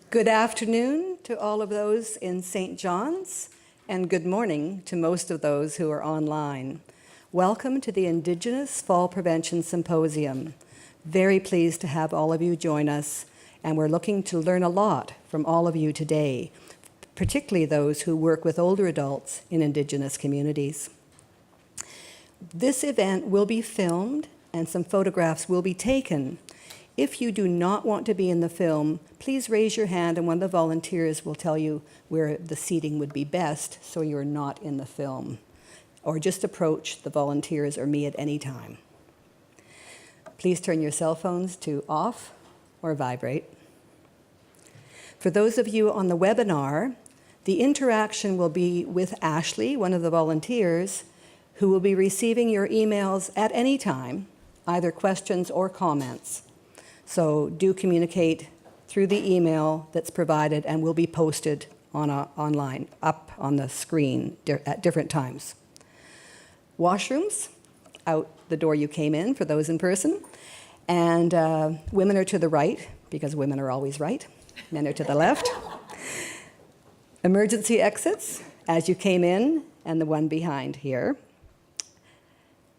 Good afternoon to all of those in St. John's, and good morning to most of those who are online. Welcome to the Indigenous Fall Prevention Symposium. Very pleased to have all of you join us, and we're looking to learn a lot from all of you today, particularly those who work with older adults in Indigenous communities. This event will be filmed and some photographs will be taken. If you do not want to be in the film, please raise your hand and one of the volunteers will tell you where the seating would be best so you're not in the film. Or just approach the volunteers or me at any time. Please turn your cell phones to off or vibrate. For those of you on the webinar, the interaction will be with Ashley, one of the volunteers, who will be receiving your emails at any time, either questions or comments. So do communicate through the email that's provided and will be posted online, up on the screen at different times. Washrooms, out the door you came in for those in person. And women are to the right, because women are always right. Men are to the left. Emergency exits, as you came in, and the one behind here.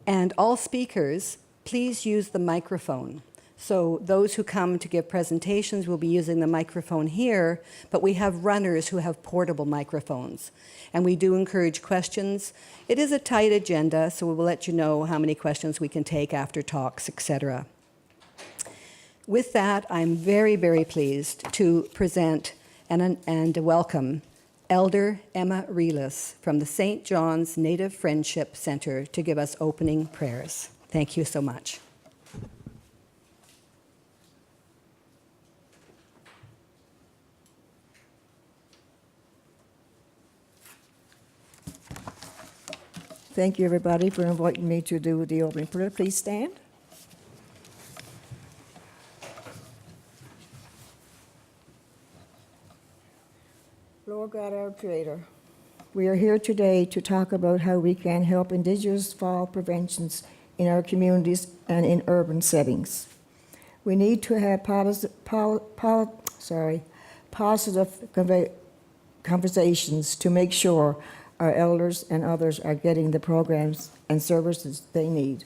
And all speakers, please use the microphone. So those who come to give presentations will be using the microphone here, but we have runners who have portable microphones. And we do encourage questions. It is a tight agenda, so we will let you know how many questions we can take after talks, etc. With that, I'm very, very pleased to present and welcome Elder Emma Relis from the St. John's Native Friendship Center to give us opening prayers. Thank you so much. Thank you, everybody, for inviting me to do the opening prayer. Please stand. Lord God, our Creator, we are here today to talk about how we can help Indigenous fall preventions in our communities and in urban settings. We need to have positive conversations to make sure our elders and others are getting the programs and services they need.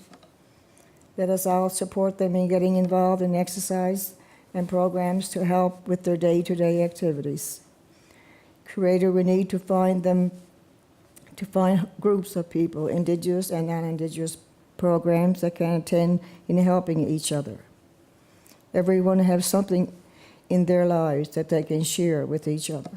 Let us all support them in getting involved in exercise and programs to help with their day-to-day activities. Creator, we need to find groups of people, Indigenous and non-Indigenous programs that can attend in helping each other. Everyone has something in their lives that they can share with each other.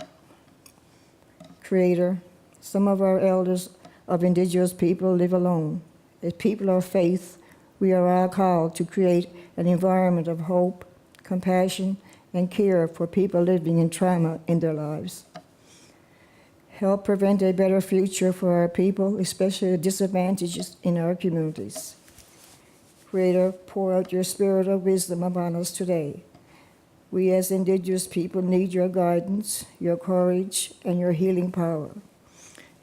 Creator, some of our elders of Indigenous people live alone. As people of faith, we are all called to create an environment of hope, compassion, and care for people living in trauma in their lives. Help prevent a better future for our people, especially the disadvantages in our communities. Creator, pour out your spirit of wisdom upon us today. We as Indigenous people need your guidance, your courage, and your healing power.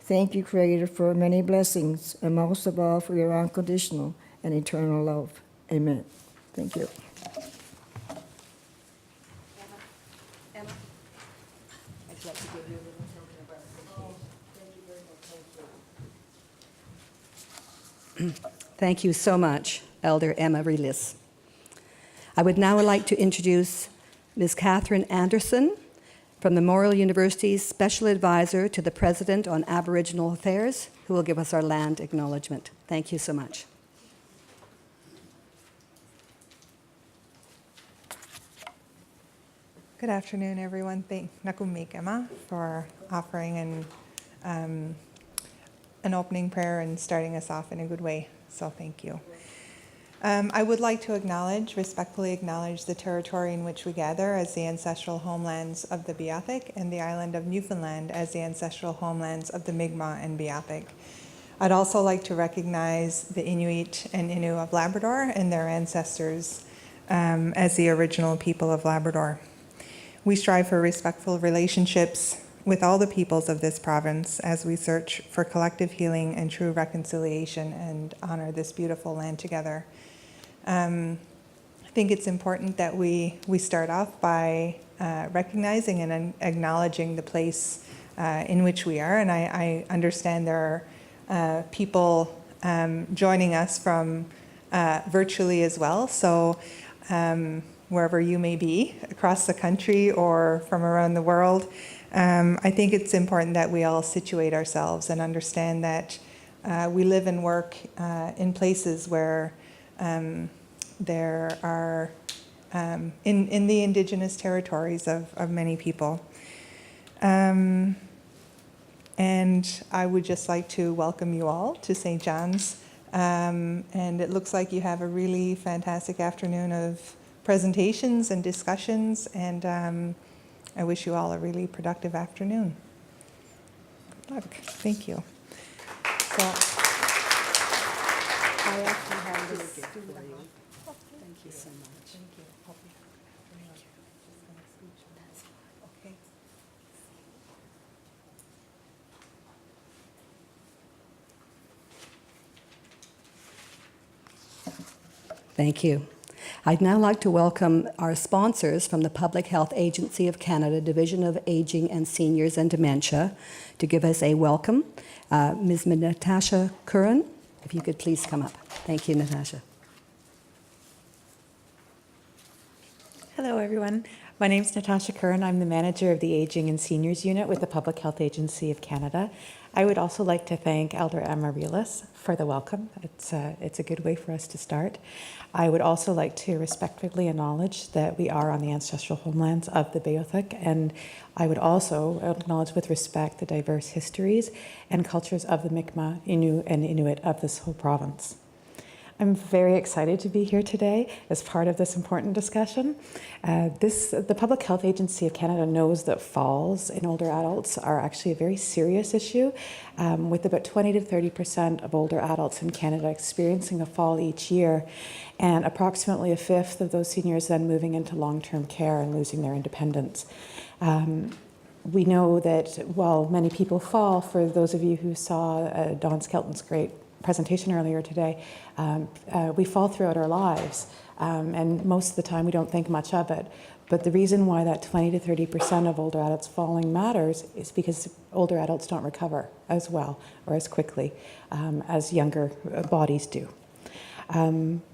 Thank you, Creator, for many blessings, and most of all for your unconditional and eternal love. Amen. Thank you. Emma, I'd like to give you a little token of our appreciation. Thank you so much, Elder Emma Relis. I would now like to introduce Ms. Catherine Anderson, from the Memorial University's Special Advisor to the President on Aboriginal Affairs, who will give us our land acknowledgement. Thank you so much. Good afternoon, everyone. Thank Nakumik Emma for offering an opening prayer and starting us off in a good way. So thank you. I would like to respectfully acknowledge the territory in which we gather as the ancestral homelands of the Beothuk and the island of Newfoundland as the ancestral homelands of the Mi'kmaq and Beothuk. I'd also like to recognize the Inuit and Innu of Labrador and their ancestors as the original people of Labrador. We strive for respectful relationships with all the peoples of this province as we search for collective healing and true reconciliation and honor this beautiful land together. I think it's important that we start off by recognizing and acknowledging the place in which we are. And I understand there are people joining us from virtually as well. So wherever you may be across the country or from around the world, I think it's important that we all situate ourselves and understand that we live and work in places where there are in the Indigenous territories of many people. And I would just like to welcome you all to St. John's. And it looks like you have a really fantastic afternoon of presentations and discussions, and I wish you all a really productive afternoon. Good luck. Thank you. So, I actually have a gift for you. Thank you so much. thank you. Hope you have just gonna scooch on that. Okay. Thank you. I'd now like to welcome our sponsors from the Public Health Agency of Canada, Division of Aging and Seniors and Dementia, to give us a welcome. Ms. Natasha Curran, if you could please come up. Thank you, Natasha. Hello, everyone. My name is Natasha Curran. I'm the manager of the Aging and Seniors Unit with the Public Health Agency of Canada. I would also like to thank Elder Amaryllis for the welcome. It's a good way for us to start. I would also like to respectfully acknowledge that we are on the ancestral homelands of the Beothuk, and I would also acknowledge with respect the diverse histories and cultures of the Mi'kmaq, Innu, and Inuit of this whole province. I'm very excited to be here today as part of this important discussion. The Public Health Agency of Canada knows that falls in older adults are actually a very serious issue, with about 20 to 30% of older adults in Canada experiencing a fall each year, and approximately a fifth of those seniors then moving into long-term care and losing their independence. We know that while many people fall, for those of you who saw Don Skelton's great presentation earlier today, we fall throughout our lives, and most of the time we don't think much of it. But the reason why that 20 to 30% of older adults falling matters is because older adults don't recover as well or as quickly as younger bodies do.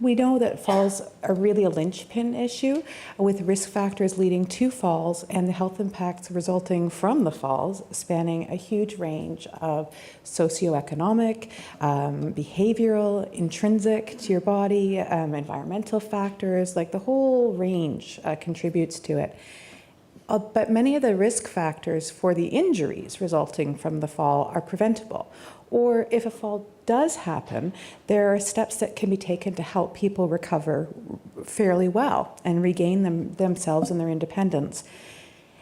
We know that falls are really a linchpin issue, with risk factors leading to falls and the health impacts resulting from the falls spanning a huge range of socioeconomic, behavioral, intrinsic to your body, environmental factors, like the whole range contributes to it. But many of the risk factors for the injuries resulting from the fall are preventable. Or if a fall does happen, there are steps that can be taken to help people recover fairly well and regain themselves and their independence.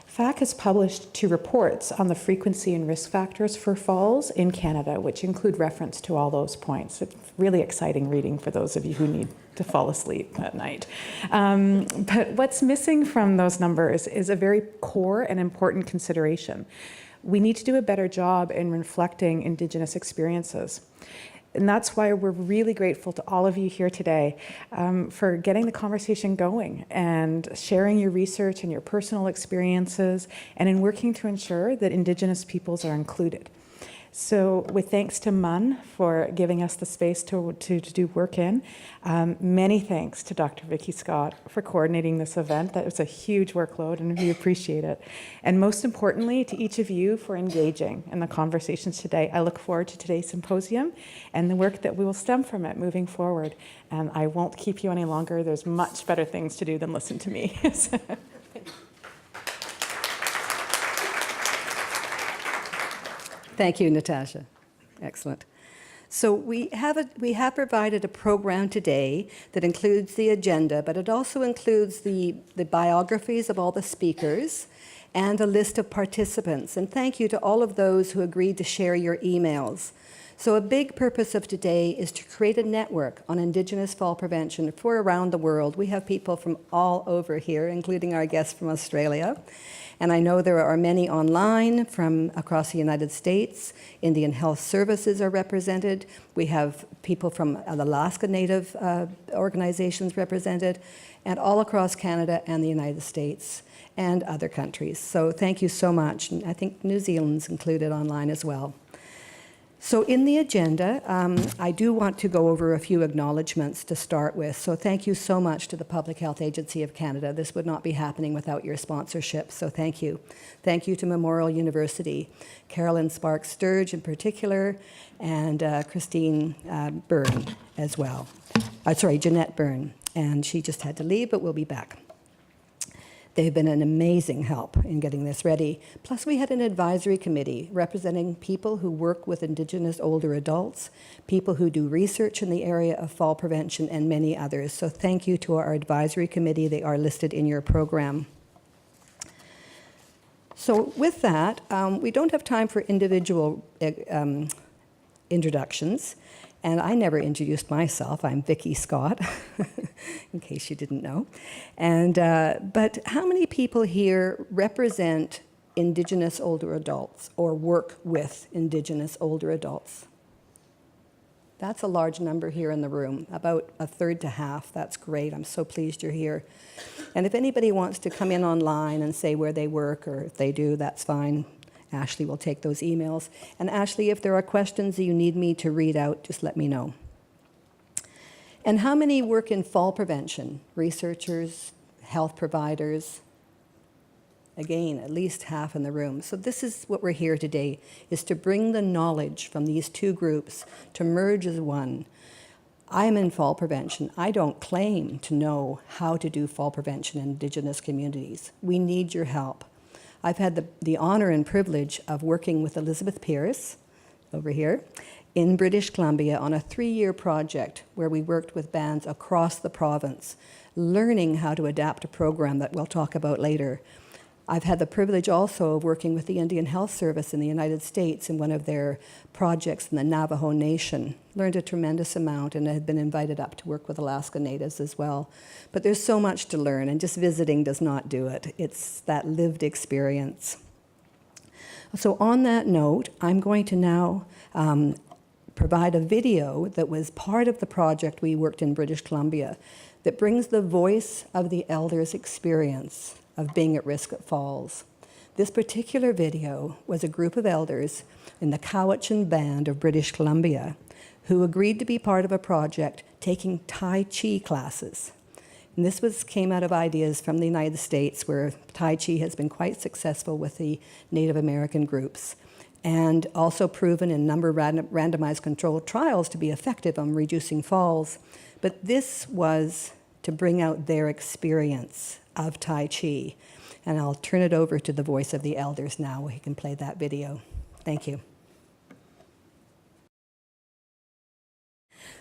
FAC has published 2 reports on the frequency and risk factors for falls in Canada, which include reference to all those points. It's really exciting reading for those of you who need to fall asleep at night. But what's missing from those numbers is a very core and important consideration. We need to do a better job in reflecting Indigenous experiences. And that's why we're really grateful to all of you here today for getting the conversation going and sharing your research and your personal experiences, and in working to ensure that Indigenous peoples are included. So with thanks to MUN for giving us the space to do work in, many thanks to Dr. Vicky Scott for coordinating this event. That was a huge workload and we appreciate it. And most importantly, to each of you for engaging in the conversations today. I look forward to today's symposium and the work that we will stem from it moving forward. And I won't keep you any longer. There's much better things to do than listen to me. Thank you, Natasha. Excellent. So we have provided a program today that includes the agenda, but it also includes the biographies of all the speakers and a list of participants. And thank you to all of those who agreed to share your emails. So a big purpose of today is to create a network on Indigenous fall prevention for around the world. We have people from all over here, including our guests from Australia. And I know there are many online from across the United States. Indian Health Services are represented. We have people from Alaska Native organizations represented, and all across Canada and the United States and other countries. So thank you so much. And I think New Zealand's included online as well. So in the agenda, I do want to go over a few acknowledgements to start with. So thank you so much to the Public Health Agency of Canada. This would not be happening without your sponsorship, so thank you. Thank you to Memorial University, Carolyn Sparks Sturge in particular, and Christine Byrne as well. Jeanette Byrne, and she just had to leave, but we'll be back. They've been an amazing help in getting this ready. Plus, we had an advisory committee representing people who work with Indigenous older adults, people who do research in the area of fall prevention, and many others. So thank you to our advisory committee. They are listed in your program. So with that, we don't have time for individual introductions. And I never introduced myself. I'm Vicky Scott, in case you didn't know. And but how many people here represent Indigenous older adults or work with Indigenous older adults? That's a large number here in the room, about a third to half. That's great. I'm so pleased you're here. And if anybody wants to come in online and say where they work, or if they do, that's fine. Ashley will take those emails. And Ashley, if there are questions that you need me to read out, just let me know. And how many work in fall prevention? Researchers, health providers? Again, at least half in the room. So this is what we're here today, is to bring the knowledge from these two groups to merge as one. I'm in fall prevention. I don't claim to know how to do fall prevention in Indigenous communities. We need your help. I've had the honor and privilege of working with Elizabeth Pierce, over here, in British Columbia on a 3-year project where we worked with bands across the province, learning how to adapt a program that we'll talk about later. I've had the privilege also of working with the Indian Health Service in the United States in one of their projects in the Navajo Nation. Learned a tremendous amount, and had been invited up to work with Alaska Natives as well. But there's so much to learn, and just visiting does not do it. It's that lived experience. So on that note, I'm going to now provide a video that was part of the project we worked in British Columbia that brings the voice of the elders' experience of being at risk at falls. This particular video was a group of elders in the Cowichan Band of British Columbia who agreed to be part of a project taking Tai Chi classes. And this came out of ideas from the United States, where Tai Chi has been quite successful with the Native American groups, and also proven in a number of randomized controlled trials to be effective on reducing falls. But this was to bring out their experience of Tai Chi. And I'll turn it over to the voice of the elders now. We can play that video. Thank you.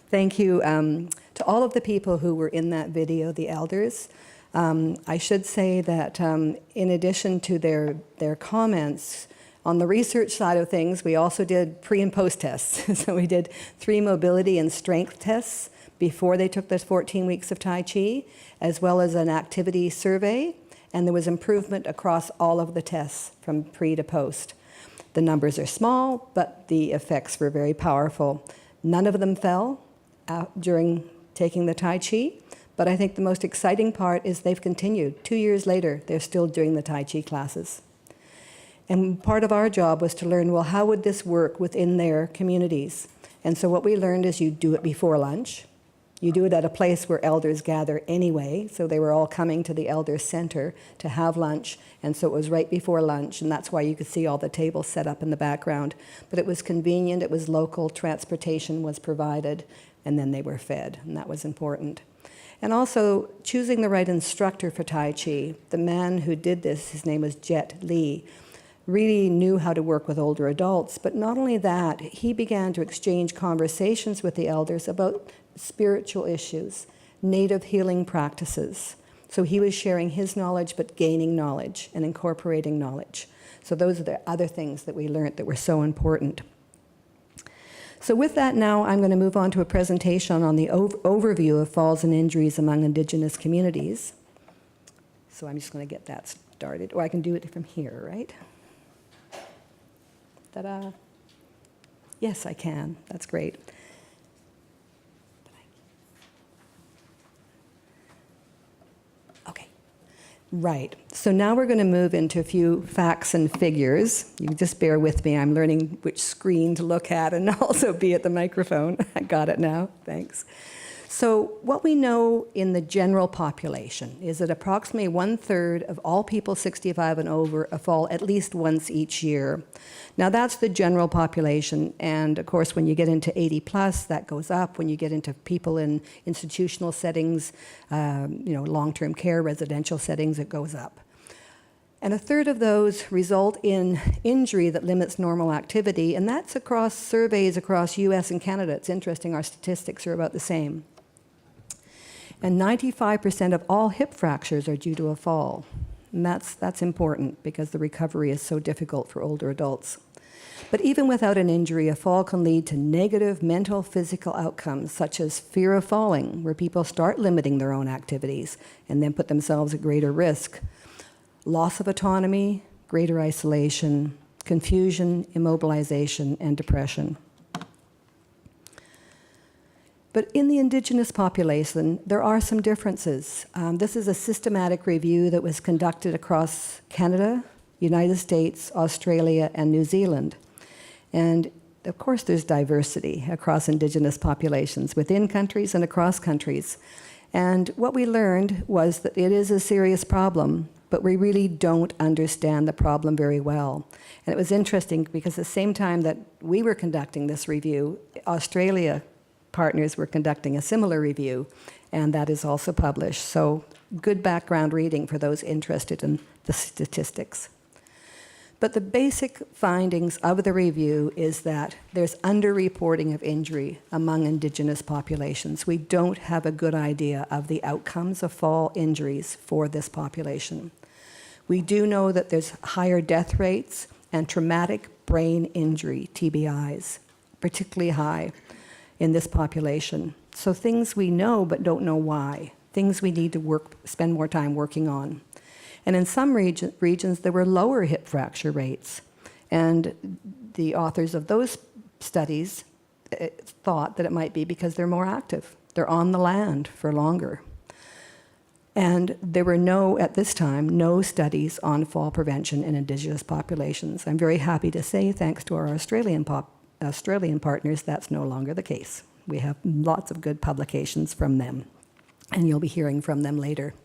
Thank you to all of the people who were in that video, the elders. I should say that in addition to their comments, on the research side of things, we also did pre and post tests. So we did 3 mobility and strength tests before they took those 14 weeks of Tai Chi, as well as an activity survey, and there was improvement across all of the tests from pre to post. The numbers are small, but the effects were very powerful. None of them fell during taking the Tai Chi, but I think the most exciting part is they've continued. 2 years later, they're still doing the Tai Chi classes. And part of our job was to learn, well, how would this work within their communities? And so what we learned is you do it before lunch. You do it at a place where elders gather anyway, so they were all coming to the Elder Center to have lunch, and so it was right before lunch, and that's why you could see all the tables set up in the background. But it was convenient, it was local, transportation was provided, and then they were fed, and that was important. And also, choosing the right instructor for Tai Chi. The man who did this, his name was Jet Lee, really knew how to work with older adults, but not only that, he began to exchange conversations with the elders about spiritual issues, native healing practices. So he was sharing his knowledge, but gaining knowledge and incorporating knowledge. So those are the other things that we learned that were so important. So with that now, I'm going to move on to a presentation on the overview of falls and injuries among Indigenous communities. So I'm just going to get that started. Or I can do it from here, right? Ta-da. Yes, I can. That's great. Okay. Right. So now we're going to move into a few facts and figures. You can just bear with me. I'm learning which screen to look at and also be at the microphone. I got it now. Thanks. So what we know in the general population is that approximately 1/3 of all people 65 and over fall at least once each year. Now that's the general population, and of course when you get into 80 plus, that goes up. When you get into people in institutional settings, long-term care, residential settings, it goes up. And 1/3 of those result in injury that limits normal activity, and that's across surveys across US and Canada. It's interesting, our statistics are about the same. And 95% of all hip fractures are due to a fall. And that's important because the recovery is so difficult for older adults. But even without an injury, a fall can lead to negative mental, physical outcomes, such as fear of falling, where people start limiting their own activities and then put themselves at greater risk. Loss of autonomy, greater isolation, confusion, immobilization, and depression. But in the Indigenous population, there are some differences. This is a systematic review that was conducted across Canada, United States, Australia, and New Zealand. And of course, there's diversity across Indigenous populations within countries and across countries. And what we learned was that it is a serious problem, but we really don't understand the problem very well. And it was interesting because at the same time that we were conducting this review, Australia partners were conducting a similar review, and that is also published. So good background reading for those interested in the statistics. But the basic findings of the review is that there's underreporting of injury among Indigenous populations. We don't have a good idea of the outcomes of fall injuries for this population. We do know that there's higher death rates and traumatic brain injury, TBIs, particularly high in this population. So things we know but don't know why, things we need to spend more time working on. And in some regions, there were lower hip fracture rates. And the authors of those studies thought that it might be because they're more active. They're on the land for longer. And there were at this time, no studies on fall prevention in Indigenous populations. I'm very happy to say, thanks to our Australian partners, that's no longer the case. We have lots of good publications from them, and you'll be hearing from them later.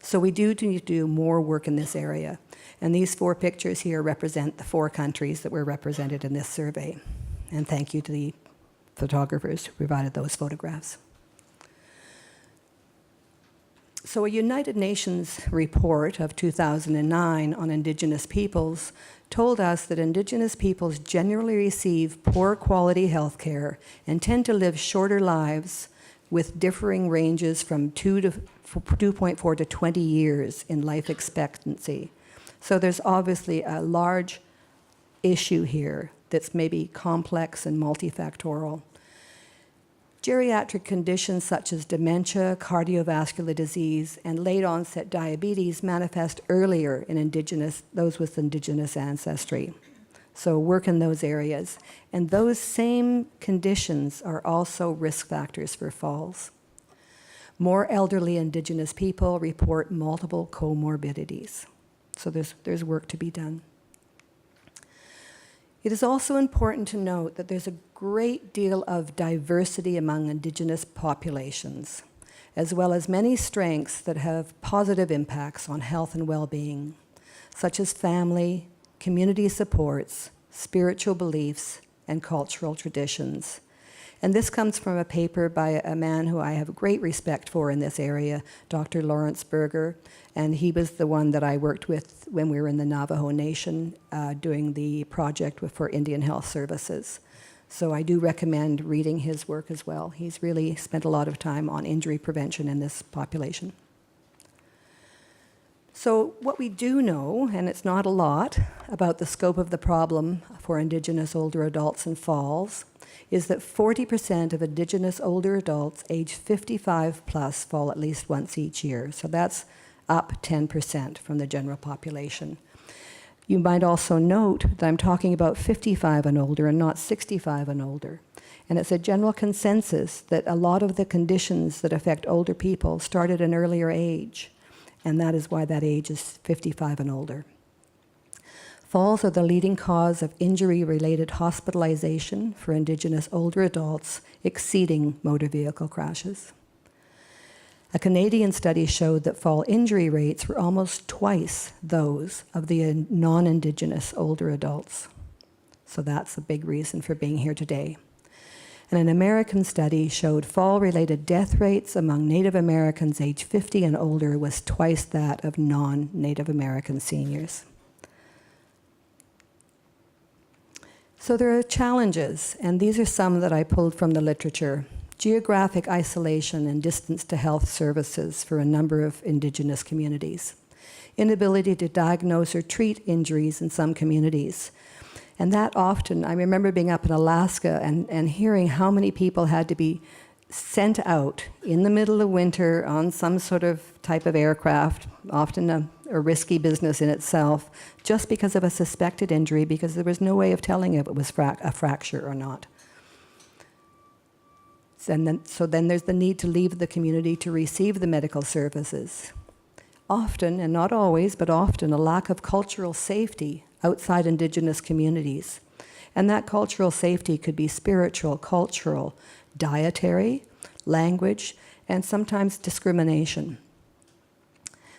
So we do need to do more work in this area. And these 4 pictures here represent the 4 countries that were represented in this survey. And thank you to the photographers who provided those photographs. So a United Nations report of 2009 on Indigenous peoples told us that Indigenous peoples generally receive poor quality health care and tend to live shorter lives with differing ranges from 2.4 to 20 years in life expectancy. So there's obviously a large issue here that's maybe complex and multifactorial. Geriatric conditions such as dementia, cardiovascular disease, and late-onset diabetes manifest earlier in those with Indigenous ancestry. So work in those areas. And those same conditions are also risk factors for falls. More elderly Indigenous people report multiple comorbidities. So there's work to be done. It is also important to note that there's a great deal of diversity among Indigenous populations, as well as many strengths that have positive impacts on health and well-being, such as family, community supports, spiritual beliefs, and cultural traditions. And this comes from a paper by a man who I have great respect for in this area, Dr. Lawrence Berger, and he was the one that I worked with when we were in the Navajo Nation doing the project for Indian Health Services. So I do recommend reading his work as well. He's really spent a lot of time on injury prevention in this population. So what we do know, and it's not a lot, about the scope of the problem for Indigenous older adults in falls, is that 40% of Indigenous older adults age 55 plus fall at least once each year. So that's up 10% from the general population. You might also note that I'm talking about 55 and older and not 65 and older. And it's a general consensus that a lot of the conditions that affect older people start at an earlier age. And that is why that age is 55 and older. Falls are the leading cause of injury-related hospitalization for Indigenous older adults, exceeding motor vehicle crashes. A Canadian study showed that fall injury rates were almost twice those of the non-Indigenous older adults. So that's a big reason for being here today. And an American study showed fall-related death rates among Native Americans age 50 and older was twice that of non-Native American seniors. So there are challenges, and these are some that I pulled from the literature. Geographic isolation and distance to health services for a number of Indigenous communities. Inability to diagnose or treat injuries in some communities. And that often, I remember being up in Alaska and hearing how many people had to be sent out in the middle of winter on some sort of type of aircraft, often a risky business in itself, just because of a suspected injury, because there was no way of telling if it was a fracture or not. So then there's the need to leave the community to receive the medical services. Often, and not always, but often, a lack of cultural safety outside Indigenous communities. And that cultural safety could be spiritual, cultural, dietary, language, and sometimes discrimination.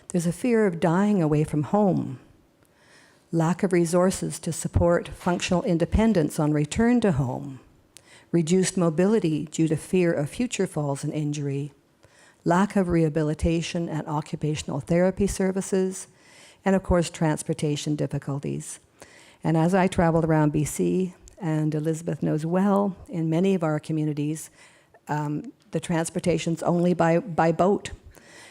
There's a fear of dying away from home, lack of resources to support functional independence on return to home, reduced mobility due to fear of future falls and injury, lack of rehabilitation and occupational therapy services, and of course, transportation difficulties. And as I traveled around BC, and Elizabeth knows well, in many of our communities, the transportation's only by boat.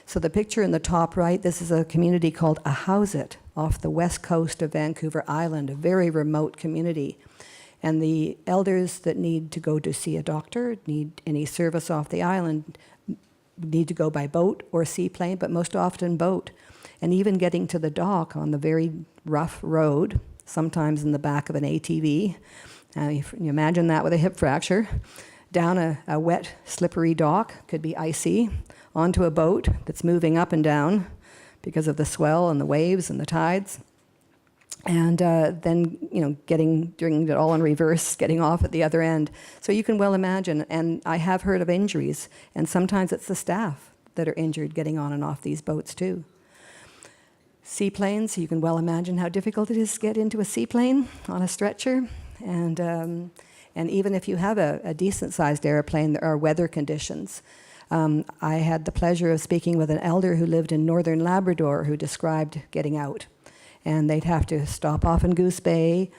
So the picture in the top right, this is a community called Ahousaht off the west coast of Vancouver Island, a very remote community. And the elders that need to go to see a doctor, need any service off the island, need to go by boat or seaplane, but most often boat. And even getting to the dock on the very rough road, sometimes in the back of an ATV, you imagine that with a hip fracture, down a wet, slippery dock, could be icy, onto a boat that's moving up and down because of the swell and the waves and the tides. And then, doing it all in reverse, getting off at the other end. So you can well imagine, and I have heard of injuries, and sometimes it's the staff that are injured getting on and off these boats too. Seaplanes, you can well imagine how difficult it is to get into a seaplane on a stretcher. And even if you have a decent-sized airplane, there are weather conditions. I had the pleasure of speaking with an elder who lived in northern Labrador who described getting out. And they'd have to stop off in Goose Bay.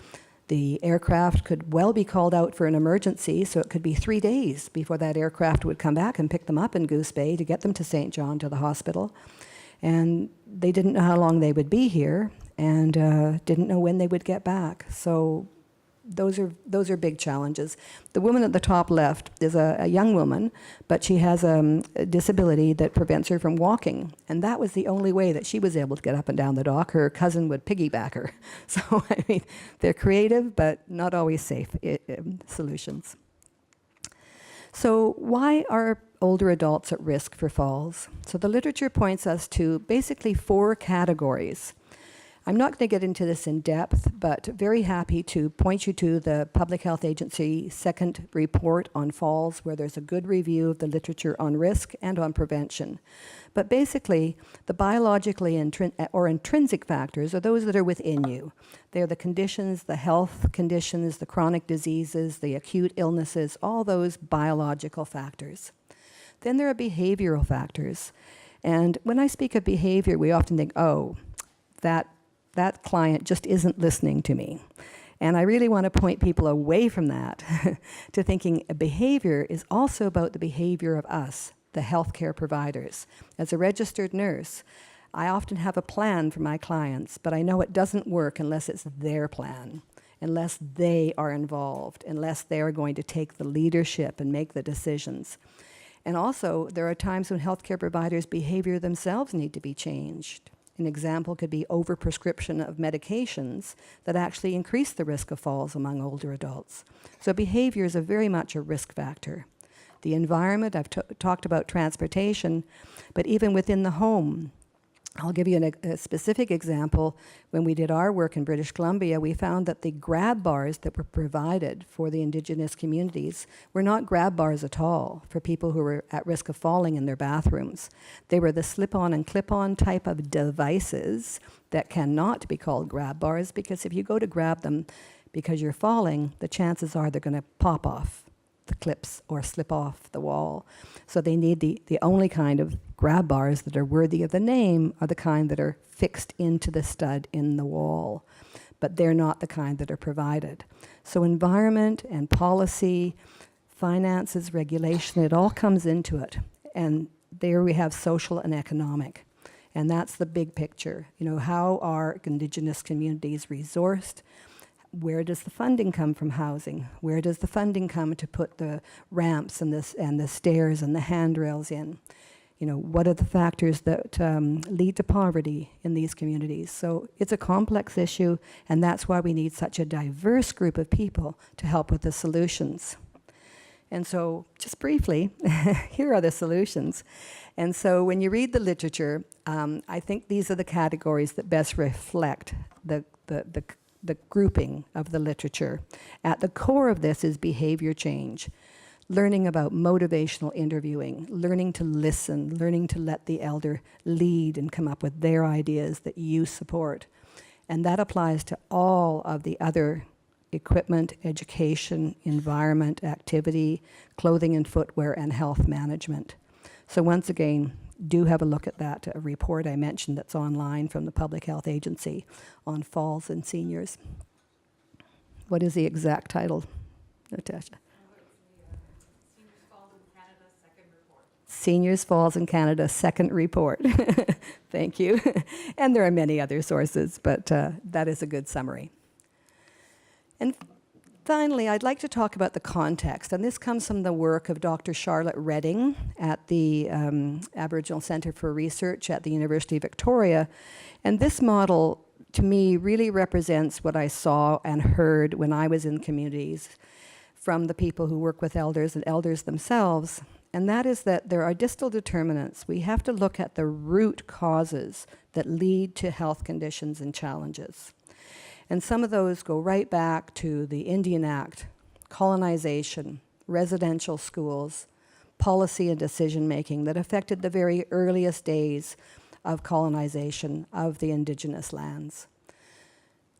The aircraft could well be called out for an emergency, so it could be 3 days before that aircraft would come back and pick them up in Goose Bay to get them to St. John, to the hospital. And they didn't know how long they would be here, and didn't know when they would get back. So those are big challenges. The woman at the top left is a young woman, but she has a disability that prevents her from walking. And that was the only way that she was able to get up and down the dock. Her cousin would piggyback her. So, I mean, they're creative, but not always safe solutions. So why are older adults at risk for falls? So the literature points us to basically 4 categories. I'm not going to get into this in depth, but very happy to point you to the Public Health Agency second report on falls, where there's a good review of the literature on risk and on prevention. But basically, the biologically or intrinsic factors are those that are within you. They're the conditions, the health conditions, the chronic diseases, the acute illnesses, all those biological factors. Then there are behavioral factors. And when I speak of behavior, we often think, oh, that client just isn't listening to me. And I really want to point people away from that to thinking behavior is also about the behavior of us, the healthcare providers. As a registered nurse, I often have a plan for my clients, but I know it doesn't work unless it's their plan, unless they are involved, unless they are going to take the leadership and make the decisions. And also, there are times when healthcare providers' behavior themselves need to be changed. An example could be overprescription of medications that actually increase the risk of falls among older adults. So behavior is very much a risk factor. The environment, I've talked about transportation, but even within the home, I'll give you a specific example. When we did our work in British Columbia, we found that the grab bars that were provided for the Indigenous communities were not grab bars at all for people who were at risk of falling in their bathrooms. They were the slip-on and clip-on type of devices that cannot be called grab bars, because if you go to grab them because you're falling, the chances are they're going to pop off the clips or slip off the wall. So they need the only kind of grab bars that are worthy of the name are the kind that are fixed into the stud in the wall, but they're not the kind that are provided. So environment and policy, finances, regulation, it all comes into it. And there we have social and economic. And that's the big picture. You know, how are Indigenous communities resourced? Where does the funding come from housing? Where does the funding come to put the ramps and the stairs and the handrails in? You know, what are the factors that lead to poverty in these communities? So it's a complex issue, and that's why we need such a diverse group of people to help with the solutions. And so, just briefly, here are the solutions. And so when you read the literature, I think these are the categories that best reflect the grouping of the literature. At the core of this is behavior change, learning about motivational interviewing, learning to listen, learning to let the elder lead and come up with their ideas that you support. And that applies to all of the other equipment, education, environment, activity, clothing and footwear, and health management. So once again, do have a look at that report I mentioned that's online from the Public Health Agency on falls and seniors. What is the exact title, Natasha? Seniors Falls in Canada, second report. Thank you. And there are many other sources, but that is a good summary. And finally, I'd like to talk about the context, and this comes from the work of Dr. Charlotte Redding at the Aboriginal Centre for Research at the University of Victoria. And this model, to me, really represents what I saw and heard when I was in communities from the people who work with elders and elders themselves. And that is that there are distal determinants. We have to look at the root causes that lead to health conditions and challenges. And some of those go right back to the Indian Act, colonization, residential schools, policy and decision-making that affected the very earliest days of colonization of the Indigenous lands.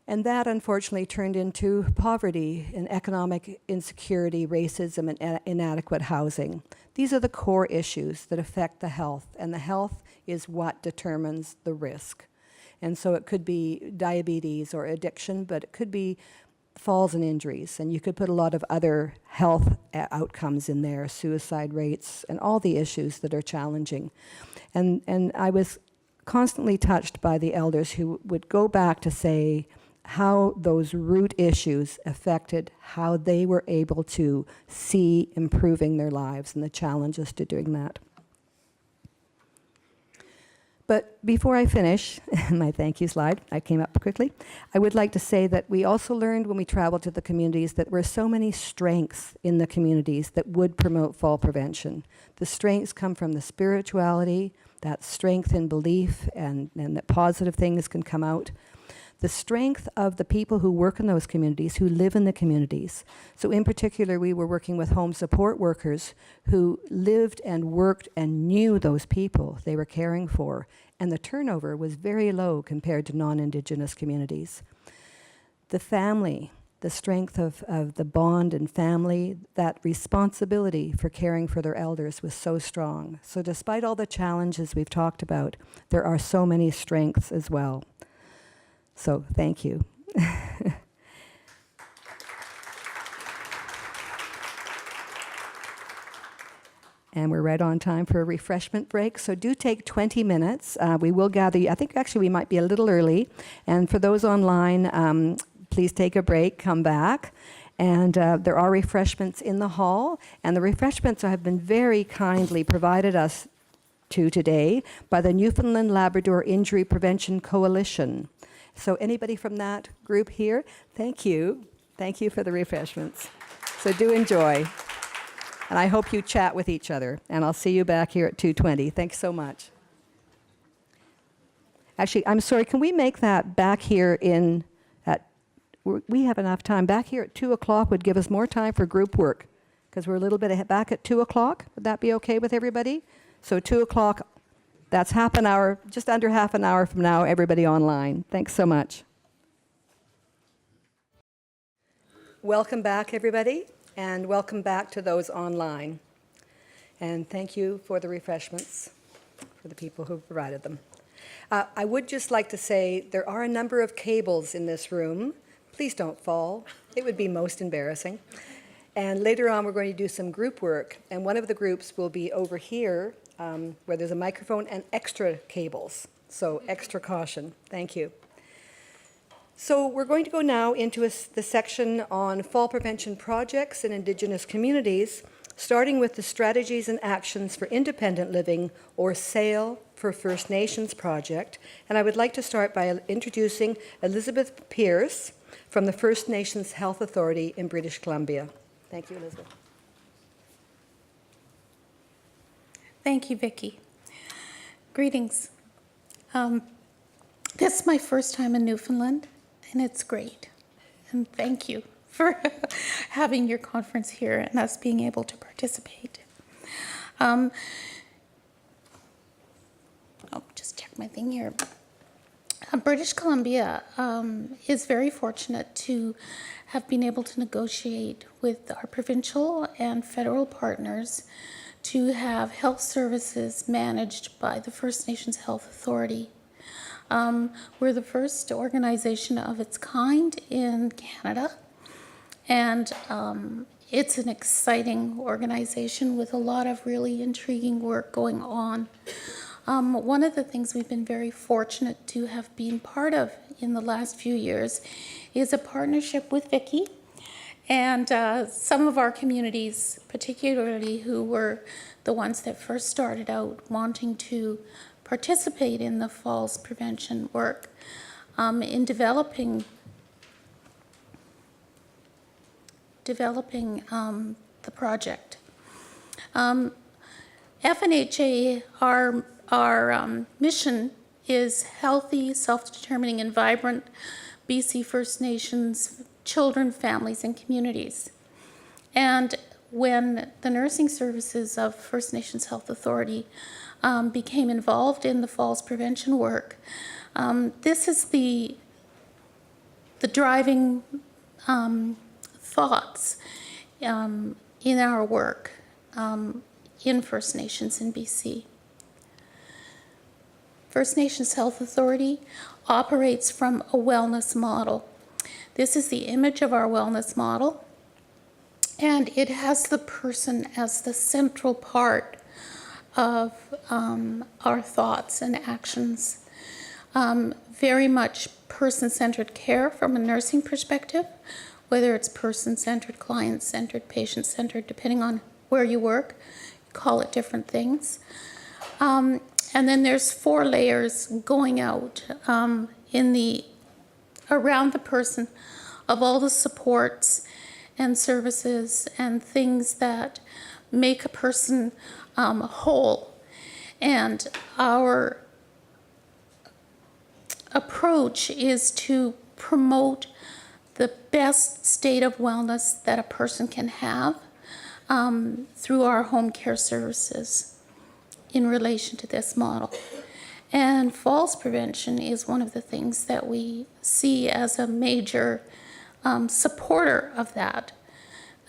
And that, unfortunately, turned into poverty and economic insecurity, racism, and inadequate housing. These are the core issues that affect the health, and the health is what determines the risk. And so it could be diabetes or addiction, but it could be falls and injuries. And you could put a lot of other health outcomes in there, suicide rates, and all the issues that are challenging. And I was constantly touched by the elders who would go back to say how those root issues affected how they were able to see improving their lives and the challenges to doing that. But before I finish, my thank you slide, I came up quickly, I would like to say that we also learned when we traveled to the communities that there were so many strengths in the communities that would promote fall prevention. The strengths come from the spirituality, that strength in belief, and that positive things can come out. The strength of the people who work in those communities, who live in the communities. So in particular, we were working with home support workers who lived and worked and knew those people they were caring for. And the turnover was very low compared to non-Indigenous communities. The family, the strength of the bond and family, that responsibility for caring for their elders was so strong. So despite all the challenges we've talked about, there are so many strengths as well. So thank you. And we're right on time for a refreshment break, so do take 20 minutes. We will gather you. I think actually we might be a little early. And for those online, please take a break, come back. And there are refreshments in the hall, and the refreshments have been very kindly provided us to today by the Newfoundland Labrador Injury Prevention Coalition. So anybody from that group here? Thank you. Thank you for the refreshments. So do enjoy. And I hope you chat with each other. And I'll see you back here at 2:20. Thanks so much. Actually, I'm sorry, can we make that back here we have enough time. Back here at 2 o'clock would give us more time for group work, because we're a little bit back at 2 o'clock. Would that be okay with everybody? So 2 o'clock, that's half an hour, just under half an hour from now, everybody online. Thanks so much. Welcome back, everybody, and welcome back to those online. And thank you for the refreshments, for the people who provided them. I would just like to say there are a number of cables in this room. Please don't fall. It would be most embarrassing. And later on, we're going to do some group work. And one of the groups will be over here, where there's a microphone and extra cables. So extra caution. Thank you. So we're going to go now into the section on fall prevention projects in Indigenous communities, starting with the Strategies and Actions for Independent Living, or SAIL for First Nations project. And I would like to start by introducing Elizabeth Pierce from the First Nations Health Authority in British Columbia. Thank you, Elizabeth. Thank you, Vicky. Greetings. This is my first time in Newfoundland, and it's great. And thank you for having your conference here and us being able to participate. I'll just check my thing here. British Columbia is very fortunate to have been able to negotiate with our provincial and federal partners to have health services managed by the First Nations Health Authority. We're the first organization of its kind in Canada, and it's an exciting organization with a lot of really intriguing work going on. One of the things we've been very fortunate to have been part of in the last few years is a partnership with Vicky and some of our communities, particularly who were the ones that first started out wanting to participate in the falls prevention work, in developing the project. FNHA, our mission is healthy, self-determining, and vibrant BC First Nations children, families, and communities. And when the nursing services of First Nations Health Authority became involved in the falls prevention work, this is the driving thoughts in our work in First Nations in BC. First Nations Health Authority operates from a wellness model. This is the image of our wellness model, and it has the person as the central part of our thoughts and actions. Very much person-centered care from a nursing perspective, whether it's person-centered, client-centered, patient-centered, depending on where you work, call it different things. And then there's 4 layers going out around the person of all the supports and services and things that make a person whole. And our approach is to promote the best state of wellness that a person can have through our home care services in relation to this model. And falls prevention is one of the things that we see as a major supporter of that.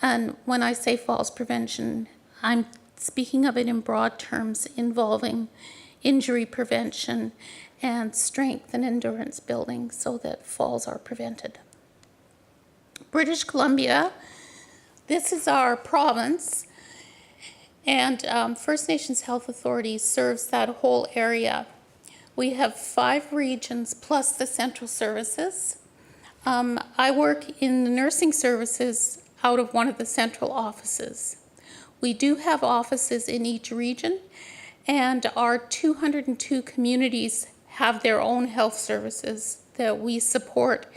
And when I say falls prevention, I'm speaking of it in broad terms involving injury prevention and strength and endurance building so that falls are prevented. British Columbia, this is our province, And First Nations Health Authority serves that whole area. We have 5 regions plus the central services. I work in the nursing services out of one of the central offices. We do have offices in each region, and our 202 communities have their own health services that we support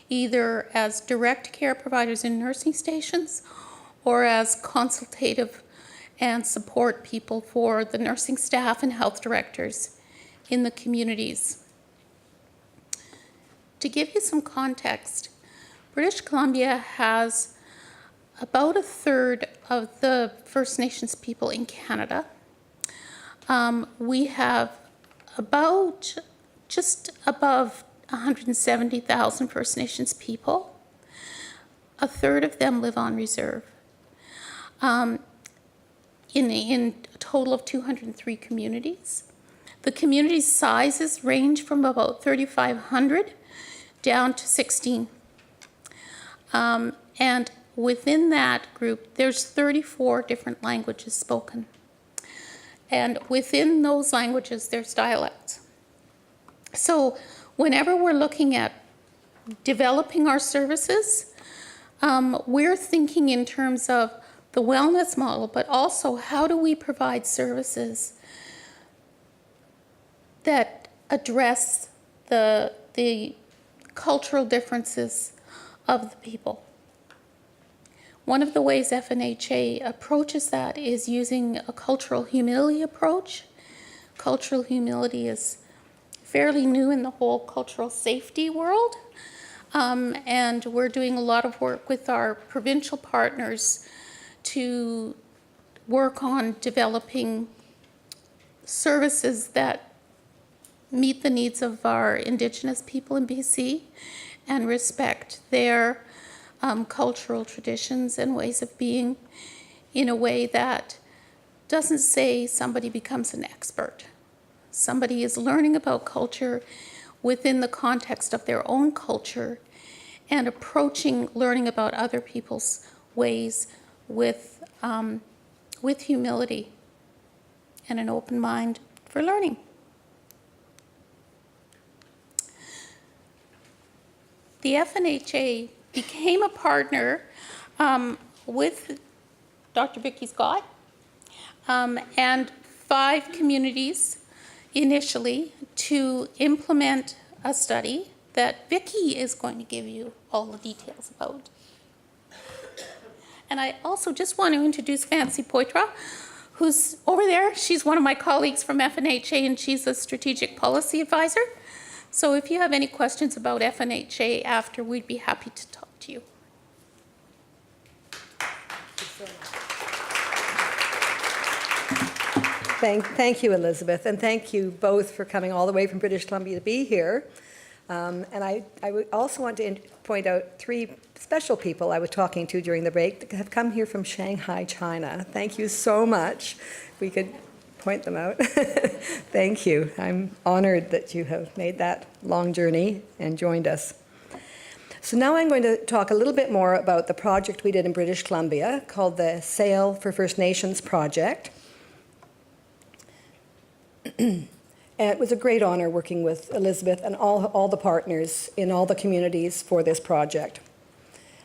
either as direct care providers in nursing stations or as consultative and support people for the nursing staff and health directors in the communities. To give you some context, British Columbia has about a third of the First Nations people in Canada. We have about just above 170,000 First Nations people. A third of them live on reserve. In a total of 203 communities. The community sizes range from about 3,500 down to 16. And within that group, there's 34 different languages spoken. And within those languages, there's dialects. So whenever we're looking at developing our services, we're thinking in terms of the wellness model, but also how do we provide services that address the cultural differences of the people. One of the ways FNHA approaches that is using a cultural humility approach. Cultural humility is fairly new in the whole cultural safety world, and we're doing a lot of work with our provincial partners to work on developing services that meet the needs of our Indigenous people in BC and respect their cultural traditions and ways of being in a way that doesn't say somebody becomes an expert. Somebody is learning about culture within the context of their own culture and approaching learning about other people's ways with humility and an open mind for learning. The FNHA became a partner with Dr. Vicky Scott and 5 communities initially to implement a study that Vicky is going to give you all the details about. And I also just want to introduce Fancy Poitras, who's over there. She's one of my colleagues from FNHA, and she's a strategic policy advisor. So if you have any questions about FNHA after, we'd be happy to talk to you. Thank you, Elizabeth, and thank you both for coming all the way from British Columbia to be here. And I would also want to point out 3 special people I was talking to during the break that have come here from Shanghai, China. Thank you so much. We could point them out. Thank you. I'm honored that you have made that long journey and joined us. So now I'm going to talk a little bit more about the project we did in British Columbia called the Sail for First Nations Project. And it was a great honor working with Elizabeth and all the partners in all the communities for this project.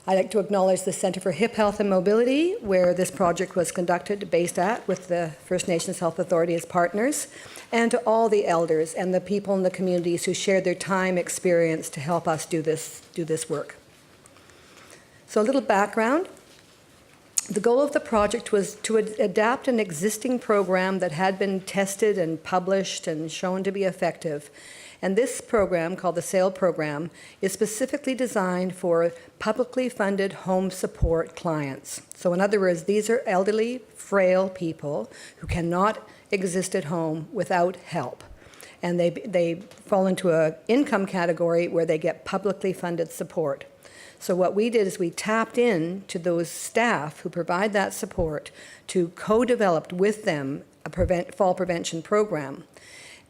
I'd like to acknowledge the Centre for Hip Health and Mobility, where this project was conducted, based at, with the First Nations Health Authority as partners, and to all the elders and the people in the communities who shared their time, experience to help us do this work. So a little background. The goal of the project was to adapt an existing program that had been tested and published and shown to be effective. And this program, called the SAIL program, is specifically designed for publicly funded home support clients. So in other words, these are elderly, frail people who cannot exist at home without help. And they fall into an income category where they get publicly funded support. So what we did is we tapped in to those staff who provide that support to co-develop with them a fall prevention program.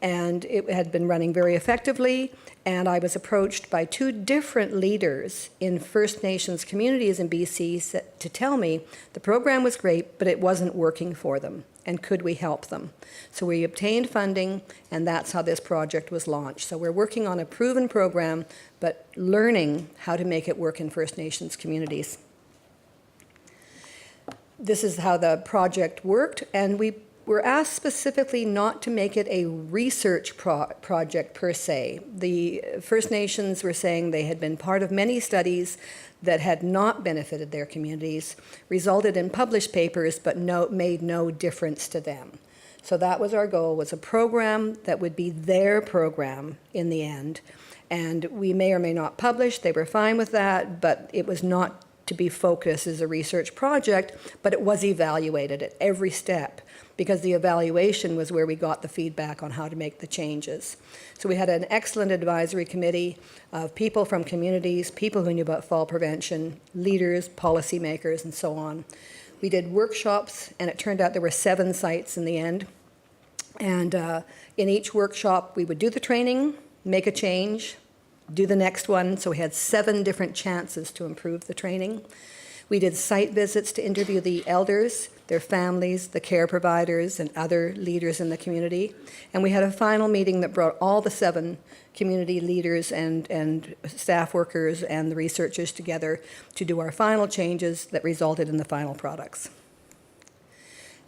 And it had been running very effectively, and I was approached by 2 different leaders in First Nations communities in BC to tell me the program was great, but it wasn't working for them, and could we help them? So we obtained funding, and that's how this project was launched. So we're working on a proven program, but learning how to make it work in First Nations communities. This is how the project worked, and we were asked specifically not to make it a research project per se. The First Nations were saying they had been part of many studies that had not benefited their communities, resulted in published papers, but made no difference to them. So that was our goal, was a program that would be their program in the end. And we may or may not publish, they were fine with that, but it was not to be focused as a research project, but it was evaluated at every step, because the evaluation was where we got the feedback on how to make the changes. So we had an excellent advisory committee of people from communities, people who knew about fall prevention, leaders, policymakers, and so on. We did workshops, and it turned out there were 7 sites in the end. And in each workshop, we would do the training, make a change, do the next one. So we had 7 different chances to improve the training. We did site visits to interview the elders, their families, the care providers, and other leaders in the community. And we had a final meeting that brought all the 7 community leaders and staff workers and the researchers together to do our final changes that resulted in the final products.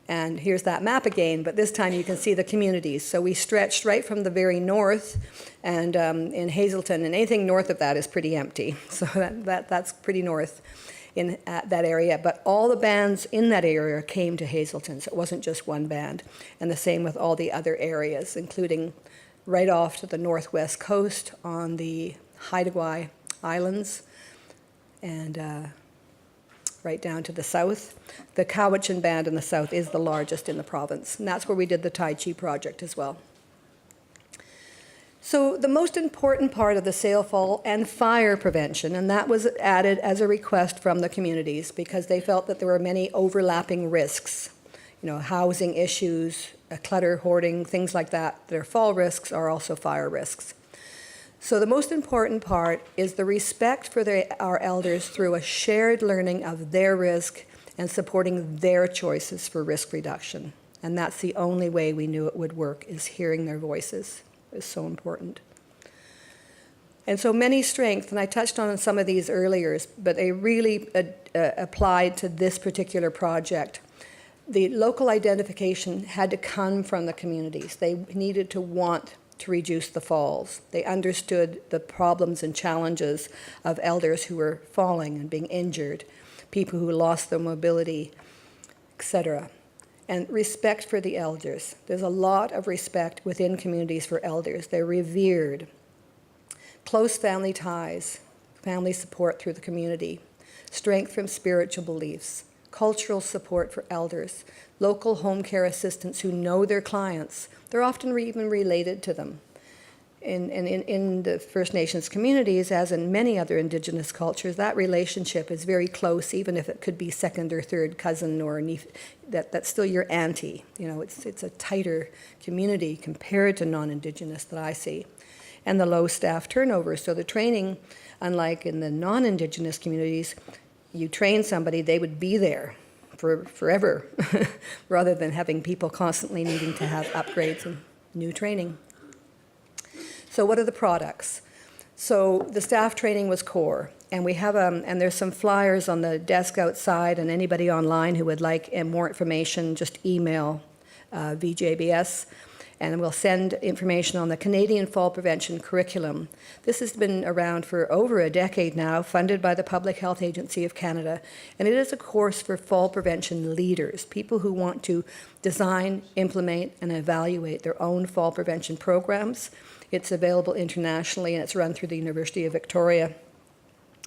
And here's that map again, but this time you can see the communities. So we stretched right from the very north, and in Hazelton, and anything north of that is pretty empty. So that's pretty north in that area. But all the bands in that area came to Hazelton, so it wasn't just one band. And the same with all the other areas, including right off to the northwest coast on the Haida Islands, and right down to the south. The Cowichan Band in the south is the largest in the province, and that's where we did the Tai Chi project as well. So the most important part of the sail, fall, and fire prevention, and that was added as a request from the communities because they felt that there were many overlapping risks, housing issues, clutter, hoarding, things like that. Their fall risks are also fire risks. So the most important part is the respect for our elders through a shared learning of their risk and supporting their choices for risk reduction. And that's the only way we knew it would work, is hearing their voices. Is so important. And so many strengths, and I touched on some of these earlier, but they really applied to this particular project. The local identification had to come from the communities. They needed to want to reduce the falls. They understood the problems and challenges of elders who were falling and being injured, people who lost their mobility, etc. And respect for the elders. There's a lot of respect within communities for elders. They're revered. Close family ties, family support through the community, strength from spiritual beliefs, cultural support for elders, local home care assistants who know their clients. They're often even related to them. In the First Nations communities, as in many other Indigenous cultures, that relationship is very close, even if it could be second or third cousin or that's still your auntie. It's a tighter community compared to non-Indigenous that I see. And the low staff turnover. So the training, unlike in the non-Indigenous communities, you train somebody, they would be there for forever, rather than having people constantly needing to have upgrades and new training. So what are the products? So the staff training was core, and we have and there's some flyers on the desk outside, and anybody online who would like more information, just email VJBS, and we'll send information on the Canadian Fall Prevention Curriculum. This has been around for over a decade now, funded by the Public Health Agency of Canada, and it is a course for fall prevention leaders, people who want to design, implement, and evaluate their own fall prevention programs. It's available internationally, and it's run through the University of Victoria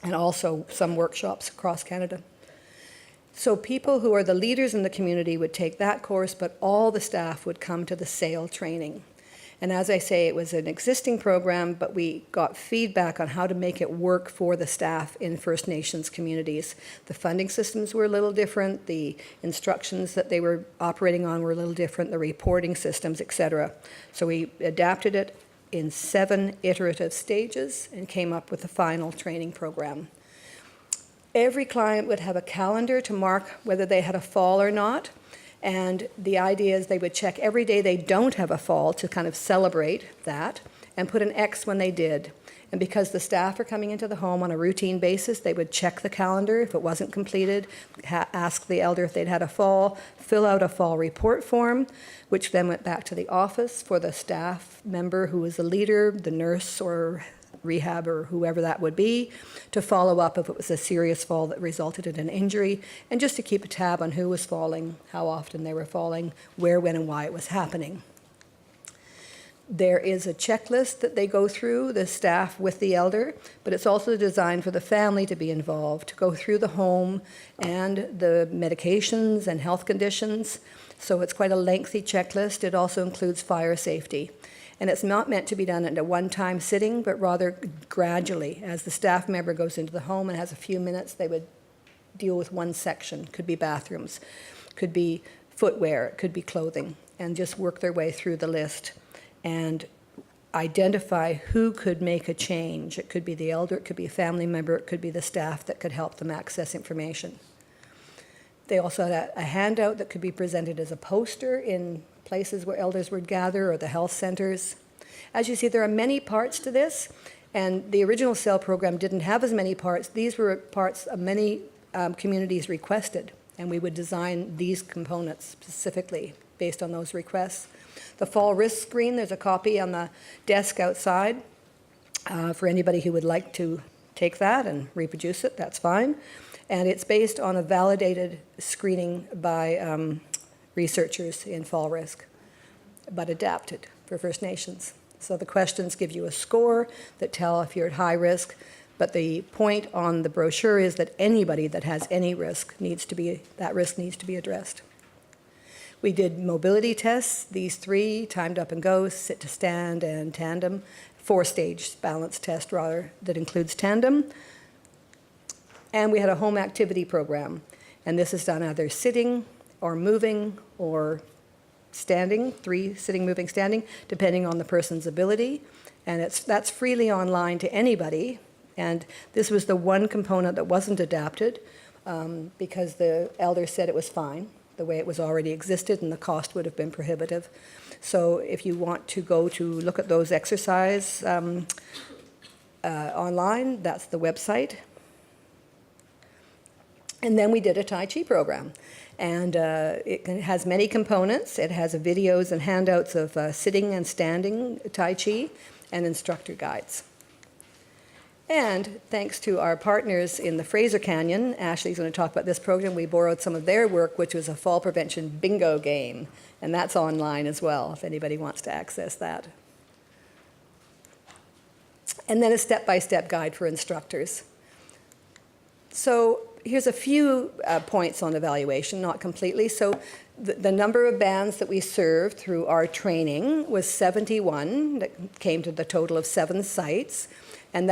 and also some workshops across Canada. So people who are the leaders in the community would take that course, but all the staff would come to the SAIL training. And as I say, it was an existing program, but we got feedback on how to make it work for the staff in First Nations communities. The funding systems were a little different, the instructions that they were operating on were a little different, the reporting systems, etc. So we adapted it in 7 iterative stages and came up with a final training program. Every client would have a calendar to mark whether they had a fall or not. And the idea is they would check every day they don't have a fall to kind of celebrate that and put an X when they did. And because the staff are coming into the home on a routine basis, they would check the calendar if it wasn't completed, ask the elder if they'd had a fall, fill out a fall report form, which then went back to the office for the staff member who was the leader, the nurse or rehab or whoever that would be, to follow up if it was a serious fall that resulted in an injury, and just to keep a tab on who was falling, how often they were falling, where, when, and why it was happening. There is a checklist that they go through, the staff with the elder, but it's also designed for the family to be involved, to go through the home and the medications and health conditions. So it's quite a lengthy checklist. It also includes fire safety. And it's not meant to be done at a one-time sitting, but rather gradually. As the staff member goes into the home and has a few minutes, they would deal with one section. Could be bathrooms, could be footwear, it could be clothing, and just work their way through the list and identify who could make a change. It could be the elder, it could be a family member, it could be the staff that could help them access information. They also had a handout that could be presented as a poster in places where elders would gather or the health centers. As you see, there are many parts to this, and the original CEL program didn't have as many parts. These were parts of many communities requested, and we would design these components specifically based on those requests. The fall risk screen, there's a copy on the desk outside for anybody who would like to take that and reproduce it, that's fine. And it's based on a validated screening by researchers in fall risk, but adapted for First Nations. So the questions give you a score that tell if you're at high risk, but the point on the brochure is that anybody that has any risk that risk needs to be addressed. We did mobility tests, these 3, timed up and go, sit to stand and tandem, 4-stage balance test rather, that includes tandem. And we had a home activity program, and this is done either sitting or moving or standing, 3 sitting, moving, standing, depending on the person's ability. And that's freely online to anybody. And this was the one component that wasn't adapted because the elder said it was fine, the way it was already existed, and the cost would have been prohibitive. So if you want to go to look at those exercises online, that's the website. And then we did a Tai Chi program. And it has many components. It has videos and handouts of sitting and standing Tai Chi and instructor guides. And thanks to our partners in the Fraser Canyon, Ashley's going to talk about this program, we borrowed some of their work, which was a fall prevention bingo game. And that's online as well, if anybody wants to access that. And then a step-by-step guide for instructors. So here's a few points on evaluation, not completely. So the number of bands that we served through our training was 71, that came to the total of 7 sites. And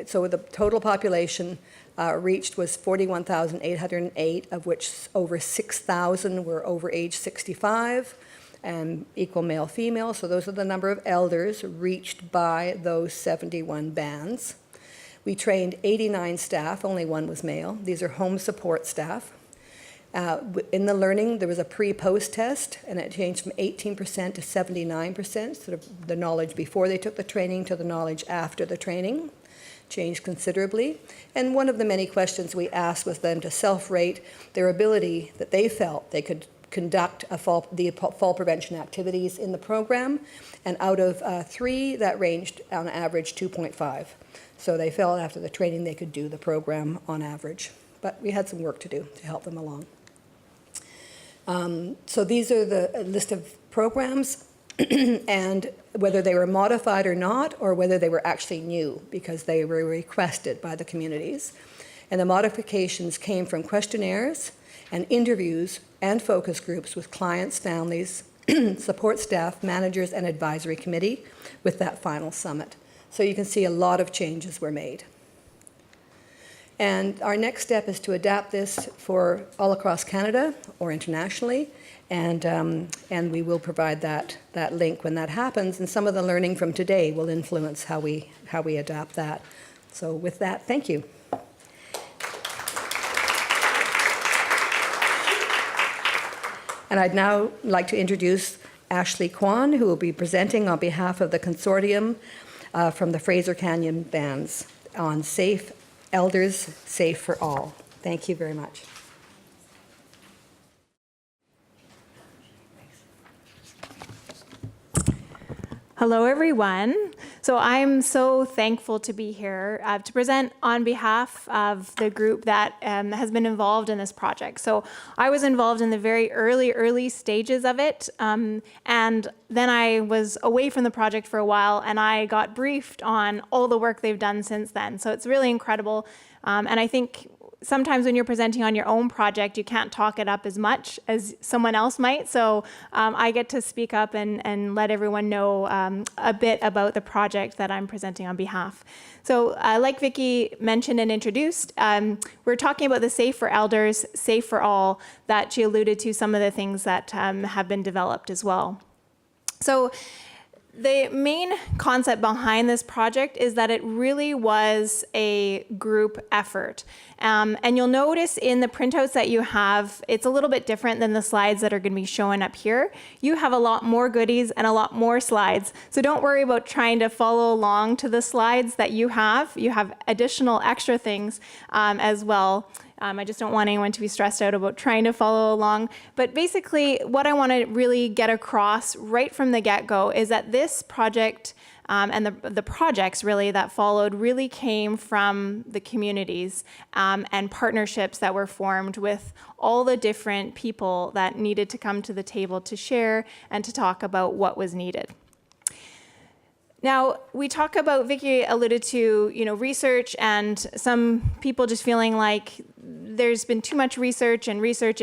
so the total population reached was 41,808, of which over 6,000 were over age 65, and equal male-female. So those are the number of elders reached by those 71 bands. We trained 89 staff, only 1 was male. These are home support staff. In the learning, there was a pre-post test, and it changed from 18% to 79%, sort of the knowledge before they took the training to the knowledge after the training. Changed considerably. And one of the many questions we asked was them to self-rate their ability that they felt they could conduct the fall prevention activities in the program. And out of 3, that ranged on average 2.5. So they felt after the training they could do the program on average. But we had some work to do to help them along. So these are the list of programs and whether they were modified or not, or whether they were actually new because they were requested by the communities. And the modifications came from questionnaires and interviews and focus groups with clients, families, support staff, managers, and advisory committee with that final summit. So you can see a lot of changes were made. And our next step is to adapt this for all across Canada or internationally, and we will provide that link when that happens, and some of the learning from today will influence how we adapt that. So with that, thank you. And I'd now like to introduce Ashley Kwan, who will be presenting on behalf of the consortium from the Fraser Canyon Bands on Safe Elders, Safe for All. Thank you very much. Hello, everyone. So I'm so thankful to be here to present on behalf of the group that has been involved in this project. So I was involved in the very early stages of it, and then I was away from the project for a while, and I got briefed on all the work they've done since then. So it's really incredible, and I think sometimes when you're presenting on your own project, you can't talk it up as much as someone else might. So I get to speak up and let everyone know a bit about the project that I'm presenting on behalf. So like Vicky mentioned and introduced, we're talking about the Safe for Elders, Safe for All, that she alluded to some of the things that have been developed as well. So the main concept behind this project is that it really was a group effort. And you'll notice in the printouts that you have, it's a little bit different than the slides that are going to be showing up here. You have a lot more goodies and a lot more slides. So don't worry about trying to follow along to the slides that you have. You have additional extra things as well. I just don't want anyone to be stressed out about trying to follow along. But basically, what I want to really get across right from the get-go is that this project and the projects really that followed really came from the communities and partnerships that were formed with all the different people that needed to come to the table to share and to talk about what was needed. Now, we talk about, Vicky alluded to, research and some people just feeling like there's been too much research and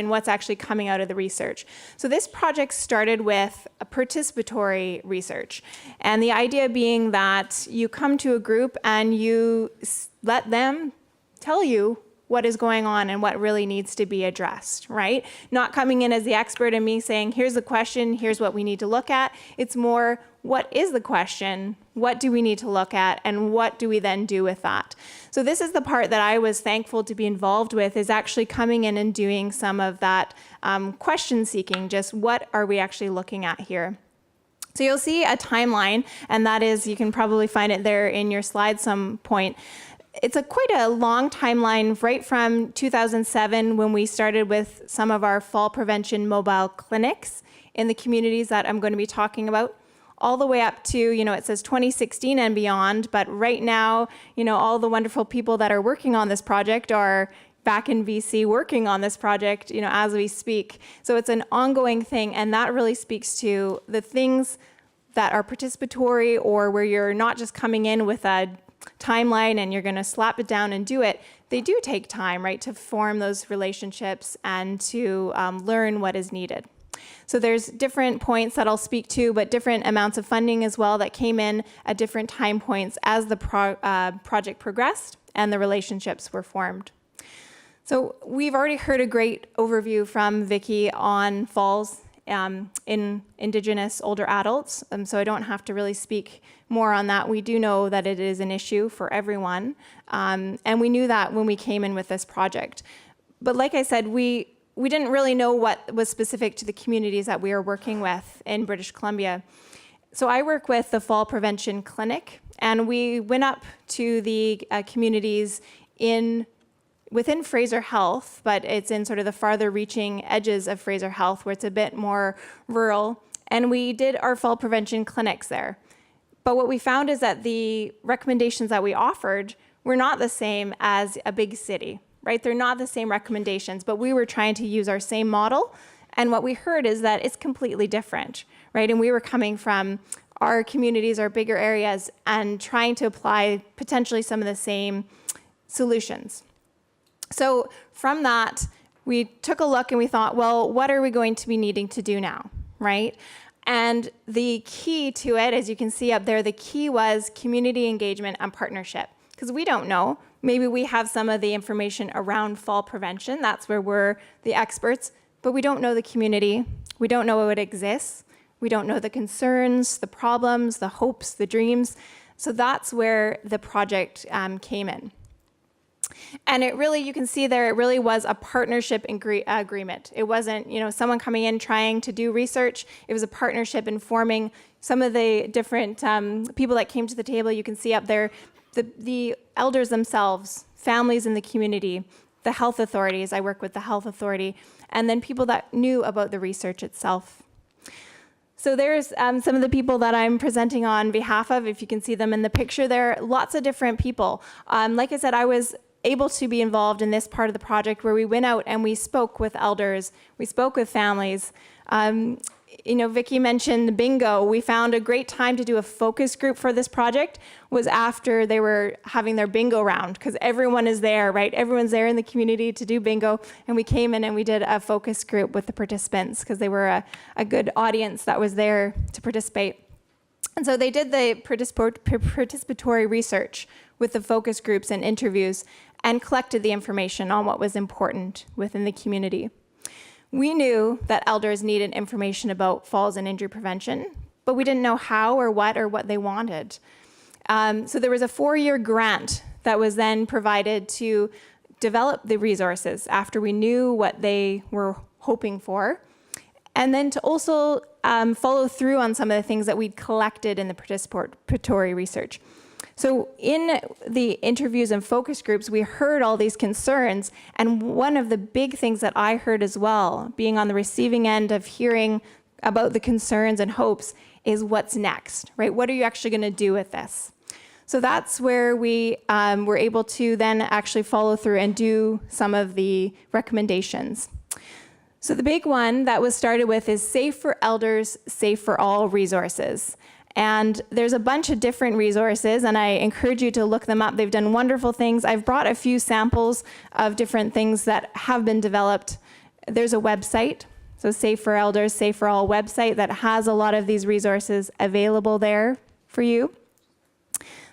what's actually coming out of the research. So this project started with a participatory research. And the idea being that you come to a group and you let them tell you what is going on and what really needs to be addressed, right? Not coming in as the expert and me saying, here's the question, here's what we need to look at. It's more, what is the question? What do we need to look at? And what do we then do with that? So this is the part that I was thankful to be involved with, is actually coming in and doing some of that question seeking, just what are we actually looking at here? So you'll see a timeline, and that is, you can probably find it there in your slide some point. It's quite a long timeline, right from 2007 when we started with some of our fall prevention mobile clinics in the communities that I'm going to be talking about, all the way up to, it says 2016 and beyond, but right now, all the wonderful people that are working on this project are back in BC working on this project, as we speak. So it's an ongoing thing, and that really speaks to the things that are participatory, or where you're not just coming in with a timeline and you're going to slap it down and do it. They do take time, right, to form those relationships and to learn what is needed. So there's different points that I'll speak to, but different amounts of funding as well that came in at different time points as the project progressed and the relationships were formed. So we've already heard a great overview from Vicky on falls in Indigenous older adults, so I don't have to really speak more on that. We do know that it is an issue for everyone, and we knew that when we came in with this project. But like I said, we didn't really know what was specific to the communities that we were working with in British Columbia. So I work with the Fall Prevention Clinic, and we went up to the communities within Fraser Health, but it's in sort of the farther reaching edges of Fraser Health where it's a bit more rural, and we did our fall prevention clinics there. But what we found is that the recommendations that we offered were not the same as a big city, right? They're not the same recommendations, but we were trying to use our same model, and what we heard is that it's completely different, right? And we were coming from our communities, our bigger areas, and trying to apply potentially some of the same solutions. So from that, we took a look and we thought, well, what are we going to be needing to do now, right? And the key to it, as you can see up there, the key was community engagement and partnership. Because we don't know. Maybe we have some of the information around fall prevention. That's where we're the experts. But we don't know the community. We don't know it exists. We don't know the concerns, the problems, the hopes, the dreams. So that's where the project came in. And it really, you can see there, it really was a partnership agreement. It wasn't, someone coming in trying to do research. It was a partnership informing some of the different people that came to the table. You can see up there, the elders themselves, families in the community, the health authorities. I work with the health authority, and then people that knew about the research itself. So there's some of the people that I'm presenting on behalf of. If you can see them in the picture there, lots of different people. Like I said, I was able to be involved in this part of the project where we went out and we spoke with elders, we spoke with families. Vicky mentioned bingo. We found a great time to do a focus group for this project was after they were having their bingo round, because everyone is there, right? Everyone's there in the community to do bingo. And we came in and we did a focus group with the participants because they were a good audience that was there to participate. And so they did the participatory research with the focus groups and interviews and collected the information on what was important within the community. We knew that elders needed information about falls and injury prevention, but we didn't know how or what they wanted. So there was a 4-year grant that was then provided to develop the resources after we knew what they were hoping for, and then to also follow through on some of the things that we'd collected in the participatory research. So in the interviews and focus groups, we heard all these concerns. And one of the big things that I heard as well, being on the receiving end of hearing about the concerns and hopes, is what's next, right? What are you actually going to do with this? So that's where we were able to then actually follow through and do some of the recommendations. So the big one that was started with is Safe for Elders, Safe for All resources. And there's a bunch of different resources, and I encourage you to look them up. They've done wonderful things. I've brought a few samples of different things that have been developed. There's a website, so Safe for Elders, Safe for All website that has a lot of these resources available there for you.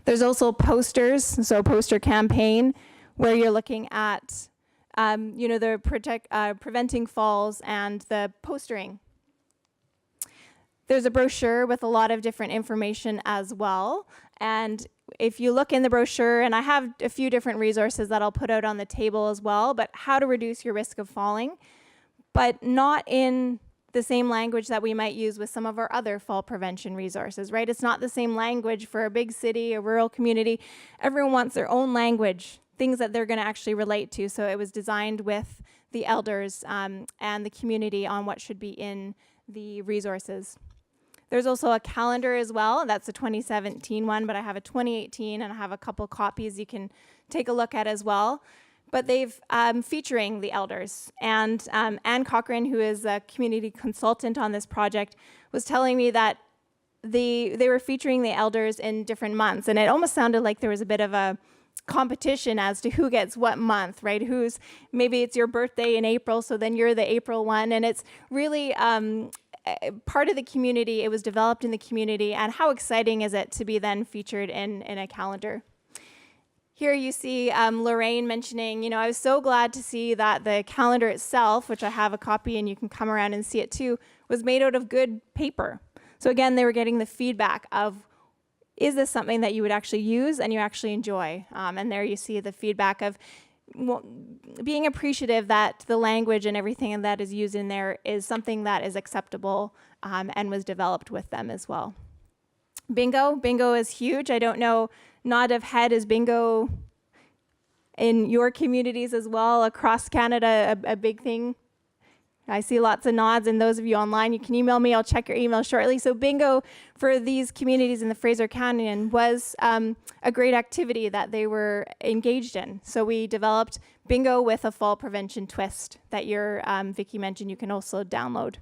There's also posters, so poster campaign, where you're looking at, the preventing falls and the postering. There's a brochure with a lot of different information as well. And if you look in the brochure, and I have a few different resources that I'll put out on the table as well, but how to reduce your risk of falling, but not in the same language that we might use with some of our other fall prevention resources, right? It's not the same language for a big city, a rural community. Everyone wants their own language, things that they're gonna actually relate to. So it was designed with the elders and the community on what should be in the resources. There's also a calendar as well. That's a 2017 one, but I have a 2018 and I have a couple copies you can take a look at as well. But they've featuring the elders. And Anne Cochran, who is a community consultant on this project, was telling me that they were featuring the elders in different months. And it almost sounded like there was a bit of a competition as to who gets what month, right? Maybe it's your birthday in April, so then you're the April one. And it's really part of the community. It was developed in the community, and how exciting is it to be then featured in a calendar? Here you see Lorraine mentioning, I was so glad to see that the calendar itself, which I have a copy and you can come around and see it too, was made out of good paper. So again, they were getting the feedback of, is this something that you would actually use and you actually enjoy? And there you see the feedback of being appreciative that the language and everything that is used in there is something that is acceptable and was developed with them as well. Bingo is huge. I don't know, nod of head, is bingo in your communities as well, across Canada, a big thing? I see lots of nods, and those of you online, you can email me. I'll check your email shortly. So bingo for these communities in the Fraser Canyon was a great activity that they were engaged in. So we developed bingo with a fall prevention twist that Vicky mentioned you can also download.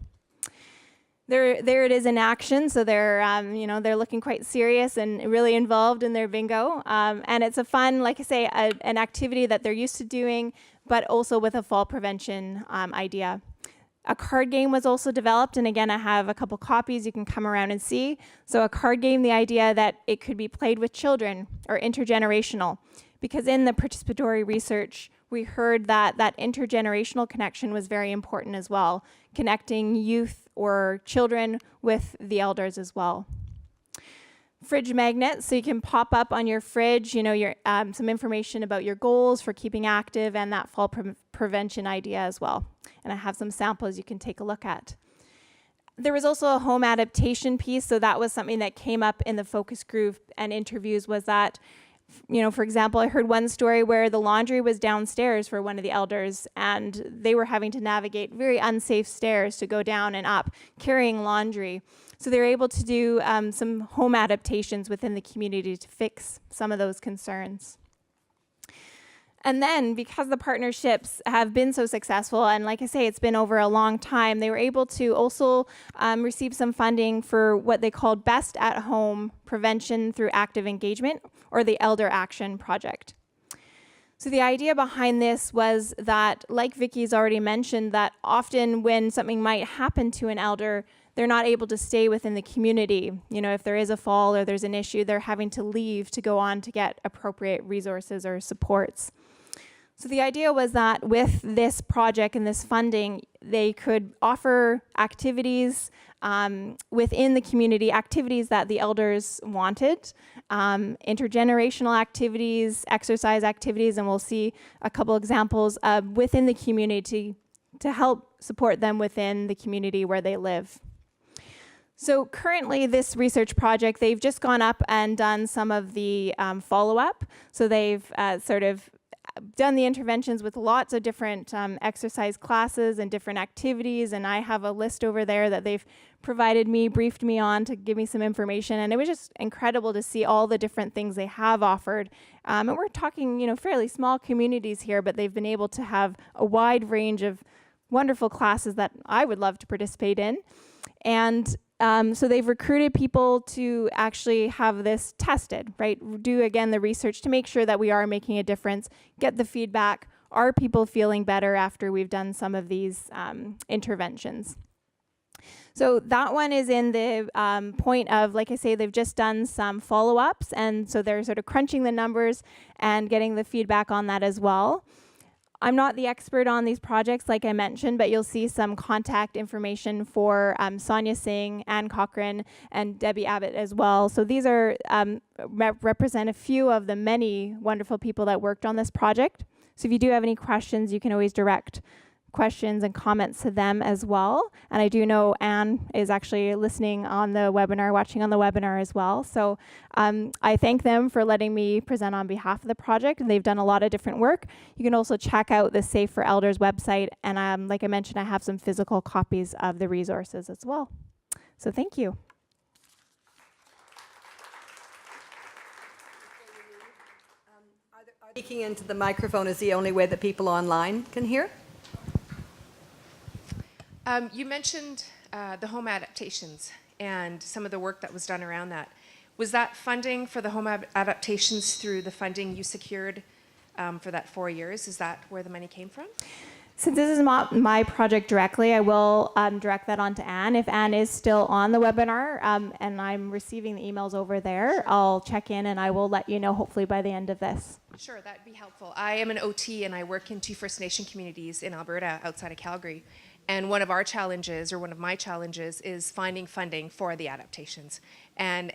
There it is in action. So they're looking quite serious and really involved in their bingo. And it's a fun, like I say, an activity that they're used to doing, but also with a fall prevention idea. A card game was also developed, and again, I have a couple copies you can come around and see. So a card game, the idea that it could be played with children or intergenerational, because in the participatory research, we heard that that intergenerational connection was very important as well, connecting youth or children with the elders as well. Fridge magnets, so you can pop up on your fridge, your some information about your goals for keeping active and that fall prevention idea as well. And I have some samples you can take a look at. There was also a home adaptation piece, so that was something that came up in the focus group and interviews, was that, for example, I heard one story where the laundry was downstairs for one of the elders, and they were having to navigate very unsafe stairs to go down and up, carrying laundry. So they were able to do some home adaptations within the community to fix some of those concerns. And then, because the partnerships have been so successful, and like I say, it's been over a long time, they were able to also receive some funding for what they called Best at Home Prevention through Active Engagement, or the Elder Action Project. So the idea behind this was that, like Vicky's already mentioned, that often when something might happen to an elder, they're not able to stay within the community. If there is a fall or there's an issue, they're having to leave to go on to get appropriate resources or supports. So the idea was that with this project and this funding, they could offer activities within the community, activities that the elders wanted, intergenerational activities, exercise activities, and we'll see a couple examples within the community to help support them within the community where they live. So currently, this research project, they've just gone up and done some of the follow-up. So they've sort of done the interventions with lots of different exercise classes and different activities, and I have a list over there that they've briefed me on to give me some information, and it was just incredible to see all the different things they have offered. And we're talking, fairly small communities here, but they've been able to have a wide range of wonderful classes that I would love to participate in. And so they've recruited people to actually have this tested, right? Do, again, the research to make sure that we are making a difference, get the feedback. Are people feeling better after we've done some of these interventions? So that one is in the point of, like I say, they've just done some follow-ups, and so they're sort of crunching the numbers and getting the feedback on that as well. I'm not the expert on these projects, like I mentioned, but you'll see some contact information for Sonia Singh, Ann Cochran, and Debbie Abbott as well. So these are represent a few of the many wonderful people that worked on this project. So if you do have any questions, you can always direct questions and comments to them as well. And I do know Anne is actually listening on the webinar, watching on the webinar as well. So I thank them for letting me present on behalf of the project, and they've done a lot of different work. You can also check out the Safe for Elders website, and like I mentioned, I have some physical copies of the resources as well. So thank you. Speaking into the microphone is the only way that people online can hear. You mentioned the home adaptations and some of the work that was done around that. Was that funding for the home adaptations through the funding you secured for that 4 years? Is that where the money came from? Since this is not my project directly, I will direct that on to Anne. If Anne is still on the webinar and I'm receiving the emails over there, I'll check in and I will let you know hopefully by the end of this. Sure, that'd be helpful. I am an OT and I work in 2 First Nation communities in Alberta outside of Calgary. And one of our challenges, or one of my challenges, is finding funding for the adaptations, and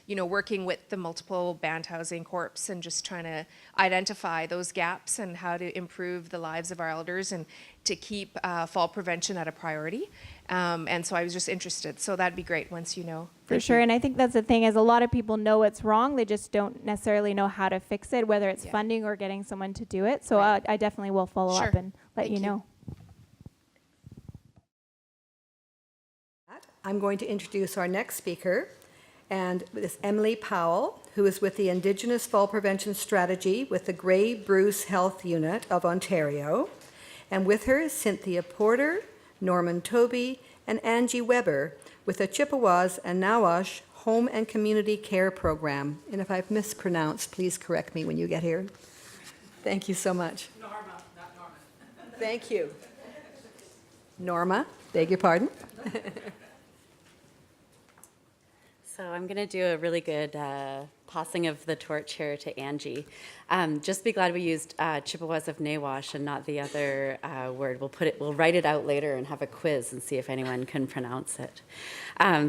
working with the multiple band housing corps and just trying to identify those gaps and how to improve the lives of our elders and to keep fall prevention at a priority. And so I was just interested. So that'd be great once you know. For sure, and I think that's the thing is a lot of people know it's wrong. They just don't necessarily know how to fix it, whether it's funding or getting someone to do it. So Right. I definitely will follow up and let you know. I'm going to introduce our next speaker, and it's Emily Powell, who is with the Indigenous Fall Prevention Strategy with the Grey Bruce Health Unit of Ontario, and with her Cynthia Porter, Norman Toby, and Angie Weber with the Chippewas and Nawash Home and Community Care Program. And if I've mispronounced, please correct me when you get here. Thank you so much. Norma, not Norman. Thank you. Norma, beg your pardon. So I'm going to do a really good passing of the torch here to Angie. Just be glad we used Chippewas of Nawash and not the other word. We'll write it out later and have a quiz and see if anyone can pronounce it.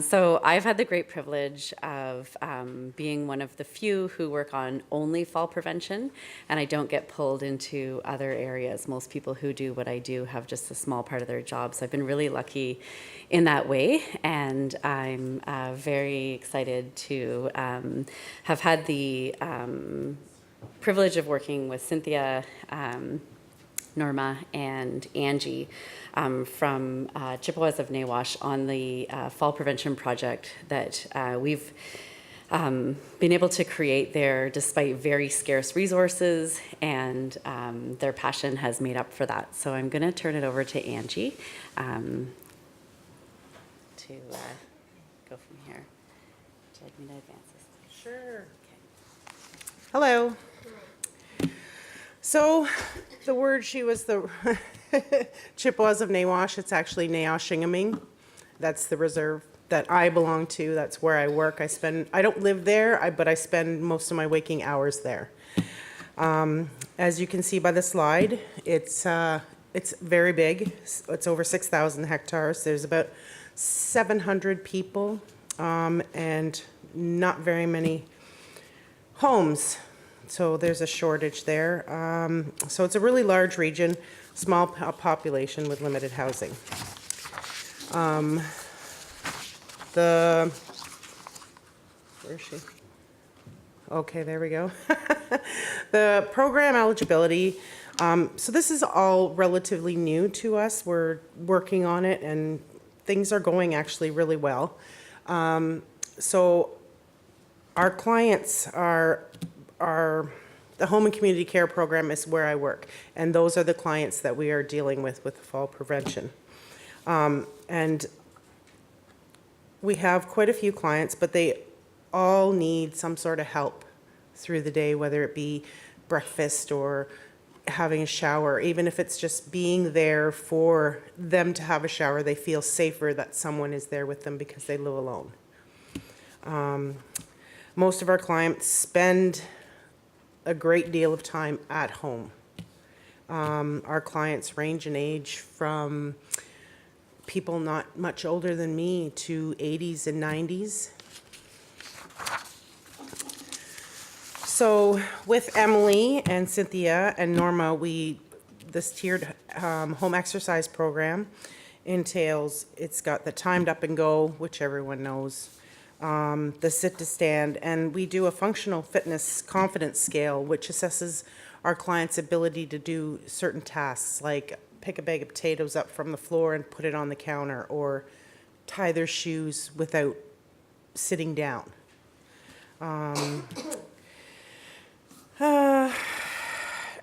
So I've had the great privilege of being one of the few who work on only fall prevention, and I don't get pulled into other areas. Most people who do what I do have just a small part of their job, so I've been really lucky in that way, and I'm very excited to have had the privilege of working with Cynthia, Norma, and Angie from Chippewas of Nawash on the fall prevention project that we've been able to create there despite very scarce resources, and their passion has made up for that. So I'm going to turn it over to Angie to go from here. Would you like me to advance this? Sure. Hello. So the word she was the Chippewas of Nawash, it's actually Neoshingaming. That's the reserve that I belong to. That's where I work. I don't live there, but I spend most of my waking hours there. As you can see by the slide, it's very big. It's over 6,000 hectares. There's about 700 people and not very many homes. So there's a shortage there. So it's a really large region, small population with limited housing. Where is she? Okay, there we go. The program eligibility. So this is all relatively new to us. We're working on it and things are going actually really well. So our clients are the home and community care program is where I work, and those are the clients that we are dealing with fall prevention. And we have quite a few clients, but they all need some sort of help through the day, whether it be breakfast or having a shower. Even if it's just being there for them to have a shower, they feel safer that someone is there with them because they live alone. Most of our clients spend a great deal of time at home. Our clients range in age from people not much older than me to 80s and 90s. So with Emily and Cynthia and Norma, this tiered home exercise program entails, it's got the timed up and go, which everyone knows, the sit to stand, and we do a functional fitness confidence scale, which assesses our clients' ability to do certain tasks, like pick a bag of potatoes up from the floor and put it on the counter, or tie their shoes without sitting down.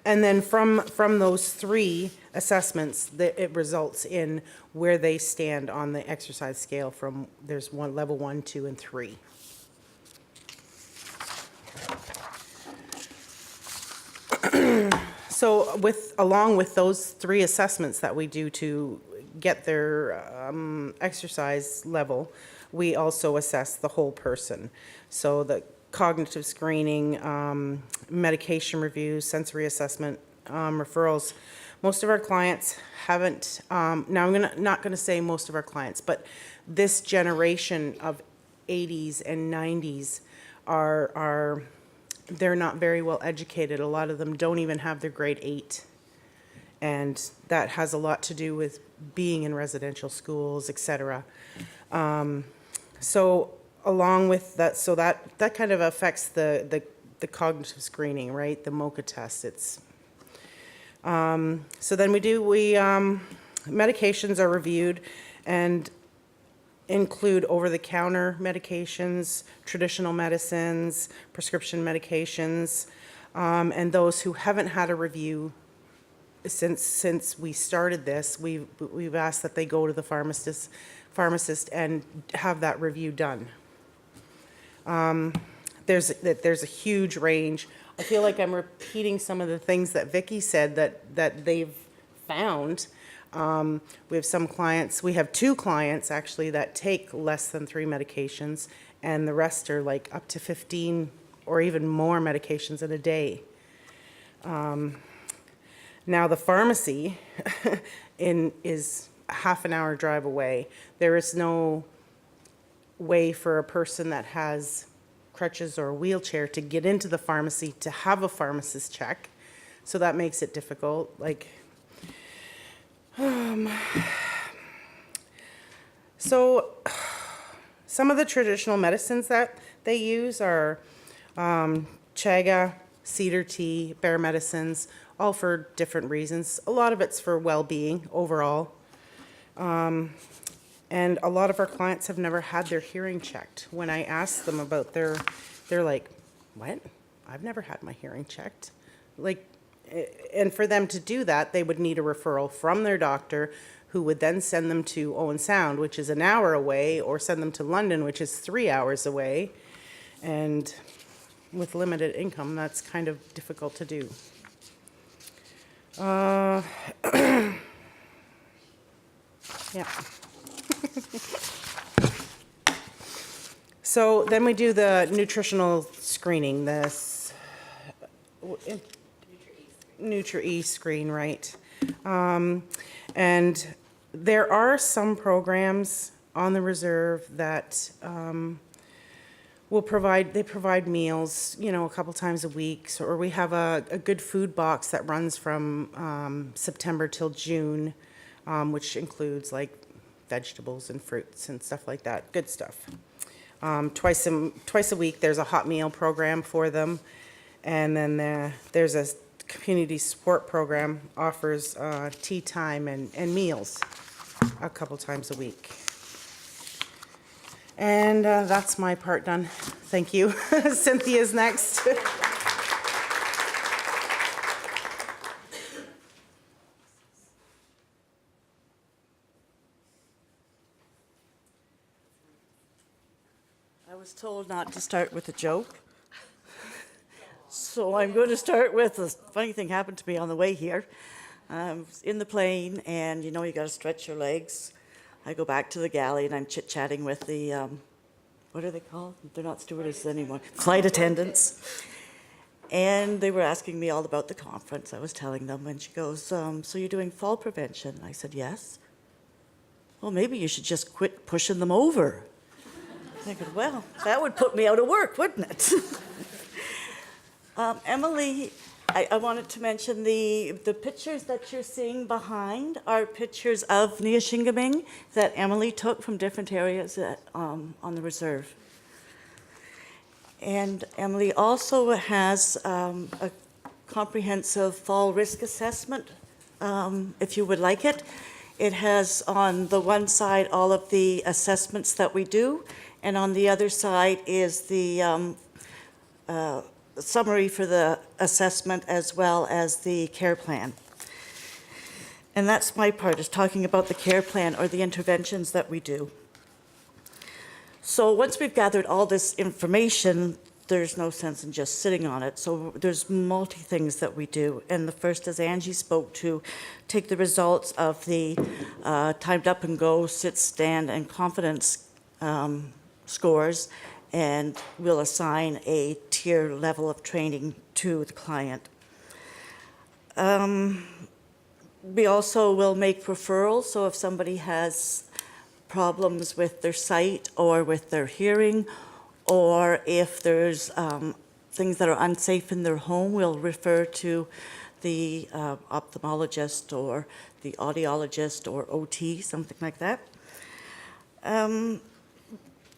And then from those three assessments, it results in where they stand on the exercise scale from, there's level 1, 2, and 3. So along with those three assessments that we do to get their exercise level, we also assess the whole person. So the cognitive screening, medication reviews, sensory assessment, referrals. Most of our clients haven't, now I'm not gonna say most of our clients, but this generation of 80s and 90s they're not very well educated. A lot of them don't even have their grade 8. And that has a lot to do with being in residential schools, et cetera. So along with that, so that kind of affects the cognitive screening, right? The MOCA test. So then medications are reviewed and include over-the-counter medications, traditional medicines, prescription medications, and those who haven't had a review since we started this, we've asked that they go to the pharmacist and have that review done. There's a huge range. I feel like I'm repeating some of the things that Vicky said that they've found. We have some clients, we have 2 clients actually that take less than 3 medications, and the rest are like up to 15 or even more medications in a day. Now the pharmacy is a half an hour drive away. There is no way for a person that has crutches or a wheelchair to get into the pharmacy to have a pharmacist check. So that makes it difficult. So some of the traditional medicines that they use are chaga, cedar tea, bear medicines, all for different reasons. A lot of it's for well-being overall. And a lot of our clients have never had their hearing checked. When I ask them about they're like, what? I've never had my hearing checked. And for them to do that, they would need a referral from their doctor, who would then send them to Owen Sound, which is an hour away, or send them to London, which is 3 hours away. And with limited income, that's kind of difficult to do. Yeah. So then we do the nutritional screening, this Nutri-E screen, right? And there are some programs on the reserve that they provide meals, a couple times a week. Or we have a good food box that runs from September till June, which includes like vegetables and fruits and stuff like that, good stuff. Twice a week, there's a hot meal program for them. And then there's a community support program, offers tea time and meals a couple times a week. And that's my part done. Thank you. Cynthia's next. I was told not to start with a joke. So I'm going to start with a funny thing happened to me on the way here. I was in the plane, and you got to stretch your legs. I go back to the galley, and I'm chit-chatting with the, what are they called? They're not stewardesses anymore. Flight attendants. And they were asking me all about the conference. I was telling them, and she goes, so you're doing fall prevention? I said, yes. Well, maybe you should just quit pushing them over. I said, well, that would put me out of work, wouldn't it? Emily, I wanted to mention the pictures that you're seeing behind are pictures of Niashingaming that Emily took from different areas on the reserve. And Emily also has a comprehensive fall risk assessment, if you would like it. It has on the one side all of the assessments that we do, and on the other side is the summary for the assessment as well as the care plan. And that's my part, is talking about the care plan or the interventions that we do. So once we've gathered all this information, there's no sense in just sitting on it. So there's multi things that we do. And the first, as Angie spoke to, take the results of the timed up and go, sit, stand, and confidence scores, and we'll assign a tier level of training to the client. We also will make referrals, so if somebody has problems with their sight or with their hearing, or if there's things that are unsafe in their home, we'll refer to the ophthalmologist or the audiologist or OT, something like that.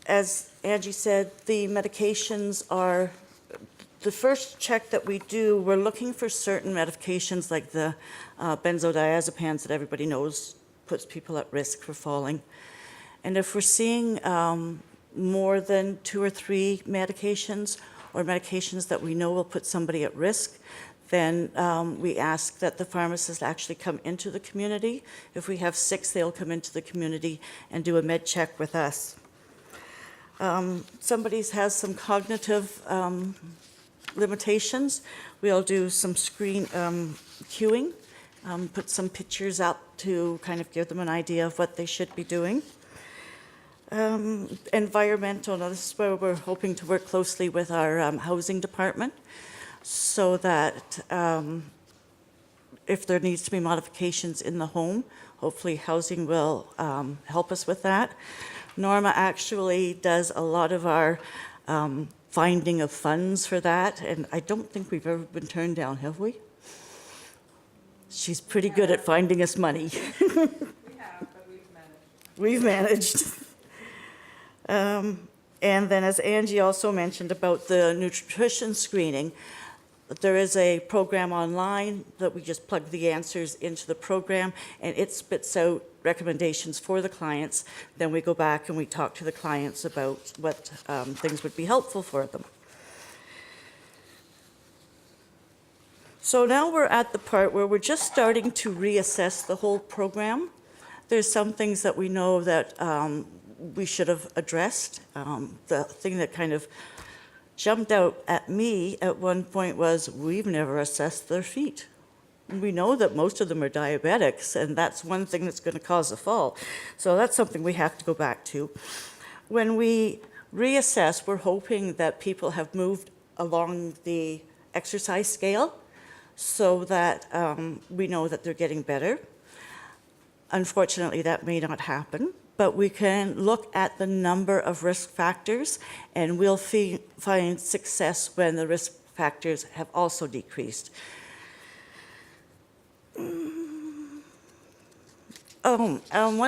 As Angie said, the medications are, the first check that we do, we're looking for certain medications like the benzodiazepines that everybody knows puts people at risk for falling. And if we're seeing more than 2 or 3 medications or medications that we know will put somebody at risk, then we ask that the pharmacist actually come into the community. If we have 6, they'll come into the community and do a med check with us. Somebody has some cognitive limitations, we'll do some screen cueing put some pictures up to kind of give them an idea of what they should be doing. Environmental, now this is where we're hoping to work closely with our housing department so that if there needs to be modifications in the home, hopefully housing will help us with that. Norma actually does a lot of our finding of funds for that, and I don't think we've ever been turned down, have we? She's pretty good at finding us money. We have, but we've managed. We've managed. And then as Angie also mentioned about the nutrition screening, there is a program online that we just plug the answers into the program and it spits out recommendations for the clients. Then we go back and we talk to the clients about what things would be helpful for them. So now we're at the part where we're just starting to reassess the whole program. There's some things that we know that we should have addressed. The thing that kind of jumped out at me at one point was we've never assessed their feet. We know that most of them are diabetics, and that's one thing that's going to cause a fall. So that's something we have to go back to. When we reassess, we're hoping that people have moved along the exercise scale so that we know that they're getting better. Unfortunately, that may not happen, but we can look at the number of risk factors, and we'll find success when the risk factors have also decreased. One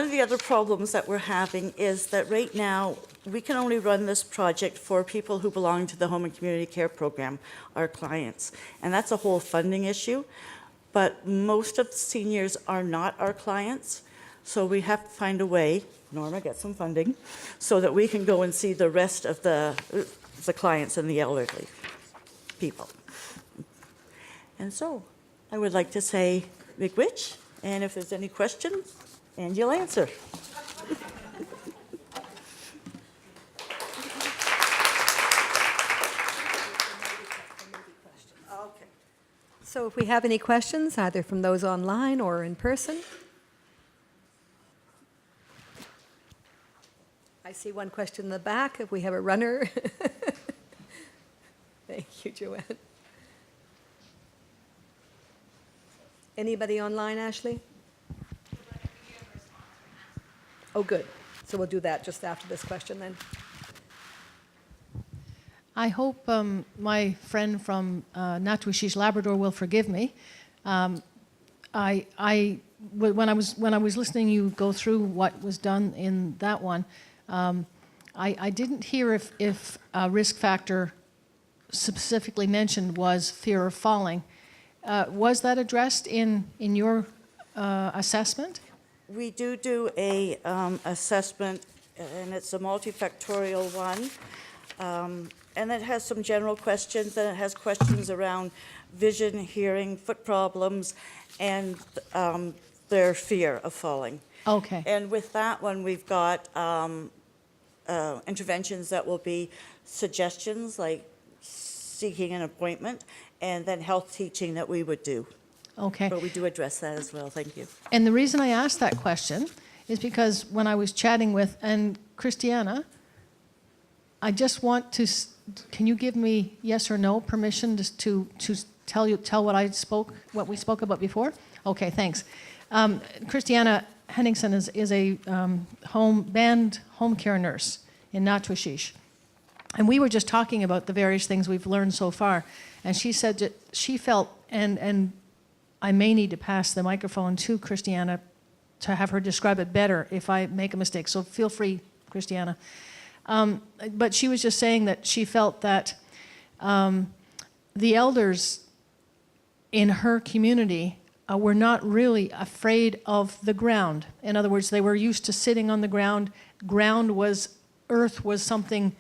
of the other problems that we're having is that right now we can only run this project for people who belong to the Home and Community Care Program, our clients, and that's a whole funding issue. But most of the seniors are not our clients, so we have to find a way, Norma, get some funding, so that we can go and see the rest of the clients and the elderly people. And so I would like to say miigwech, and if there's any questions, Angie will answer. So if we have any questions, either from those online or in person. I see one question in the back, if we have a runner. Thank you, Joanne. Anybody online, Ashley? Oh, good. So we'll do that just after this question then. I hope my friend from Natwishish, Labrador, will forgive me. When I was listening you go through what was done in that one, I didn't hear if a risk factor specifically mentioned was fear of falling. Was that addressed in your assessment? We do a assessment, and it's a multifactorial one. And it has some general questions, and it has questions around vision, hearing, foot problems, and their fear of falling. Okay. And with that one, we've got interventions that will be suggestions, like seeking an appointment, and then health teaching that we would do. Okay. But we do address that as well. Thank you. And the reason I asked that question is because when I was chatting with, and Christiana, I just want to, can you give me yes or no permission to tell what we spoke about before? Okay, thanks. Christiana Henningsen is a band home care nurse in Natwishish. And we were just talking about the various things we've learned so far. And she said that she felt, and I may need to pass the microphone to Christiana to have her describe it better if I make a mistake. So feel free, Christiana. But she was just saying that she felt that the elders in her community were not really afraid of the ground. In other words, they were used to sitting on the ground. Earth was something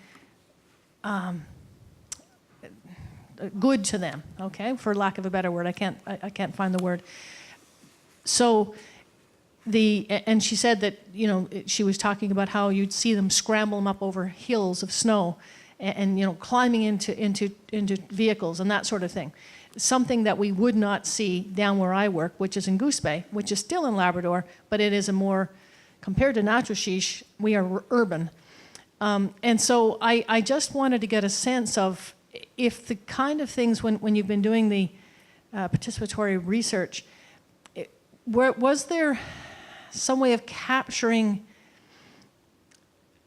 good to them, okay? For lack of a better word, I can't find the word. So and she said that, she was talking about how you'd see them scramble them up over hills of snow. and you know, climbing into vehicles and that sort of thing. Something that we would not see down where I work, which is in Goose Bay, which is still in Labrador, but it is a more, compared to Natuashish, we are urban. And so I just wanted to get a sense of if the kind of things, when you've been doing the participatory research, was there some way of capturing,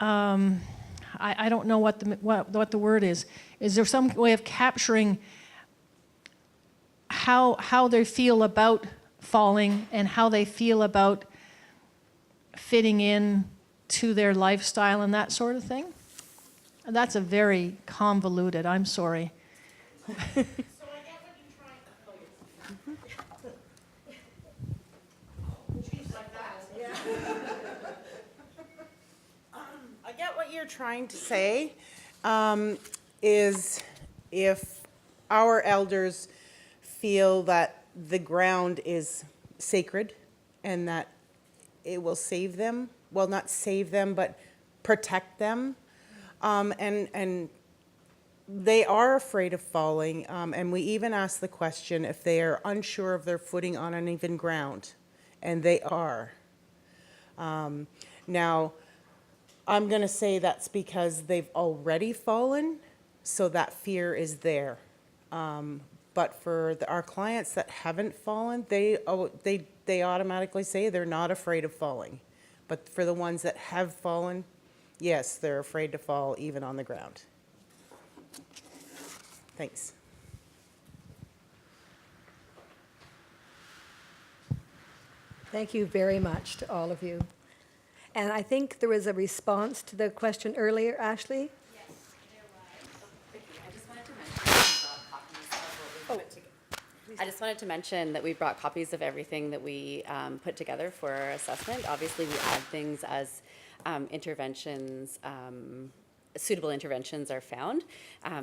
I don't know what the word is there some way of capturing how they feel about falling and how they feel about fitting in to their lifestyle and that sort of thing? That's a very convoluted, I'm sorry. I get what you're trying to say, is if our elders feel that the ground is sacred and that it will save them, well, not save them, but protect them, and they are afraid of falling, and we even ask the question if they are unsure of their footing on uneven ground, and they are. Now, I'm going to say that's because they've already fallen, so that fear is there. But for our clients that haven't fallen, they automatically say they're not afraid of falling. But for the ones that have fallen, yes, they're afraid to fall even on the ground. Thanks. Thank you very much to all of you. And I think there was a response to the question earlier, Ashley? I just wanted to mention that we brought copies of everything that we put together for our assessment. Obviously, we add things as interventions, suitable interventions are found.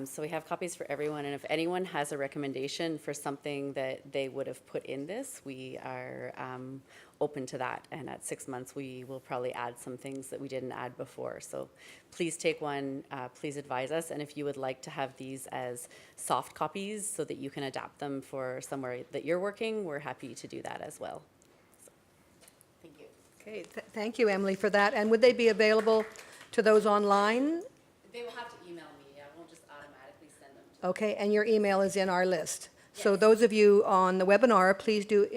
So we have copies for everyone, and if anyone has a recommendation for something that they would have put in this, we are open to that. And at 6 months, we will probably add some things that we didn't add before. So please take one, please advise us. And if you would like to have these as soft copies so that you can adapt them for somewhere that you're working, we're happy to do that as well. So, thank you. Okay, thank you, Emily, for that. And would they be available to those online? They will have to email me. I won't just automatically send them to Okay, and your email is in our list. So those of you on the webinar, please do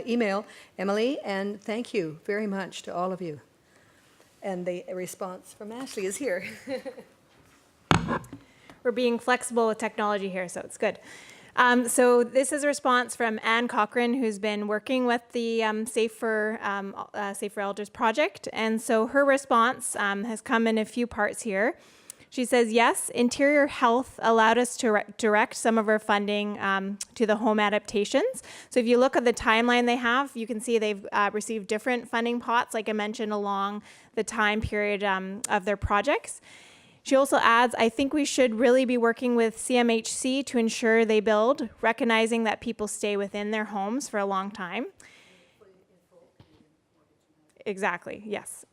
email Emily, and thank you very much to all of you. And the response from Ashley is here. We're being flexible with technology here, so it's good. So this is a response from Anne Cochran, who's been working with the Safer Elders project. And so her response has come in a few parts here. She says, yes, Interior Health allowed us to direct some of our funding to the home adaptations. So if you look at the timeline they have, you can see they've received different funding pots, like I mentioned, along the time period of their projects. She also adds, I think we should really be working with CMHC to ensure they build, recognizing that people stay within their homes for a long time. Exactly, yes.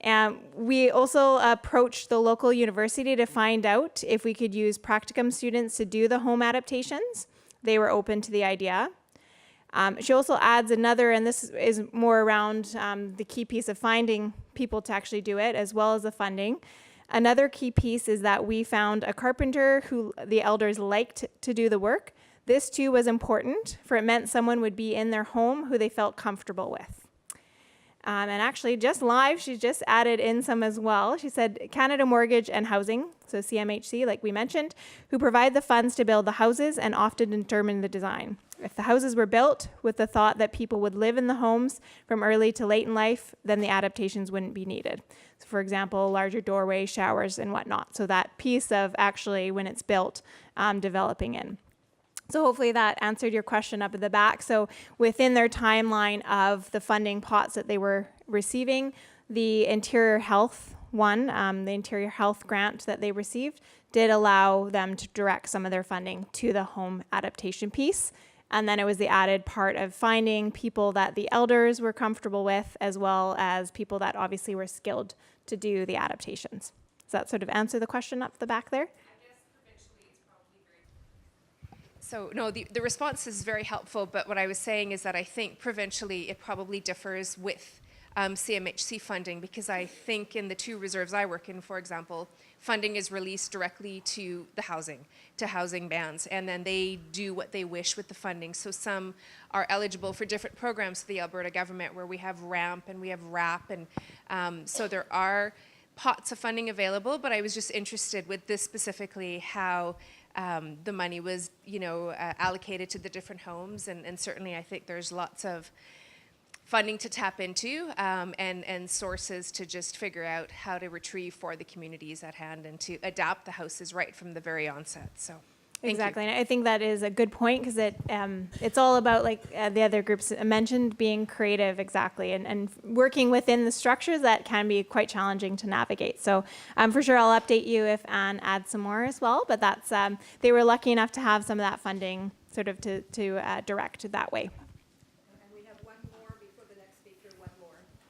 And we also approached the local university to find out if we could use practicum students to do the home adaptations. They were open to the idea. She also adds another, and this is more around the key piece of finding people to actually do it, as well as the funding. Another key piece is that we found a carpenter who the elders liked to do the work. This too was important, for it meant someone would be in their home who they felt comfortable with. And actually, just live, she just added in some as well. She said, Canada Mortgage and Housing, so CMHC, like we mentioned, who provide the funds to build the houses and often determine the design. If the houses were built with the thought that people would live in the homes from early to late in life, then the adaptations wouldn't be needed. So for example, larger doorways, showers, and whatnot. So that piece of actually, when it's built, developing in. So hopefully that answered your question up at the back. So within their timeline of the funding pots that they were receiving, the Interior Health one, the Interior Health grant that they received, did allow them to direct some of their funding to the home adaptation piece. And then it was the added part of finding people that the elders were comfortable with, as well as people that obviously were skilled to do the adaptations. Does that sort of answer the question up the back there? So no, the response is very helpful, but what I was saying is that I think provincially it probably differs with CMHC funding, because I think in the two reserves I work in, for example, funding is released directly to the housing bands, and then they do what they wish with the funding. So some are eligible for different programs to the Alberta government, where we have RAMP and we have RAP, and so there are pots of funding available, but I was just interested with this specifically how the money was, allocated to the different homes, and certainly I think there's lots of funding to tap into, and sources to just figure out how to retrieve for the communities at hand and to adapt the houses right from the very onset. So thank Exactly, you. and I think that is a good point, because it's all about, like the other groups mentioned, being creative, exactly, and working within the structures that can be quite challenging to navigate. So for sure, I'll update you if Anne adds some more as well. But that's they were lucky enough to have some of that funding sort of to direct that way.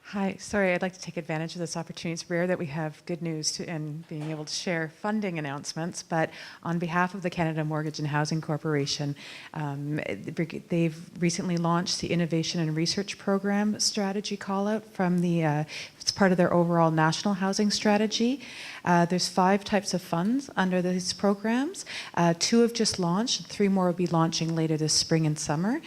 Hi, sorry, I'd like to take advantage of this opportunity. It's rare that we have good news and being able to share funding announcements, but on behalf of the Canada Mortgage and Housing Corporation, they've recently launched the Innovation and Research Program strategy call-out from it's part of their overall national housing strategy. There's 5 types of funds under these programs. 2 have just launched, 3 more will be launching later this spring and summer.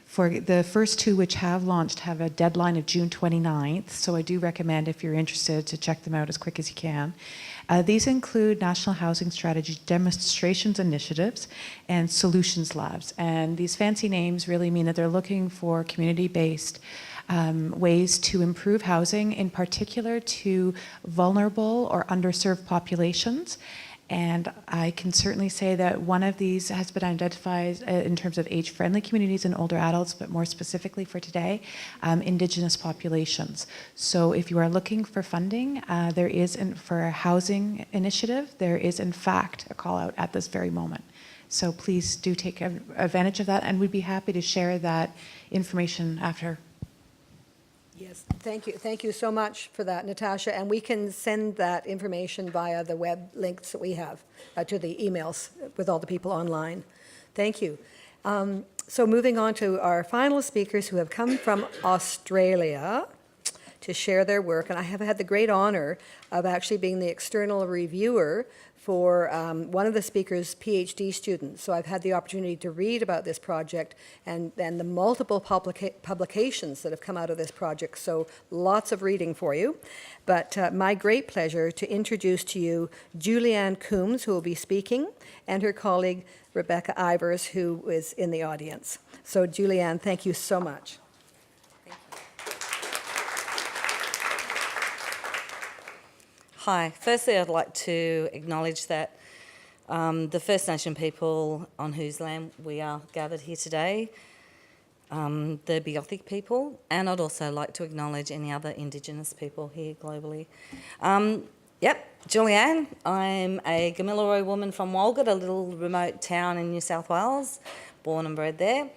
For the first 2 which have launched have a deadline of June 29th, so I do recommend, if you're interested, to check them out as quick as you can. These include National Housing Strategy Demonstrations Initiatives and Solutions Labs. And these fancy names really mean that they're looking for community-based ways to improve housing, in particular to vulnerable or underserved populations. And I can certainly say that one of these has been identified in terms of age-friendly communities and older adults, but more specifically for today, Indigenous populations. So if you are looking for funding, there is, for a housing initiative, there is in fact a call out at this very moment. So please do take advantage of that, and we'd be happy to share that information after. Yes, thank you. Thank you so much for that, Natasha. And we can send that information via the web links that we have to the emails with all the people online. Thank you. So moving on to our final speakers who have come from Australia to share their work. And I have had the great honor of actually being the external reviewer for one of the speakers' PhD students. So I've had the opportunity to read about this project and the multiple publications that have come out of this project. So lots of reading for you. But my great pleasure to introduce to you Julianne Coombs, who will be speaking, and her colleague Rebecca Ivers, who is in the audience. So Julianne, thank you so much. Hi. Firstly, I'd like to acknowledge that the First Nation people on whose land we are gathered here today, the Beothuk people, and I'd also like to acknowledge any other Indigenous people here globally. Julianne. I'm a Gamilaroi woman from Walgett, a little remote town in New South Wales, born and bred there.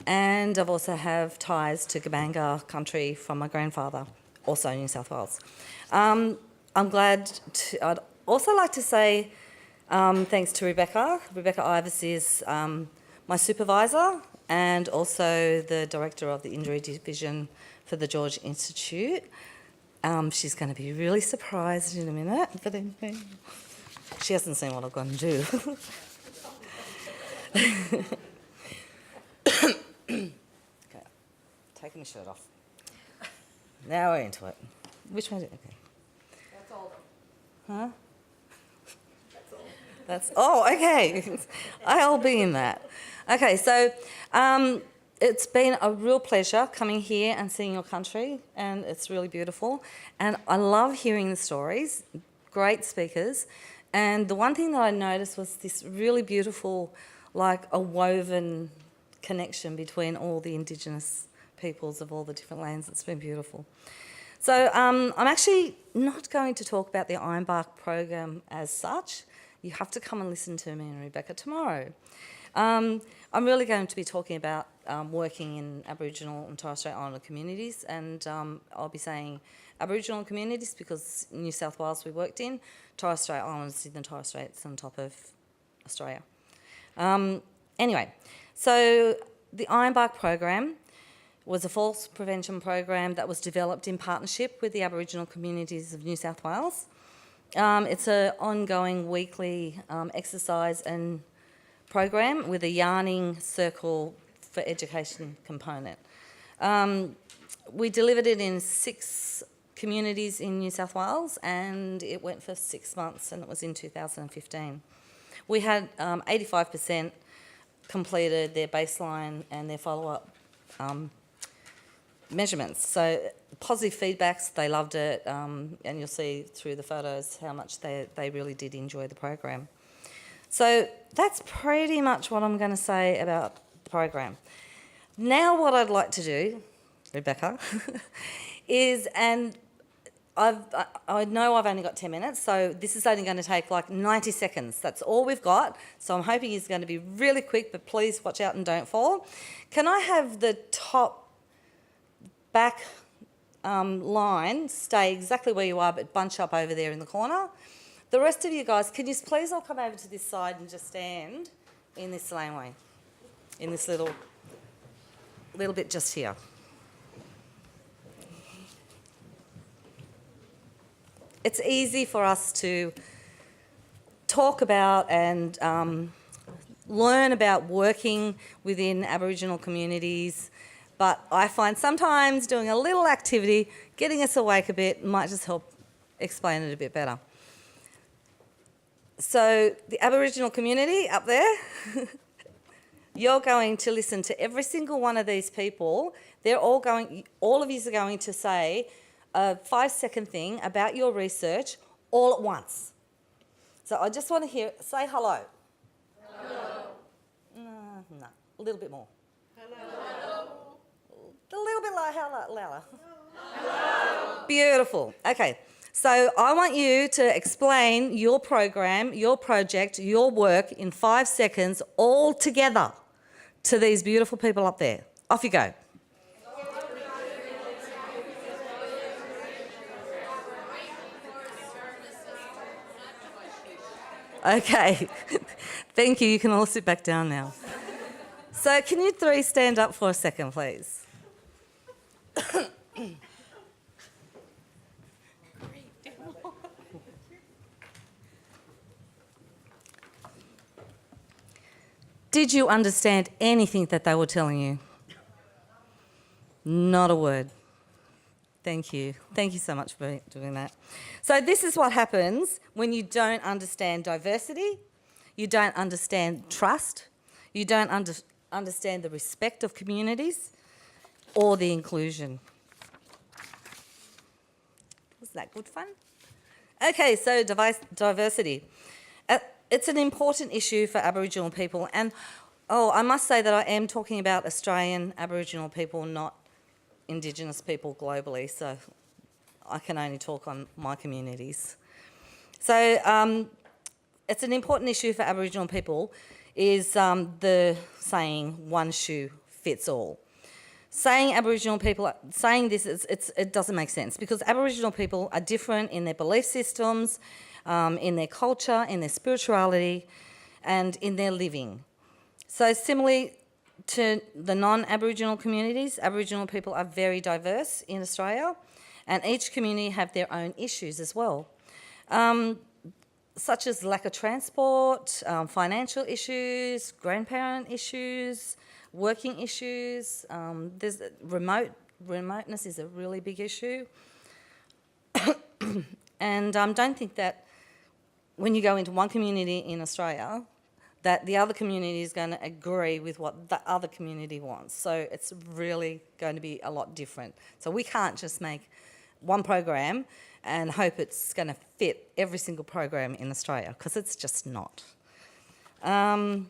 And I've also have ties to Gabanga country from my grandfather, also in New South Wales. I'd also like to say thanks to Rebecca. Rebecca Ivers is my supervisor and also the director of the Injury Division for the George Institute. She's going to be really surprised in a minute, but anyway, she hasn't seen what I'm going to do. Okay, taking my shirt off. Now we're into it. Which one? Okay. Huh? Okay. I'll be in that. Okay, so it's been a real pleasure coming here and seeing your country, and it's really beautiful. And I love hearing the stories, great speakers. And the one thing that I noticed was this really beautiful, like a woven connection between all the Indigenous peoples of all the different lands. It's been beautiful. So I'm actually not going to talk about the Ironbark program as such. You have to come and listen to me and Rebecca tomorrow. I'm really going to be talking about working in Aboriginal and Torres Strait Islander communities, and I'll be saying Aboriginal communities because New South Wales we worked in, Torres Strait Islanders in the Torres Straits on top of Australia. Anyway, so the Ironbark program was a falls prevention program that was developed in partnership with the Aboriginal communities of New South Wales. It's an ongoing weekly exercise and program with a yarning circle for education component. We delivered it in 6 communities in New South Wales, and it went for 6 months, and it was in 2015. We had 85% completed their baseline and their follow-up measurements. So positive feedbacks, they loved it, and you'll see through the photos how much they really did enjoy the program. So that's pretty much what I'm going to say about the program. Now what I'd like to do, Rebecca, is, and I know I've only got 10 minutes, so this is only going to take like 90 seconds. That's all we've got. So I'm hoping it's going to be really quick, but please watch out and don't fall. Can I have the top back line stay exactly where you are, but bunch up over there in the corner? The rest of you guys, can you please all come over to this side and just stand in this laneway, in this little bit just here. It's easy for us to talk about and learn about working within Aboriginal communities, but I find sometimes doing a little activity, getting us awake a bit, might just help explain it a bit better. So the Aboriginal community up there, you're going to listen to every single one of these people. All of you are going to say a 5-second thing about your research all at once. So I just want to say hello. Hello. No, a little bit more. Hello. A little bit louder. Hello. Beautiful. Okay, so I want you to explain your program, your project, your work in 5 seconds all together to these beautiful people up there. Off you go. Okay, thank you. You can all sit back down now. So can you 3 stand up for a second, please? Did you understand anything that they were telling you? Not a word. Thank you. Thank you so much for doing that. So this is what happens when you don't understand diversity, you don't understand trust, you don't understand the respect of communities or the inclusion. Was that good fun? Okay, so diversity. It's an important issue for Aboriginal people, and I must say that I am talking about Australian Aboriginal people, not Indigenous people globally, so I can only talk on my communities. So it's an important issue for Aboriginal people is the saying, one shoe fits all. Saying this, it doesn't make sense because Aboriginal people are different in their belief systems, in their culture, in their spirituality, and in their living. So similarly to the non-Aboriginal communities, Aboriginal people are very diverse in Australia, and each community have their own issues as well, such as lack of transport, financial issues, grandparent issues, working issues. There's remoteness is a really big issue, and don't think that when you go into one community in Australia that the other community is going to agree with what the other community wants. So it's really going to be a lot different. So we can't just make one program and hope it's going to fit every single program in Australia, because it's just not. So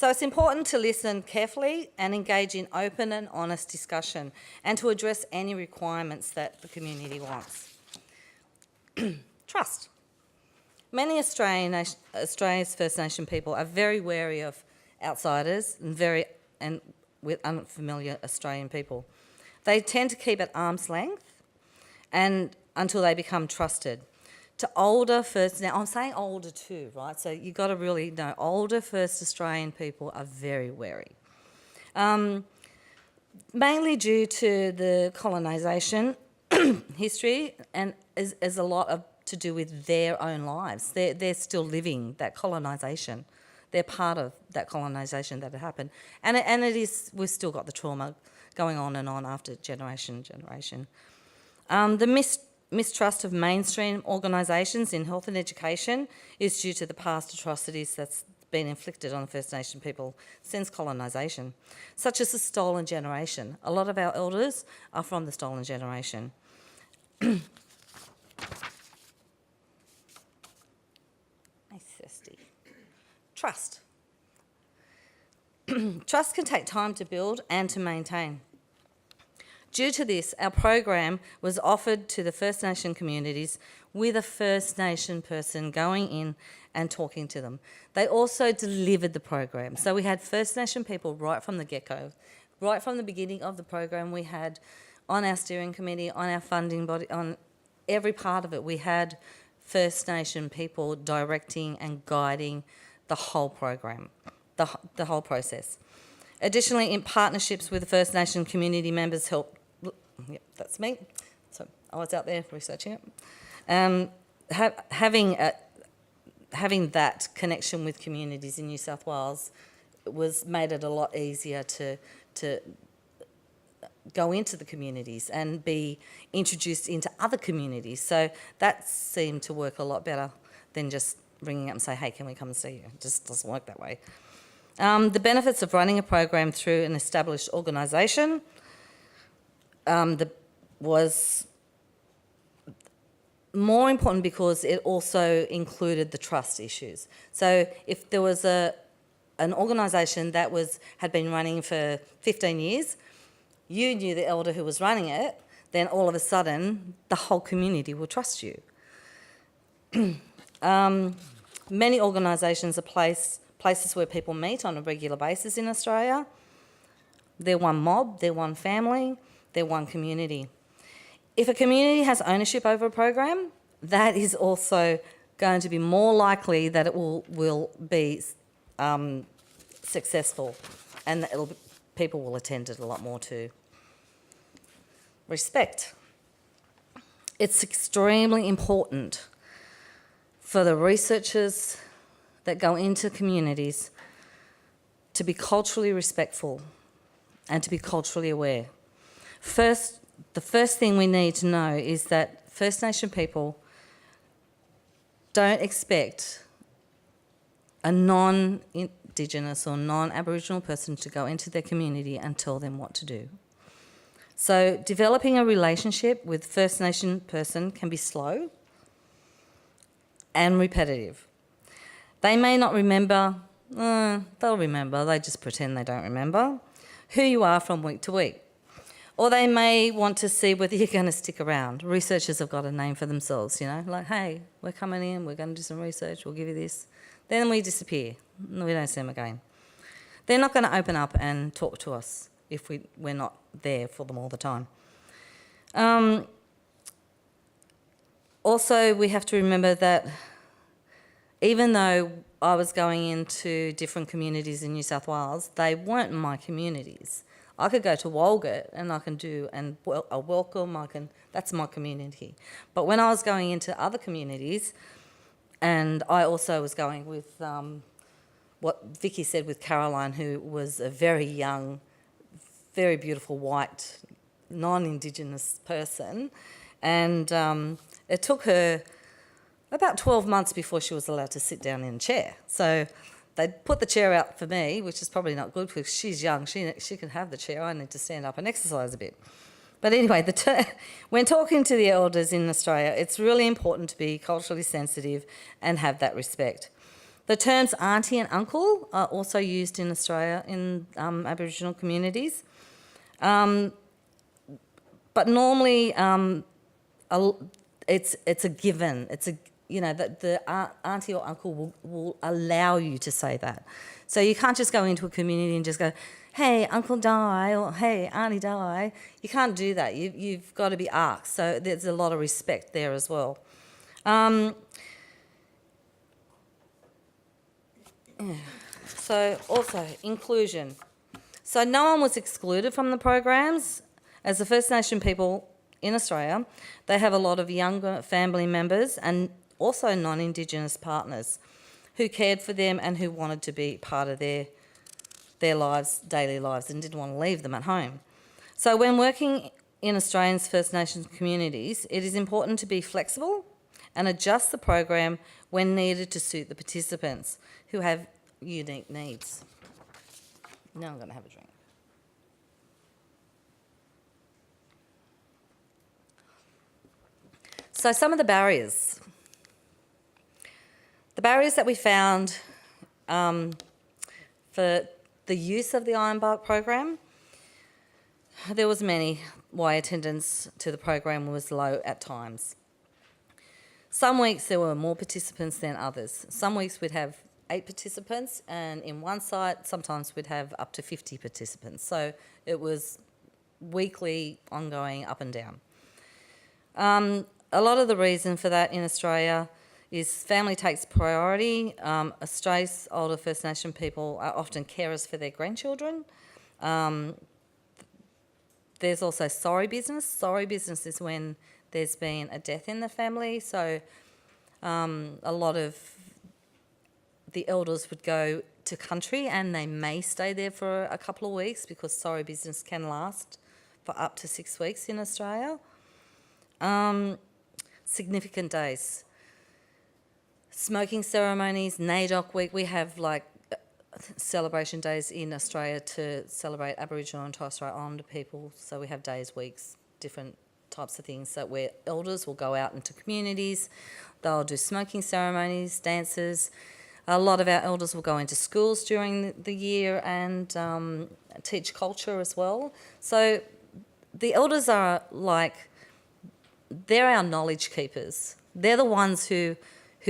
it's important to listen carefully and engage in open and honest discussion and to address any requirements that the community wants. Trust. many Australia's First Nation people are very wary of outsiders and with unfamiliar Australian people. They tend to keep at arm's length and until they become trusted. To older First, now I'm saying older too, right? So you've got to really know older First Australian people are very wary. Mainly due to the colonisation history, and is a lot to do with their own lives. They're still living that colonisation. They're part of that colonisation that had happened. And it is, we've still got the trauma going on and on after generation. The mistrust of mainstream organisations in health and education is due to the past atrocities that's been inflicted on First Nation people since colonisation, such as the stolen generation. A lot of our elders are from the stolen generation. I'm thirsty. Trust. Trust can take time to build and to maintain. Due to this, our program was offered to the First Nation communities with a First Nation person going in and talking to them. They also delivered the program. So we had First Nation people right from the get-go. Right from the beginning of the program, we had on our steering committee, on our funding body, on every part of it, we had First Nation people directing and guiding the whole program, the whole process. Additionally, in partnerships with the First Nation community members helped. Yep, that's me. So I was out there researching it. Having that connection with communities in New South Wales made it a lot easier to go into the communities and be introduced into other communities. So that seemed to work a lot better than just ringing up and say, hey, can we come and see you? It just doesn't work that way. The benefits of running a program through an established organisation was more important because it also included the trust issues. So if there was an organisation that had been running for 15 years, you knew the elder who was running it, then all of a sudden the whole community will trust you. Many organisations are places where people meet on a regular basis in Australia. They're one mob, they're one family, they're one community. If a community has ownership over a program, that is also going to be more likely that it will be successful, and people will attend it a lot more too. Respect. It's extremely important for the researchers that go into communities to be culturally respectful and to be culturally aware. The first thing we need to know is that First Nation people don't expect a non-Indigenous or non-Aboriginal person to go into their community and tell them what to do. So developing a relationship with First Nation person can be slow and repetitive. They may not remember, they'll remember, they just pretend they don't remember who you are from week to week. Or they may want to see whether you're going to stick around. Researchers have got a name for themselves, you know, like, hey, we're coming in, we're going to do some research, we'll give you this. Then we disappear, we don't see them again. They're not going to open up and talk to us if we're not there for them all the time. Also, we have to remember that even though I was going into different communities in New South Wales, they weren't my communities. I could go to Walgett and I can do a welcome, that's my community. But when I was going into other communities, and I also was going with what Vicky said with Caroline, who was a very young, very beautiful white, non-Indigenous person, and it took her about 12 months before she was allowed to sit down in a chair. So they put the chair out for me, which is probably not good because she's young. She can have the chair. I need to stand up and exercise a bit. But anyway, when talking to the elders in Australia, it's really important to be culturally sensitive and have that respect. The terms auntie and uncle are also used in Australia in Aboriginal communities. But normally it's a given. that the auntie or uncle will allow you to say that. So you can't just go into a community and just go, hey, Uncle Di, or hey, Auntie Di. You can't do that. You've got to be asked. So there's a lot of respect there as well. So also, inclusion. So no one was excluded from the programs. As the First Nation people in Australia, they have a lot of younger family members and also non-Indigenous partners who cared for them and who wanted to be part of their lives, daily lives, and didn't want to leave them at home. So when working in Australia's First Nations communities, it is important to be flexible and adjust the program when needed to suit the participants who have unique needs. Now I'm going to have a drink. So some of the barriers. The barriers that we found for the use of the Ironbark program, there was many why attendance to the program was low at times. Some weeks there were more participants than others. Some weeks we'd have 8 participants, and in one site sometimes we'd have up to 50 participants. So it was weekly, ongoing, up and down. A lot of the reason for that in Australia is family takes priority. Australia's older First Nation people are often carers for their grandchildren. There's also sorry business. Sorry business is when there's been a death in the family. So a lot of the elders would go to country and they may stay there for a couple of weeks because sorry business can last for up to 6 weeks in Australia. Significant days. Smoking ceremonies, NAIDOC week, we have celebration days in Australia to celebrate Aboriginal and Torres Strait Islander people. So we have days, weeks, different types of things where elders will go out into communities, they'll do smoking ceremonies, dances. A lot of our elders will go into schools during the year and teach culture as well. So the elders are they're our knowledge keepers. They're the ones who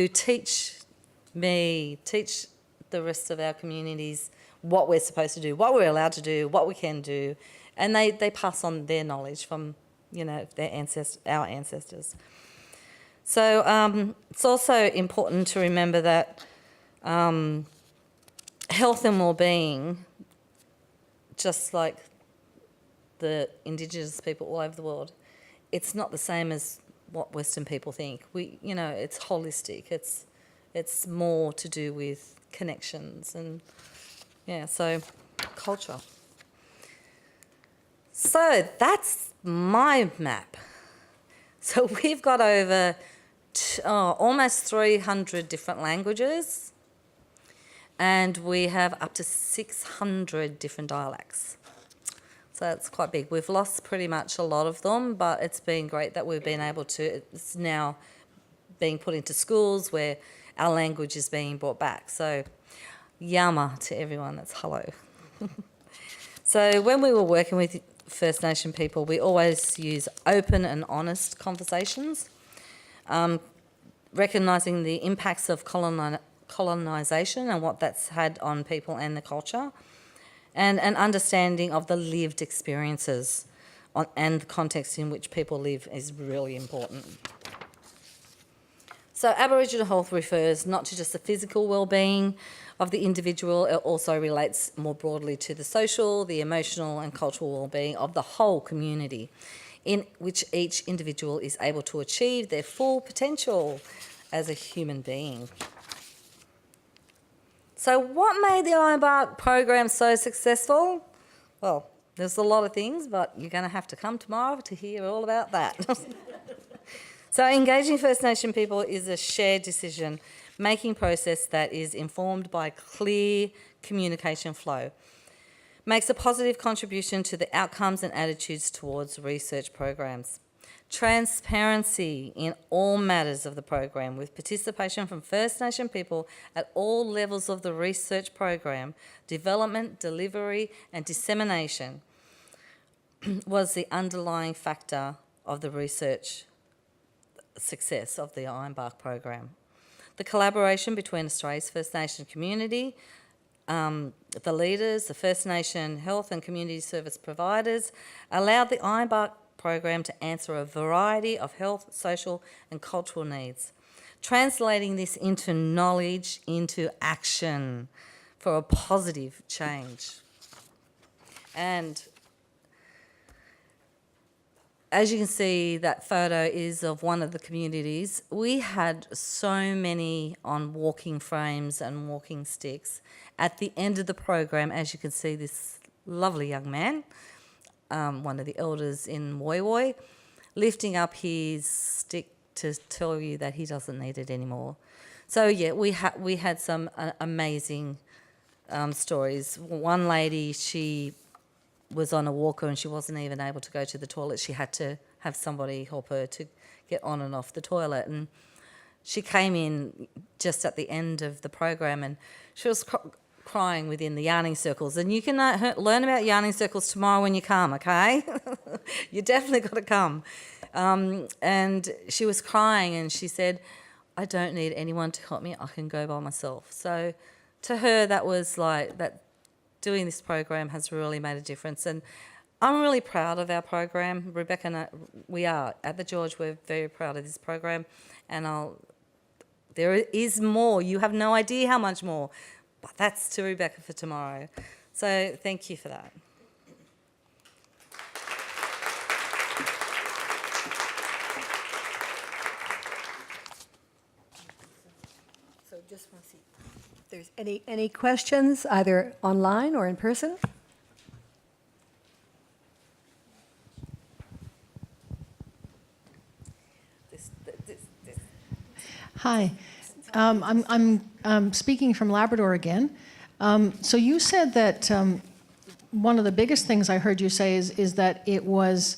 teach the rest of our communities what we're supposed to do, what we're allowed to do, what we can do, and they pass on their knowledge from our ancestors. So it's also important to remember that health and well-being, just like the Indigenous people all over the world, it's not the same as what Western people think. It's holistic. It's more to do with connections and so culture. So that's my map. So we've got over almost 300 different languages, and we have up to 600 different dialects. So it's quite big. We've lost pretty much a lot of them, but it's been great that we've been able to, it's now being put into schools where our language is being brought back. So yama to everyone, that's hello. So when we were working with First Nation people, we always use open and honest conversations, recognising the impacts of colonisation and what that's had on people and the culture, and an understanding of the lived experiences and the context in which people live is really important. So Aboriginal health refers not to just the physical well-being of the individual, it also relates more broadly to the social, the emotional and cultural well-being of the whole community, in which each individual is able to achieve their full potential as a human being. So what made the Ironbark program so successful? Well, there's a lot of things, but you're going to have to come tomorrow to hear all about that. So engaging First Nation people is a shared decision-making process that is informed by clear communication flow, makes a positive contribution to the outcomes and attitudes towards research programs. Transparency in all matters of the program, with participation from First Nation people at all levels of the research program, development, delivery and dissemination, was the underlying factor of the research success of the Ironbark program. The collaboration between Australia's First Nation community, the leaders, the First Nation health and community service providers allowed the Ironbark program to answer a variety of health, social and cultural needs, translating this into knowledge, into action for a positive change. And as you can see, that photo is of one of the communities. We had so many on walking frames and walking sticks. At the end of the program, as you can see, this lovely young man, one of the elders in Woi Woi, lifting up his stick to tell you that he doesn't need it anymore. So yeah, we had some amazing stories. One lady, she was on a walker and she wasn't even able to go to the toilet. She had to have somebody help her to get on and off the toilet. And she came in just at the end of the program and she was crying within the yarning circles. And you can learn about yarning circles tomorrow when you come, okay? You definitely got to come. And she was crying and she said, I don't need anyone to help me. I can go by myself. So to her, that was like that. Doing this program has really made a difference, and I'm really proud of our program. Rebecca and I, we are at the George. We're very proud of this program, and there is more. You have no idea how much more, but that's to Rebecca for tomorrow. So thank you for that. So just want to see if there's any questions, either online or in person. Hi, I'm speaking from Labrador again. So you said that one of the biggest things I heard you say is that it was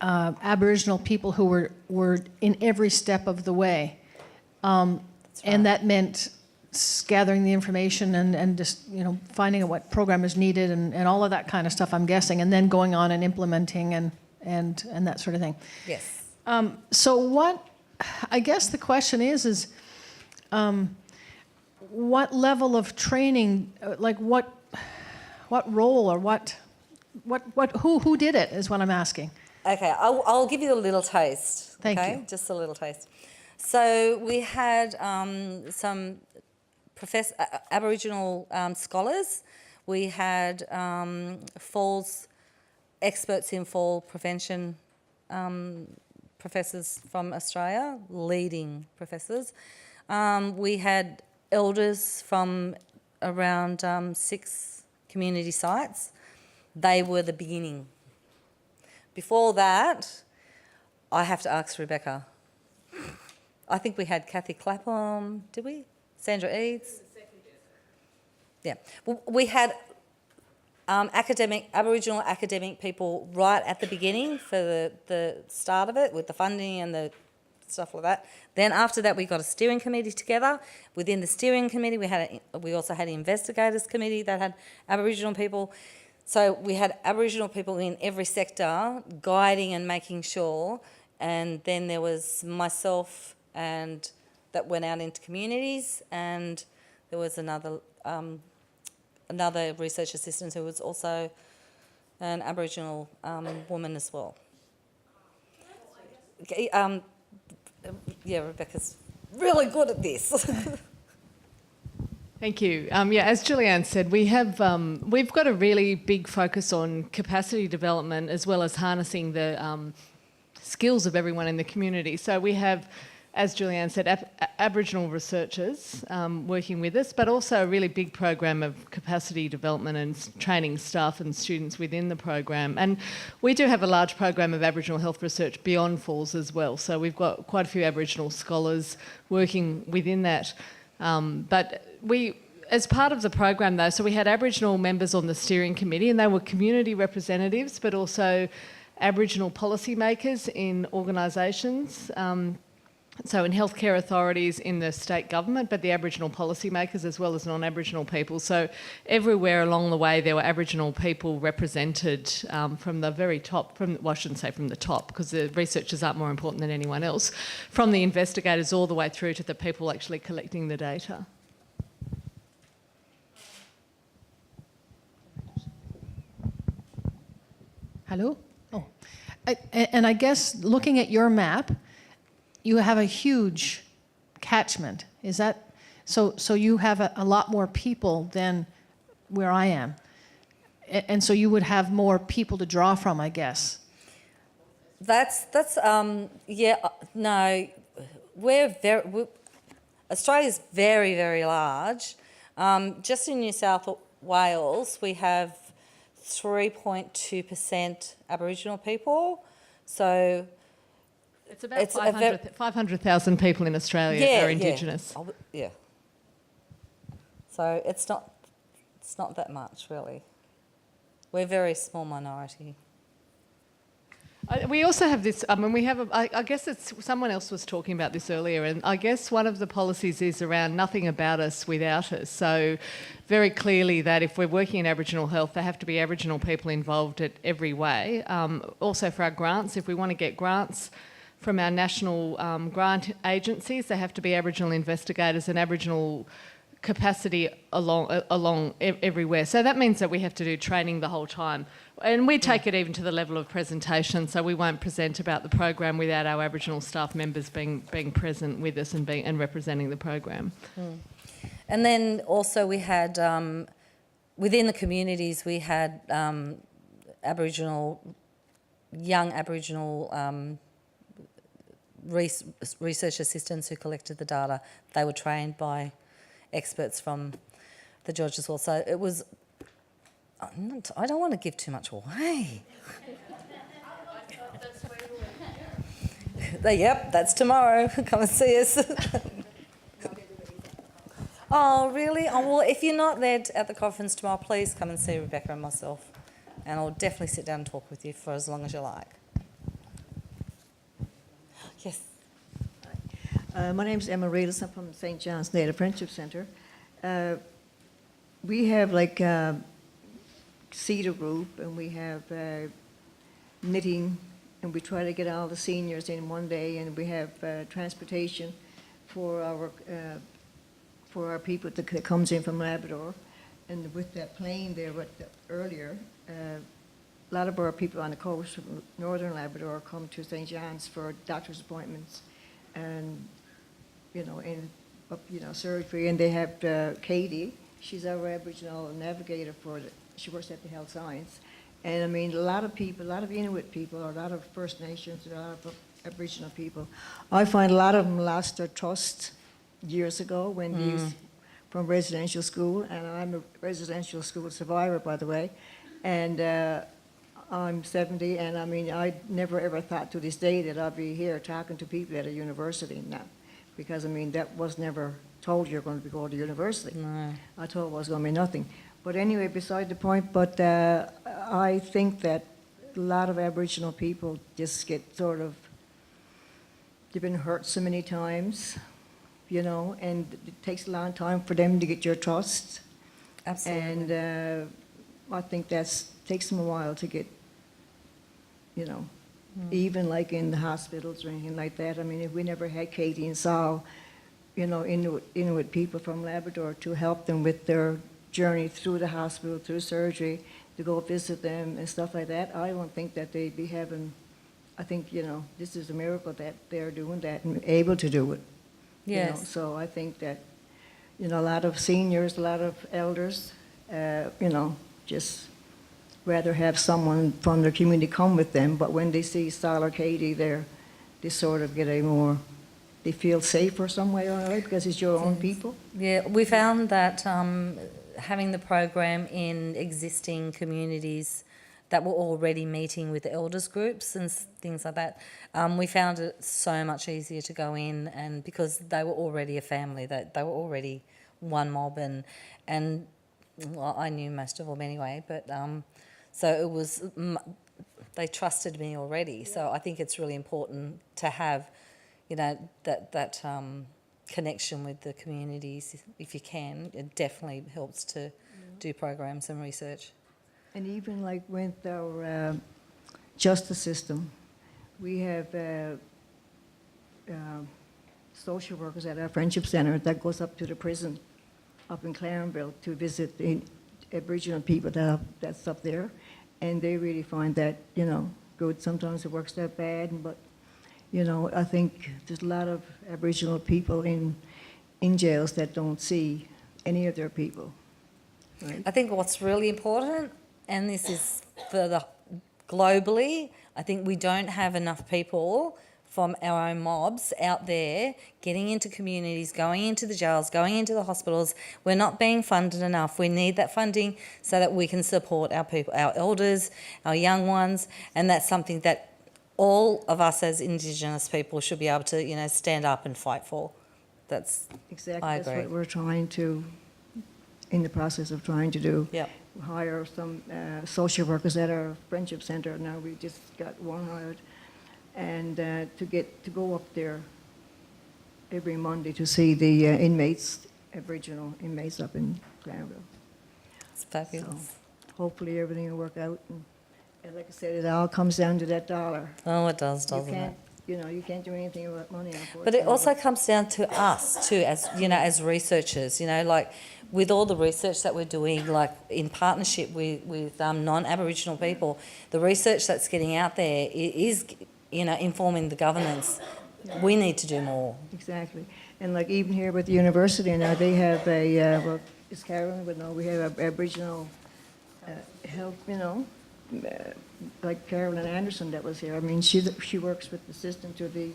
Aboriginal people who were in every step of the way, and that meant gathering the information and just finding out what program is needed and all of that kind of stuff, I'm guessing, and then going on and implementing and that sort of thing. Yes. So what, I guess the question is what level of training, like what role or who did it is what I'm asking. Okay, I'll give you a little taste. Thank okay? you. Just a little taste. So we had some Aboriginal scholars. We had falls experts in fall prevention professors from Australia, leading professors. We had elders from around 6 community sites. They were the beginning. Before that, I have to ask Rebecca. I think we had Kathy Clapham, did we? Sandra Eads? Yeah. We had Aboriginal academic people right at the beginning for the start of it with the funding and the stuff like that. Then after that, we got a steering committee together. Within the steering committee, we also had an investigators committee that had Aboriginal people. So we had Aboriginal people in every sector guiding and making sure. And then there was myself and that went out into communities, and there was another research assistant who was also an Aboriginal woman as well. Yeah, Rebecca's really good at this. Thank you. As Julianne said, we've got a really big focus on capacity development as well as harnessing the skills of everyone in the community. So we have, as Julianne said, Aboriginal researchers working with us, but also a really big program of capacity development and training staff and students within the program. And we do have a large program of Aboriginal health research beyond falls as well. So we've got quite a few Aboriginal scholars working within that. But we, as part of the program though, so we had Aboriginal members on the steering committee, and they were community representatives, but also Aboriginal policymakers in organisations. so in healthcare authorities, in the state government, but the Aboriginal policymakers as well as non-Aboriginal people. So everywhere along the way there were Aboriginal people represented from the very top, well, I shouldn't say from the top because the researchers aren't more important than anyone else, from the investigators all the way through to the people actually collecting the data. Hello? Oh. And I guess looking at your map, you have a huge catchment. Is that so? So you have a lot more people than where I am, and so you would have more people to draw from, I guess. No, Australia's very, very large. Just in New South Wales, we have 3.2% Aboriginal people. So it's about 500,000 people in Australia are Indigenous. Yeah. So it's not that much, really. We're a very small minority. We also have this, I guess someone else was talking about this earlier, and I guess one of the policies is around nothing about us without us. So very clearly that if we're working in Aboriginal health, there have to be Aboriginal people involved at every way. Also for our grants, if we want to get grants from our national grant agencies, there have to be Aboriginal investigators and Aboriginal capacity along everywhere. So that means that we have to do training the whole time. And we take it even to the level of presentation, so we won't present about the program without our Aboriginal staff members being present with us and representing the program. And then also we had, within the communities, we had young Aboriginal research assistants who collected the data. They were trained by experts from the George as well. So it was, I don't want to give too much away. Yep, that's tomorrow. Come and see us. Oh, really? Oh, well, if you're not there at the conference tomorrow, please come and see Rebecca and myself. And I'll definitely sit down and talk with you for as long as you like. Yes. My name's Emma Reedus. I'm from the St. John's Native Friendship Centre. We have like Cedar group, and we have knitting, and we try to get all the seniors in one day, and we have transportation for our people that comes in from Labrador. And with that plane there earlier, a lot of our people on the coast from northern Labrador come to St. John's for doctor's appointments and surgery. And they have Katie. She's our Aboriginal navigator she works at the Health Science. And I mean, a lot of people, a lot of Inuit people, a lot of First Nations, a lot of Aboriginal people. I find a lot of them lost their trust years ago when they used from residential school, and I'm a residential school survivor, by the way. And I'm 70, and I mean, I never ever thought to this day that I'd be here talking to people at a university now, because I mean, that was never told you're going to go to university. No. I told it was going to be nothing. But anyway, beside the point, but I think that a lot of Aboriginal people just get sort of, they've been hurt so many times, and it takes a long time for them to get your trust. Absolutely. And I think takes them a while to get, even like in the hospitals or anything like that. I mean, if we never had Katie and Sal, Inuit people from Labrador to help them with their journey through the hospital, through surgery, to go visit them and stuff like that, I don't think that they'd be having, I think, this is a miracle that they're doing that and able to do it. Yes. So I think that, a lot of seniors, a lot of elders, just rather have someone from their community come with them, but when they see Sal or Katie, they sort of get they feel safer some way or another because it's your own people. Yeah, we found that having the program in existing communities that were already meeting with the elders groups and things like that, we found it so much easier to go in, and because they were already a family, they were already one mob, and well, I knew most of them anyway, but so it was, they trusted me already. So I think it's really important to have, that connection with the communities, if you can, it definitely helps to do programs and research. And even like with our justice system, we have social workers at our Friendship Center that goes up to the prison up in Clarenville to visit the Aboriginal people that's up there. And they really find that, good. Sometimes it works that bad, but, I think there's a lot of Aboriginal people in jails that don't see any of their people. Right? I think what's really important, and this is for the globally, I think we don't have enough people from our own mobs out there getting into communities, going into the jails, going into the hospitals. We're not being funded enough. We need that funding so that we can support our people, our elders, our young ones, and that's something that all of us as Indigenous people should be able to, stand up and fight for. That's Exactly. I That's agree. what we're trying to, in the process of trying to do. Yep. Hire some social workers at our Friendship Center. Now we just got one hired. And to go up there every Monday to see the inmates, Aboriginal inmates up in Granville. It's fabulous. So hopefully everything will work out. And like I said, it all comes down to that dollar. Oh, it does, doesn't it? You can't do anything about money, unfortunately. But it also comes down to us too, as researchers. Like with all the research that we're doing, like in partnership with non-Aboriginal people, the research that's getting out there is, informing the governance. We need to do more. Exactly. And like even here with the university now, they have well, as Carolyn would know, we have Aboriginal health, like Carolyn Anderson that was here. I mean, she works with the assistant to the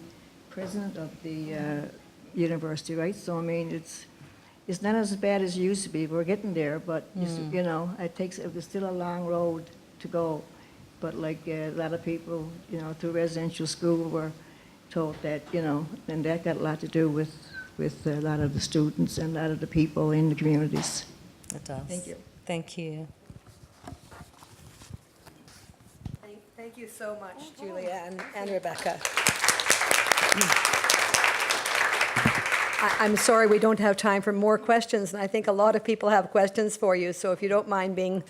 president of the university, right? So, I mean, it's not as bad as it used to be. We're getting there, but, it was still a long road to go. But like a lot of people, through residential school were taught that, and that got a lot to do with a lot of the students and a lot of the people in the communities. It does. Thank you. Thank you. Thank you so much, Julia and Rebecca. I'm sorry we don't have time for more questions, and I think a lot of people have questions for you, so if you don't mind being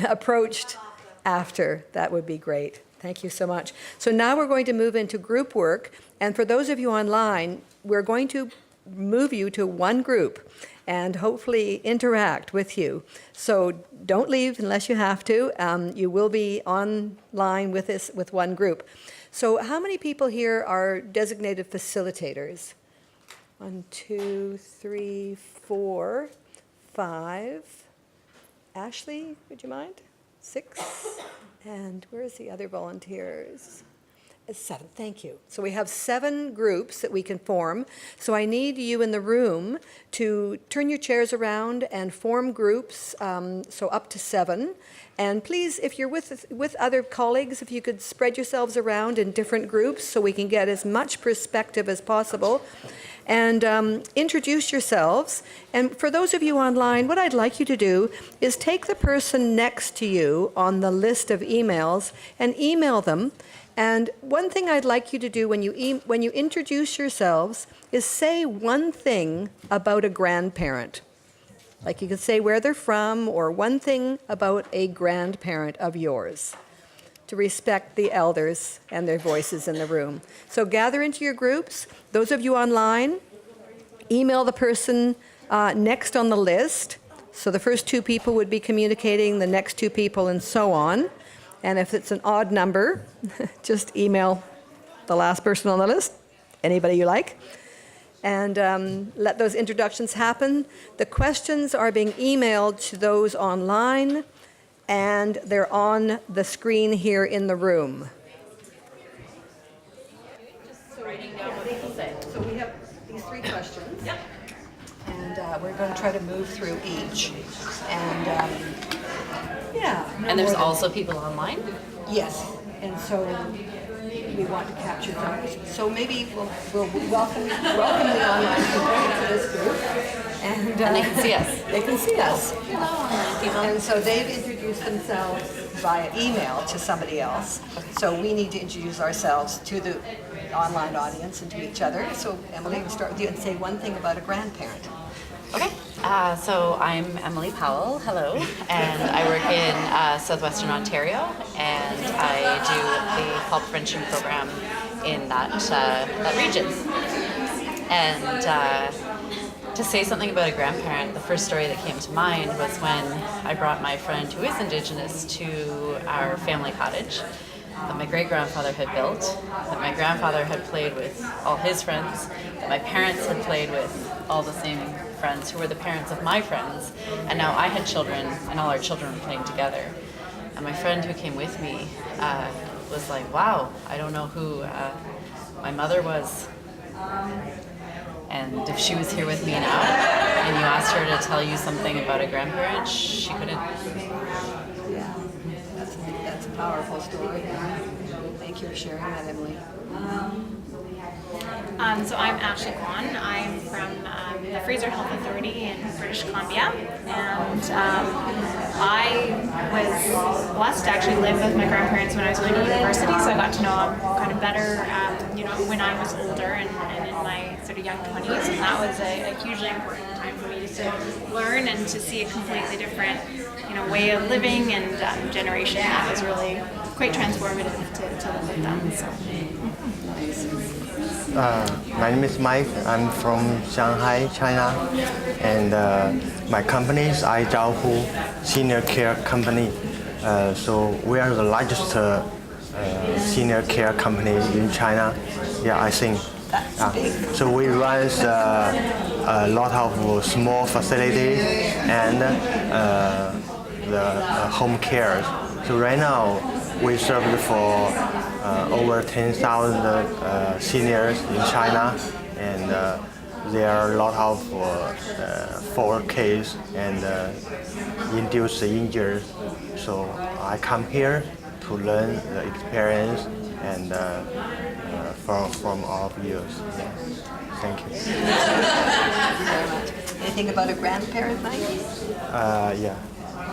approached after, that would be great. Thank you so much. So now we're going to move into group work, and for those of you online, we're going to move you to one group and hopefully interact with you. So don't leave unless you have to. You will be online with us with one group. So how many people here are designated facilitators? 1, 2, 3, 4, 5. Ashley, would you mind? 6. And where's the other volunteers? 7, thank you. So we have 7 groups that we can form. So I need you in the room to turn your chairs around and form groups, so up to 7. And please, if you're with other colleagues, if you could spread yourselves around in different groups so we can get as much perspective as possible. And introduce yourselves. And for those of you online, what I'd like you to do is take the person next to you on the list of emails and email them. And one thing I'd like you to do when you introduce yourselves is say one thing about a grandparent. Like you could say where they're from or one thing about a grandparent of yours, to respect the elders and their voices in the room. So gather into your groups. Those of you online, email the person next on the list. So the first 2 people would be communicating the next 2 people and so on. And if it's an odd number, just email the last person on the list, anybody you like. And let those introductions happen. The questions are being emailed to those online, and they're on the screen here in the room. So we have these 3 questions, and we're going to try to move through each. And And there's also people online? yes, and so we want to capture those. So maybe we'll welcome the online people to this group. And they can see us. They can see us. People. And so they've introduced themselves via email to somebody else. So we need to introduce ourselves to the online audience and to each other. So Emily, we'll start with you and say one thing about a grandparent. Okay, so I'm Emily Powell, hello, and I work in Southwestern Ontario, and I do the fall prevention program in that region. And to say something about a grandparent, the first story that came to mind was when I brought my friend who is Indigenous to our family cottage that my great-grandfather had built, that my grandfather had played with all his friends, that my parents had played with all the same friends who were the parents of my friends, and now I had children and all our children were playing together. And my friend who came with me was like, wow, I don't know who my mother was. And if she was here with me now and you asked her to tell you something about a grandparent, she couldn't. Yeah, that's a powerful story. Thank you for sharing that, Emily. So I'm Ashley Kwan. I'm from the Fraser Health Authority in British Columbia, and I was blessed to actually live with my grandparents when I was going to university, so I got to know them kind of better, when I was older and in my sort of young 20s, and that was a hugely important time for me to learn and to see a completely different, way of living and generation. That was really quite transformative to live with them. So. My name is Mike. I'm from Shanghai, China, and my company is Aijiaohu Senior Care Company. So we are the largest senior care company in China. Yeah, I think. So we run a lot of small facilities and the home care. So right now we serve for over 10,000 seniors in China, and there are a lot of 4Ks and induced injuries. So I come here to learn the experience and from all of you. Yeah. Thank you. Thank you very much. Anything about a grandparent, Mike? Yeah.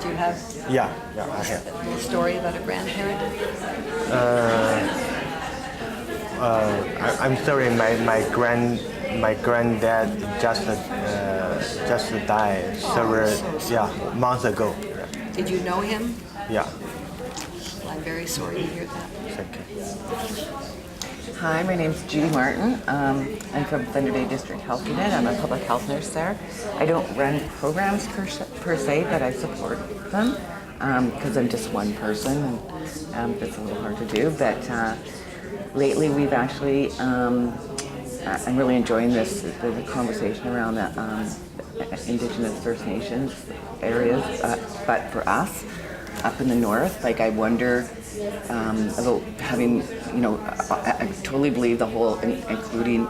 Do you have Yeah, I have. a story about a grandparent? I'm sorry, my granddad just died several months ago. Did you know him? Yeah. Well, I'm very sorry to hear that. Thank you. Hi, my name's Judy Martin. I'm from Thunder Bay District Health Unit. I'm a public health nurse there. I don't run programs per se, but I support them because I'm just one person, and it's a little hard to do. But lately, we've actually, I'm really enjoying the conversation around the Indigenous First Nations areas. But for us, up in the north, like I wonder about having, I totally believe the whole, including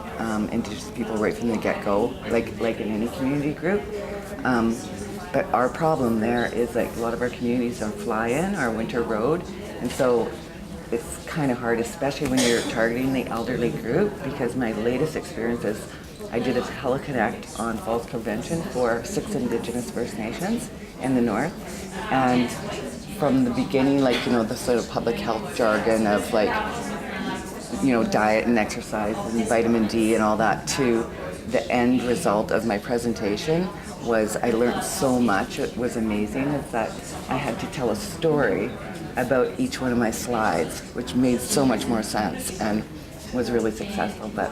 Indigenous people right from the get-go, like in any community group. But our problem there is like a lot of our communities don't fly in our winter road, and so it's kind of hard, especially when you're targeting the elderly group, because my latest experience is I did a teleconnect on falls prevention for 6 Indigenous First Nations in the north, and from the beginning, like, the sort of public health jargon of like, diet and exercise and vitamin D and all that, to the end result of my presentation was I learned so much. It was amazing. Is that I had to tell a story about each one of my slides, which made so much more sense and was really successful. But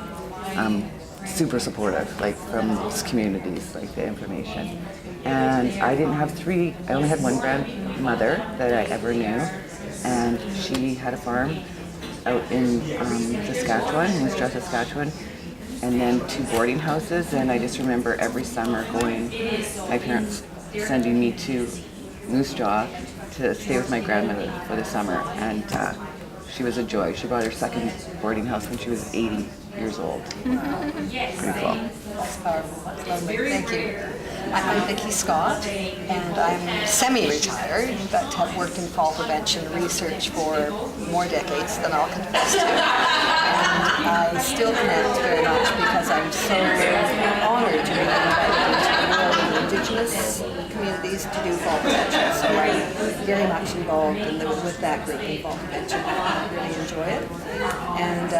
super supportive, like from these communities, like the information. And I didn't have I only had one grandmother that I ever knew, and she had a farm out in Saskatchewan, in West Saskatchewan, and then 2 boarding houses. And I just remember every summer my parents sending me to Moose Jaw to stay with my grandmother for the summer, and she was a joy. She bought her second boarding house when she was 80 years old. Pretty cool. That's powerful. That's lovely. Thank you. I'm Vicky Scott, and I'm semi-retired, but have worked in fall prevention research for more decades than I'll confess to. And I still connect very much because I'm so honored to be invited to Indigenous communities to do fall prevention. So I'm very much involved with that group in fall prevention. I really enjoy it. And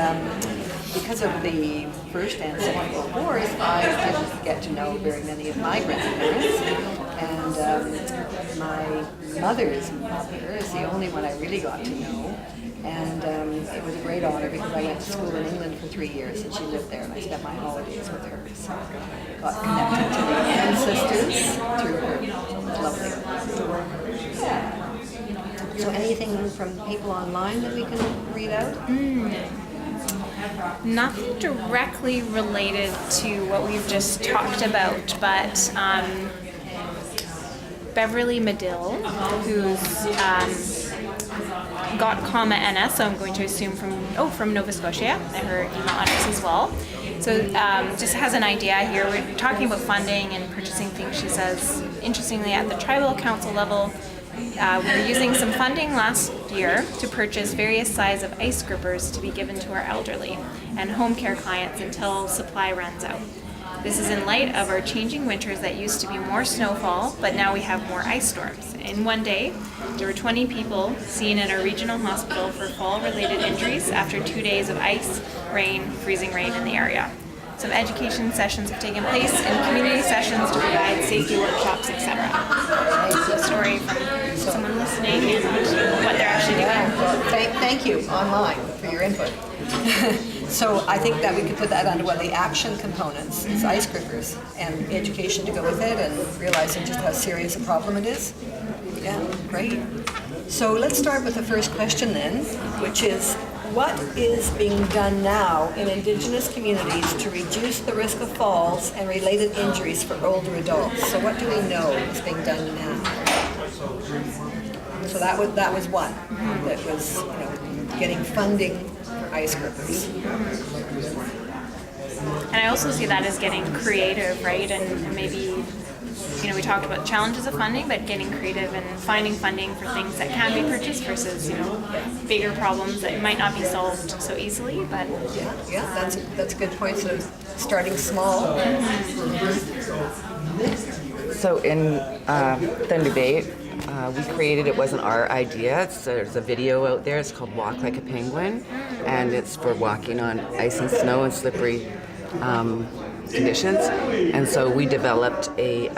because of the First and Second World Wars, I didn't get to know very many of my grandparents. And my mother's mother is the only one I really got to know. And it was a great honor because I went to school in England for 3 years and she lived there and I spent my holidays with her. So I got connected to the ancestors through her. So it was lovely. Yeah. So anything from people online that we can read out? Nothing directly related to what we've just talked about, but Beverly Medill, who's got NS, so I'm going to assume from Nova Scotia, her email address as well. So just has an idea here. We're talking about funding and purchasing things. She says, interestingly, at the tribal council level, we were using some funding last year to purchase various sizes of ice grippers to be given to our elderly and home care clients until supply runs out. This is in light of our changing winters that used to be more snowfall, but now we have more ice storms. In one day, there were 20 people seen at our regional hospital for fall-related injuries after 2 days of ice, rain, freezing rain in the area. Some education sessions have taken place and community sessions to provide safety workshops, etc. So a story from someone listening and what they're actually doing. Well, thank you online for your input. So I think that we could put that under one of the action components, is ice grippers, and education to go with it, and realizing just how serious a problem it is. Yeah, great. So let's start with the first question then, which is, what is being done now in Indigenous communities to reduce the risk of falls and related injuries for older adults? So what do we know is being done now? So that was one. That was, getting funding for ice grippers. And I also see that as getting creative, right? And maybe, we talked about challenges of funding, but getting creative and finding funding for things that can be purchased versus, bigger problems that might not be solved so easily. But yeah, that's a good point. So starting small. So in Thunder Bay, we created, it wasn't our idea, there's a video out there, it's called Walk Like a Penguin, and it's for walking on ice and snow and slippery conditions. And so we developed a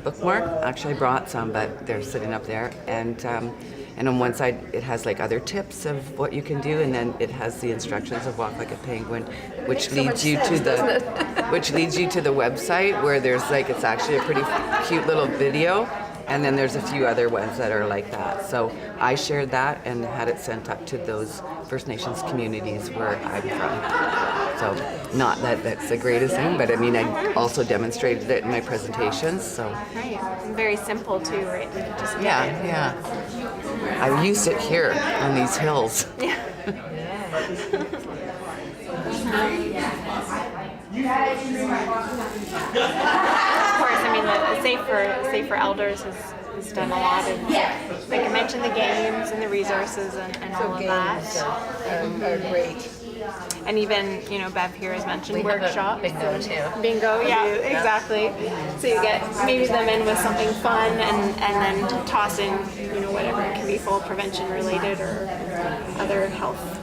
bookmark. Actually I brought some, but they're sitting up there, and on one side it has like other tips of what you can do, and then it has the instructions of Walk Like a Penguin, which leads you to the website where there's it's actually a pretty cute little video. And then there's a few other ones that are like that. So I shared that and had it sent up to those First Nations communities where I'm from. So not that that's the greatest thing, but I also demonstrated it in my presentations. So right, and very simple too, right? We could just yeah. I used it here on these hills. Yeah. Of course, the Safe for Elders has done a lot of, like I mentioned, the games and the resources and all of that. Are great. And even, Bev here has mentioned workshops. bingo too. Bingo, yeah, exactly. So you get maybe them in with something fun and then toss in, whatever. It can be fall prevention related or other health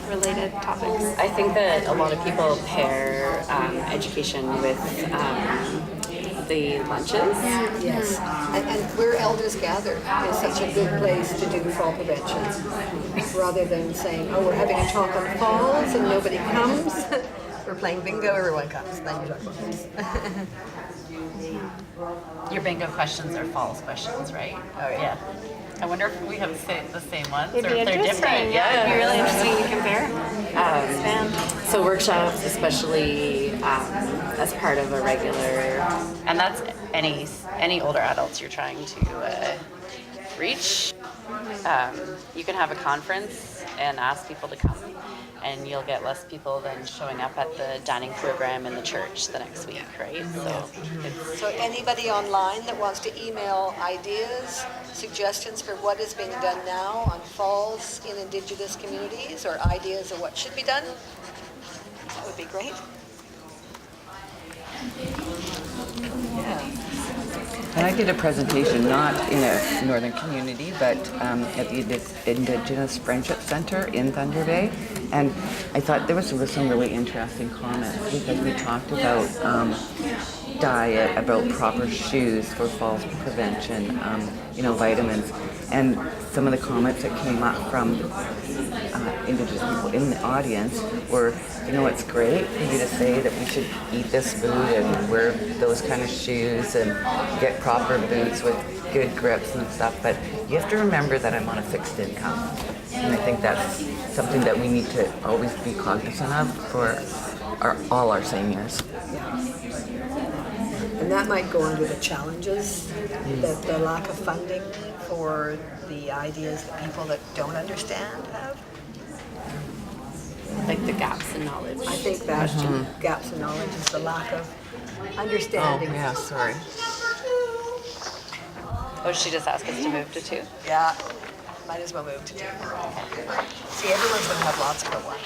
related topics. I think that a lot of people pair education with the lunches. Yes, and where elders gather is such a good place to do fall prevention, rather than saying, oh, we're having a talk on falls and nobody comes. We're playing bingo, everyone comes. Then you talk about falls. Your bingo questions are falls questions, right? Oh yeah. I wonder if we have the same ones It'd or be if they're different. Yeah, it'd be really interesting to compare. So workshops, especially as part of a regular, and that's any older adults you're trying to reach. You can have a conference and ask people to come, and you'll get less people than showing up at the dining program in the church the next week, right? So anybody online that wants to email ideas, suggestions for what is being done now on falls in Indigenous communities, or ideas of what should be done, that would be great. Yeah. And I did a presentation not in a northern community, but at the Indigenous Friendship Center in Thunder Bay. And I thought there was some really interesting comments because we talked about diet, about proper shoes for falls prevention, vitamins. And some of the comments that came up from Indigenous people in the audience were, it's great for you to say that we should eat this food and wear those kind of shoes and get proper boots with good grips and stuff, but you have to remember that I'm on a fixed income. And I think that's something that we need to always be cognizant of for all our seniors. And that might go under the challenges, the lack of funding for the ideas that people that don't understand have. Like the gaps in knowledge. I think that gaps in knowledge is the lack of understanding. Oh, yeah, sorry. Oh, she just asked us to move to 2? Yeah, might as well move to 2. See, everyone's going to have lots of ones.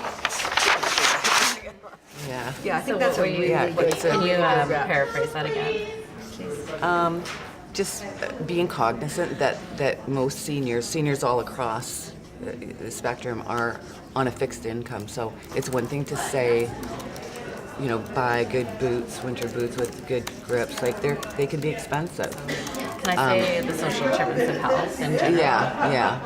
Yeah. Yeah, I think that's a really good. Can you paraphrase that again, please? Just being cognizant that most seniors all across the spectrum are on a fixed income. So it's one thing to say, buy good boots, winter boots with good grips. Like they can be expensive. Can I say the social determinants of health in general? Yeah.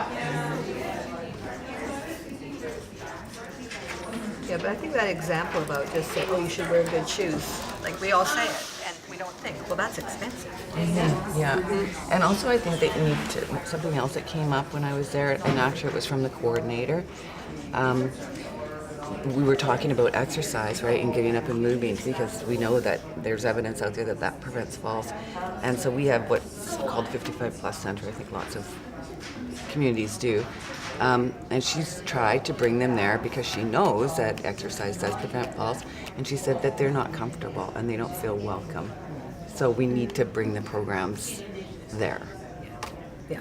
Yeah, but I think that example about just saying, you should wear good shoes, like we all say it, and we don't think, well, that's expensive. Yeah. And also I think that you need to, something else that came up when I was there, and actually it was from the coordinator. We were talking about exercise, right, and getting up and moving, because we know that there's evidence out there that prevents falls. And so we have what's called 55 Plus Center, I think lots of communities do. And she's tried to bring them there because she knows that exercise does prevent falls, and she said that they're not comfortable and they don't feel welcome. So we need to bring the programs there. Yeah.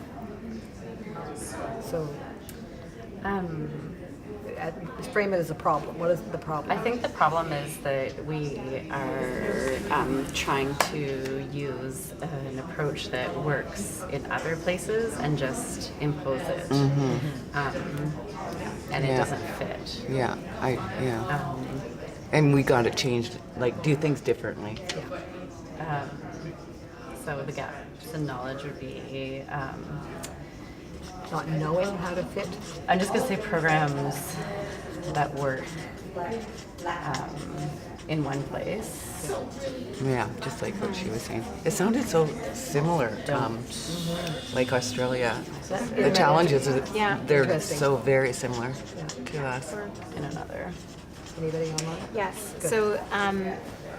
So, frame it as a problem. What is the problem? I think the problem is that we are trying to use an approach that works in other places and just impose it, and it doesn't fit. Yeah, and we got it changed. Like, do things differently. So the gaps in knowledge would be not knowing how to fit. I'm just going to say programs that work in one place. Yeah, just like what she was saying. It sounded so similar, like Australia. The challenges, they're so very similar to us. In another. Anybody online? Yes. Good. So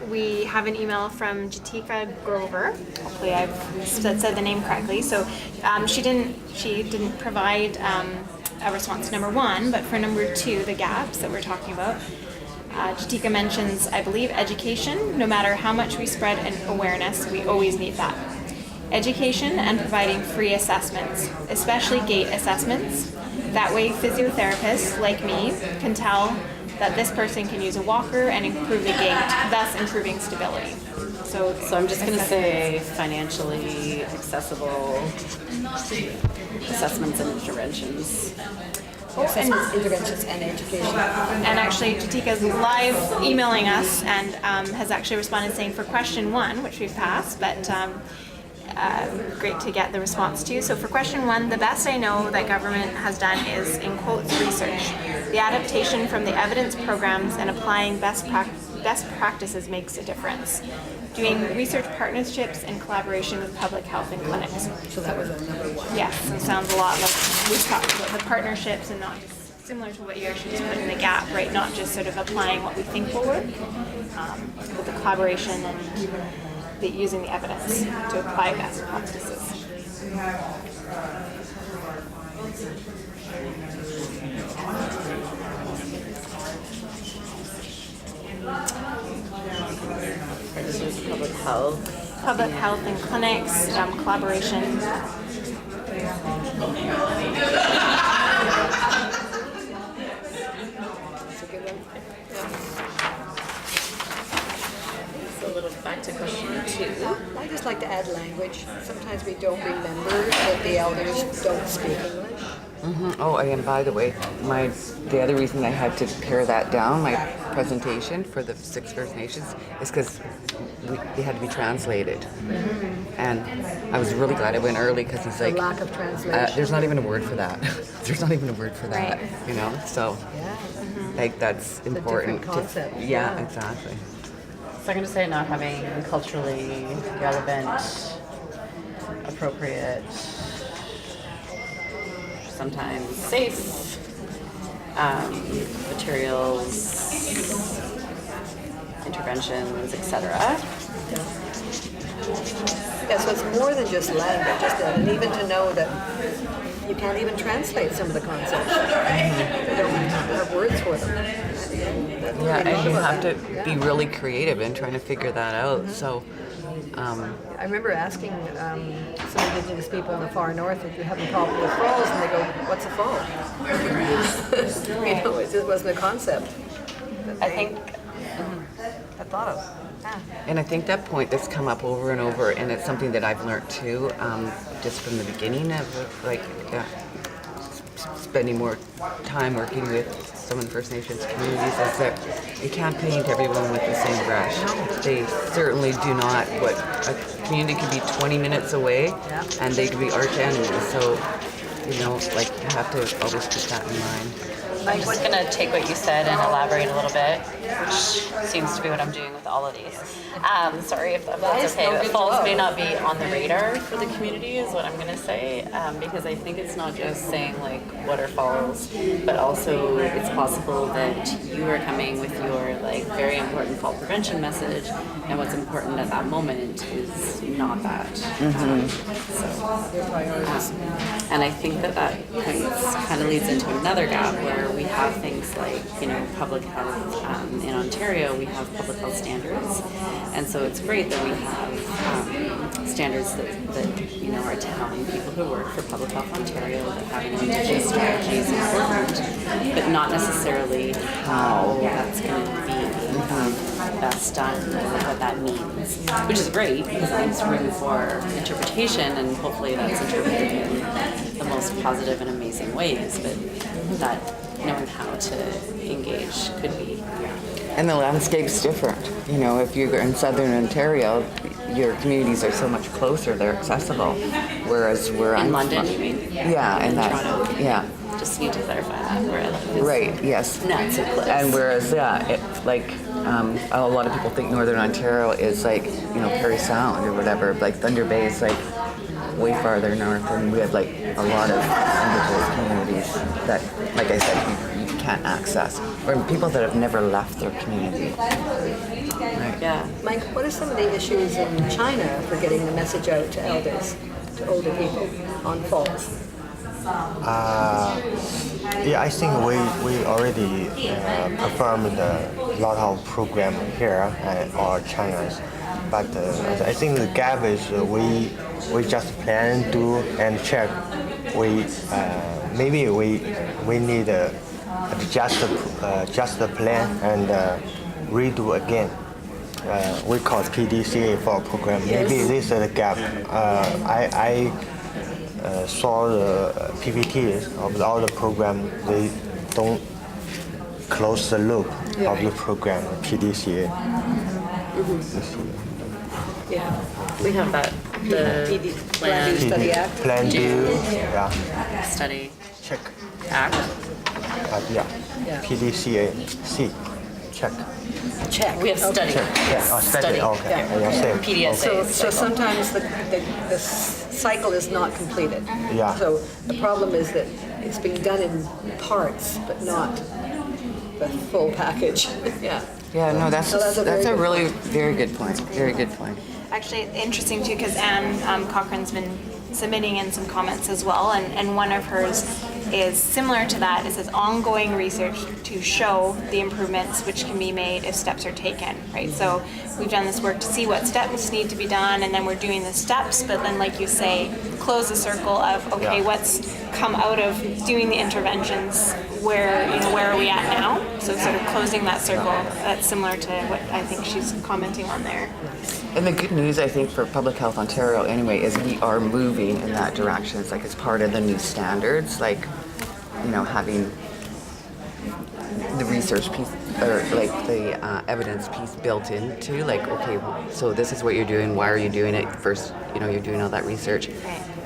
we have an email from Jatika Grover. Hopefully I've said the name correctly. So she didn't provide a response to number 1, but for number 2, the gaps that we're talking about. Jatika mentions, I believe, education. No matter how much we spread an awareness, we always need that. Education and providing free assessments, especially gait assessments. That way physiotherapists like me can tell that this person can use a walker and improve the gait, thus improving stability. So I'm just going to say financially accessible assessments and interventions. Interventions and education. And actually, Jatika's live emailing us and has actually responded saying for question 1, which we've passed, but great to get the response to. So for question 1, the best I know that government has done is, in quotes, research. The adaptation from the evidence programs and applying best practices makes a difference. Doing research partnerships in collaboration with public health and clinics. So that was number 1. Yes, it sounds a lot like we've talked about the partnerships and not just similar to what you actually just put in the gap, right? Not just sort of applying what we think will work, but the collaboration and using the evidence to apply best practices. Public health and clinics, collaboration. So a little back to question 2. I just like to add language. language. Sometimes we don't remember that the elders don't speak English. Oh, and by the way, the other reason I had to pare that down, my presentation for the 6 First Nations, is because they had to be translated. And I was really glad I went early because he's like, lack of translation. there's not even a word for that. There's not even a word for that, you know? So, like, that's important. different concept. Yeah, exactly. So I'm going to say not having culturally relevant, appropriate, sometimes safe materials, interventions, etc. Yeah, so it's more than just language, isn't it? And even to know that you can't even translate some of the concepts. They don't have words for them. Yeah, and you have to be really creative in trying to figure that out. So, I remember asking some Indigenous people in the far north if you have a problem with falls, and they go, "What's a fall?" You know, it just wasn't a concept that I think had thought of. and I think that point that's come up over and over, and it's something that I've learned too, just from the beginning of spending more time working with some of the First Nations communities, is that you can't paint everyone with the same brush. They certainly do not. A community could be 20 minutes away, and they could be arch enemies. So, you know, like, you have to always keep that in mind. I'm just going to take what you said and elaborate a little bit, which seems to be what I'm doing with all of these. Sorry if that's okay, but falls may not be on the radar for the community is what I'm going to say, because I think it's not just saying, like, what are falls, but also it's possible that you are coming with your, like, very important fall prevention message, and what's important at that moment is not that. And I think that kind of leads into another gap where we have things like, you know, public health. In Ontario, we have public health standards, and so it's great that we have standards that you know are telling people who work for Public Health Ontario that having an Indigenous strategy is important, but not necessarily how that's going to be best done or what that means, which is great because it leaves room for interpretation, and hopefully that's interpreted in the most positive and amazing ways, but that knowing how to engage could be. And the landscape's different. You know, if you're in southern Ontario, your communities are so much closer, they're accessible. Whereas in London, you mean? Yeah, and that. Toronto. Yeah. Just need to clarify that where I live. Right, yes. Not so close. And whereas, a lot of people think Northern Ontario is like, you know, Parry Sound or whatever. Like Thunder Bay is like way farther north, and we have like a lot of Indigenous communities that, like I said, you can't access, or people that have never left their community. Right. Yeah. Mike, what are some of the issues in China for getting the message out to elders, to older people on falls? Yeah, I think we already performed a lot of program here or China, but I think the gap is we just plan, do, and check. Maybe we need just the plan and redo again. We call it PDCA for program. Maybe this is the gap. I saw the PPTs of all the program. They don't close the loop of the program, PDCA. Yeah. We have that. The plan, Study Act. Plan do, yeah. study, Check. act. Yeah. PDCA, C, check. Check. We have study. Check. Yeah. Oh, study. Okay. Yeah, same. PDSA. So sometimes the cycle is not completed. Yeah. So the problem is that it's being done in parts, but not the full package. Yeah. Yeah, no, that's So a good really very good point. Very good point. Actually, interesting too, because Anne Cochran's been submitting in some comments as well, and one of hers is similar to that. It says ongoing research to show the improvements which can be made if steps are taken, right? So we've done this work to see what steps need to be done, and then we're doing the steps, but then, like you say, close the circle of, okay, what's come out of doing the interventions, where are we at now? So sort of closing that circle. That's similar to what I think she's commenting on there. And the good news, I think, for Public Health Ontario anyway, is we are moving in that direction. It's like it's part of the new standards, like, having the research piece or like the evidence piece built into, like, okay, so this is what you're doing, why are you doing it? First, you're doing all that research,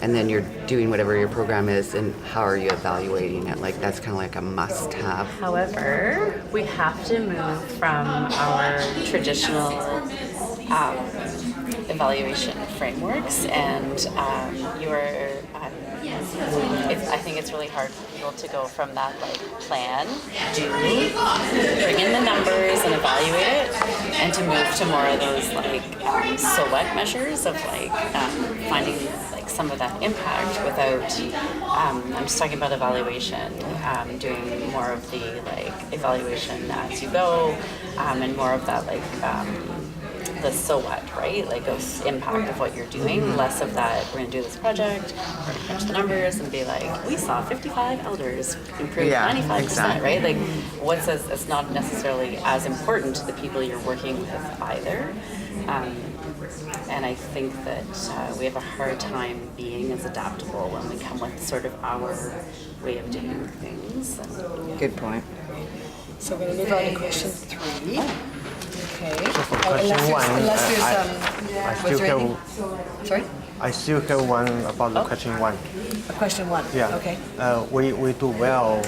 and then you're doing whatever your program is, and how are you evaluating it? Like, that's kind of like a must-have. However, we have to move from our traditional evaluation frameworks, and I think it's really hard for people to go from that plan, bring in the numbers and evaluate it, and to move to more of those so what measures of finding some of that impact without. I'm just talking about evaluation, doing more of the evaluation as you go, and more of that the so what, right? Of impact of what you're doing, less of that, we're going to do this project, we're going to crunch the numbers and be we saw 55 elders improve 95%, right? It's not necessarily as important to the people you're working with either. And I think that we have a hard time being as adaptable when we come with sort of our way of doing things. Good point. So we're going to move on to question 3. Okay. So for question one, Sorry? I still have one about the question 1. Question 1. Yeah. Okay. We do well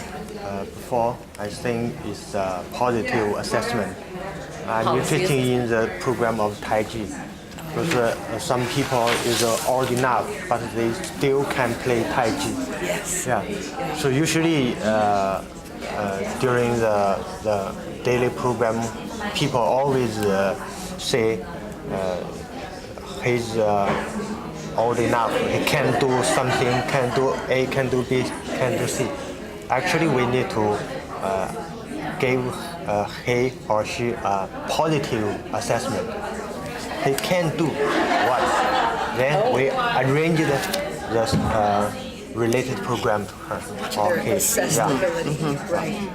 before. I think it's a positive assessment. I'm interested in the program of Tai Chi. Because some people is old enough, but they still can play Tai Chi. Yes. Yeah. So usually during the daily program, people always say he's old enough. He can do something, can do A, can do B, can do C. Actually, we need to give he or she a positive assessment. He can do what? Then we arrange the related program to her. Their accessibility, right.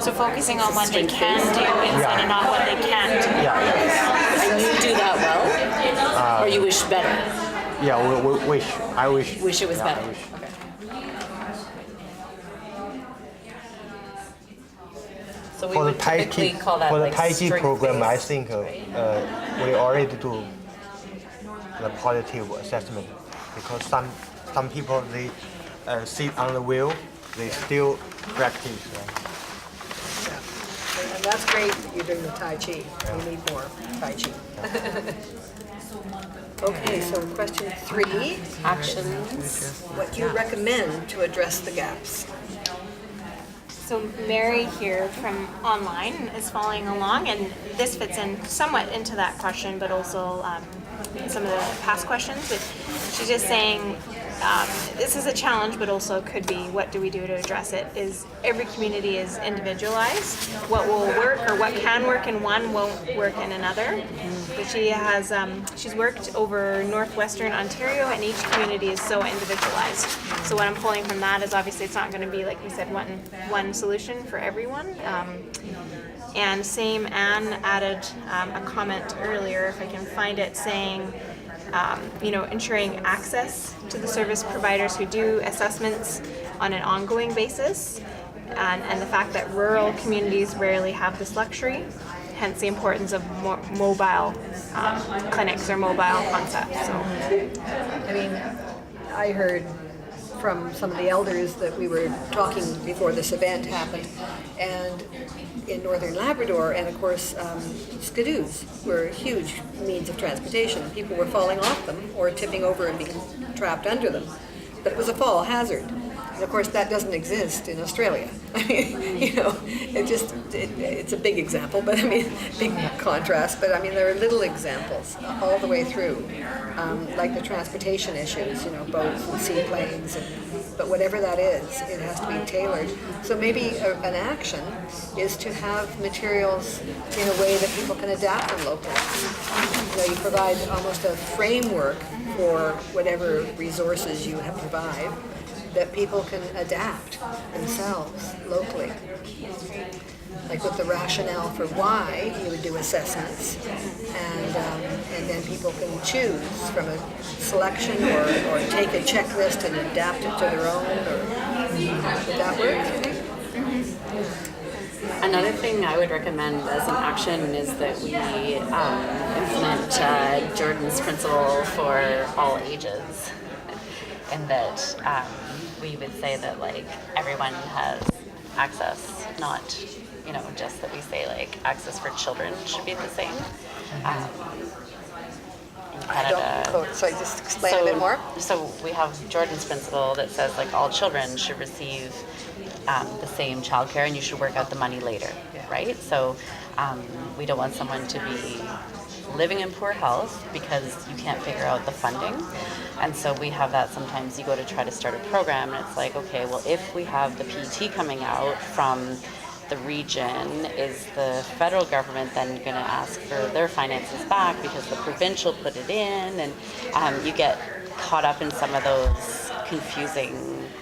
So focusing on what they can do instead of not what they can't do. And you do that well, or you wish better? Yeah, we wish. I wish. Wish it was better. I wish. Okay. So we For the would Tai typically Chi, call that for the Tai Chi program, I strength-based, think right? we already do the positive assessment because some people they sit on the wheel, they still practice. Right? And that's great that you're doing the Tai Chi. We need more Tai Chi. Okay, so question 3. Actions. What do you recommend to address the gaps? So Mary here from online is following along, and this fits in somewhat into that question, but also some of the past questions. But she's just saying this is a challenge, but also could be what do we do to address it? Is every community is individualized. What will work or what can work in one won't work in another. But she has she's worked over northwestern Ontario, and each community is so individualized. So what I'm pulling from that is obviously it's not going to be, like we said, one solution for everyone. And same, Anne added a comment earlier, if I can find it, saying, ensuring access to the service providers who do assessments on an ongoing basis, and the fact that rural communities rarely have this luxury, hence the importance of more mobile clinics or mobile concepts. So, I mean, I heard from some of the elders that we were talking before this event happened, and in northern Labrador, and of course skidoos were huge means of transportation. People were falling off them or tipping over and being trapped under them, but it was a fall hazard. And of course that doesn't exist in Australia. I mean, it's a big example, but I mean, big contrast, but I mean, there are little examples all the way through, like the transportation issues, boats and seaplanes, but whatever that is, it has to be tailored. So maybe an action is to have materials in a way that people can adapt them locally. You provide almost a framework for whatever resources you have provide, that people can adapt themselves locally. Like with the rationale for why you would do assessments, and then people can choose from a selection or take a checklist and adapt it to their own. Would that work, you think? Another thing I would recommend as an action is that we implement Jordan's principle for all ages, and that we would say that like everyone has access, not just that we say like access for children should be the same. So just explain a bit more. So we have Jordan's principle that says like all children should receive the same childcare, and you should work out the money later, right? So we don't want someone to be living in poor health because you can't figure out the funding. And so we have that sometimes you go to try to start a program and it's like, okay, well, if we have the PT coming out from the region, is the federal government then going to ask for their finances back because the provincial put it in? And you get caught up in some of those confusing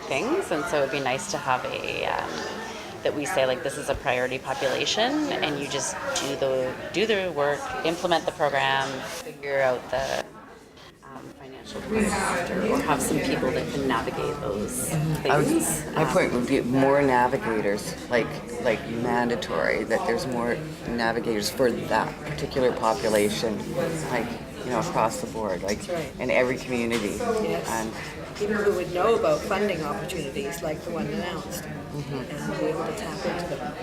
things. And so it'd be nice to have that we say like this is a priority population, and you just do the work, implement the program, figure out the financial cost, or have some people that can navigate those things. My point would be more navigators, like mandatory, that there's more navigators for that particular population, like across the board, like in every community. Yes. And people who would know about funding opportunities like the one announced, and be able to tap into them.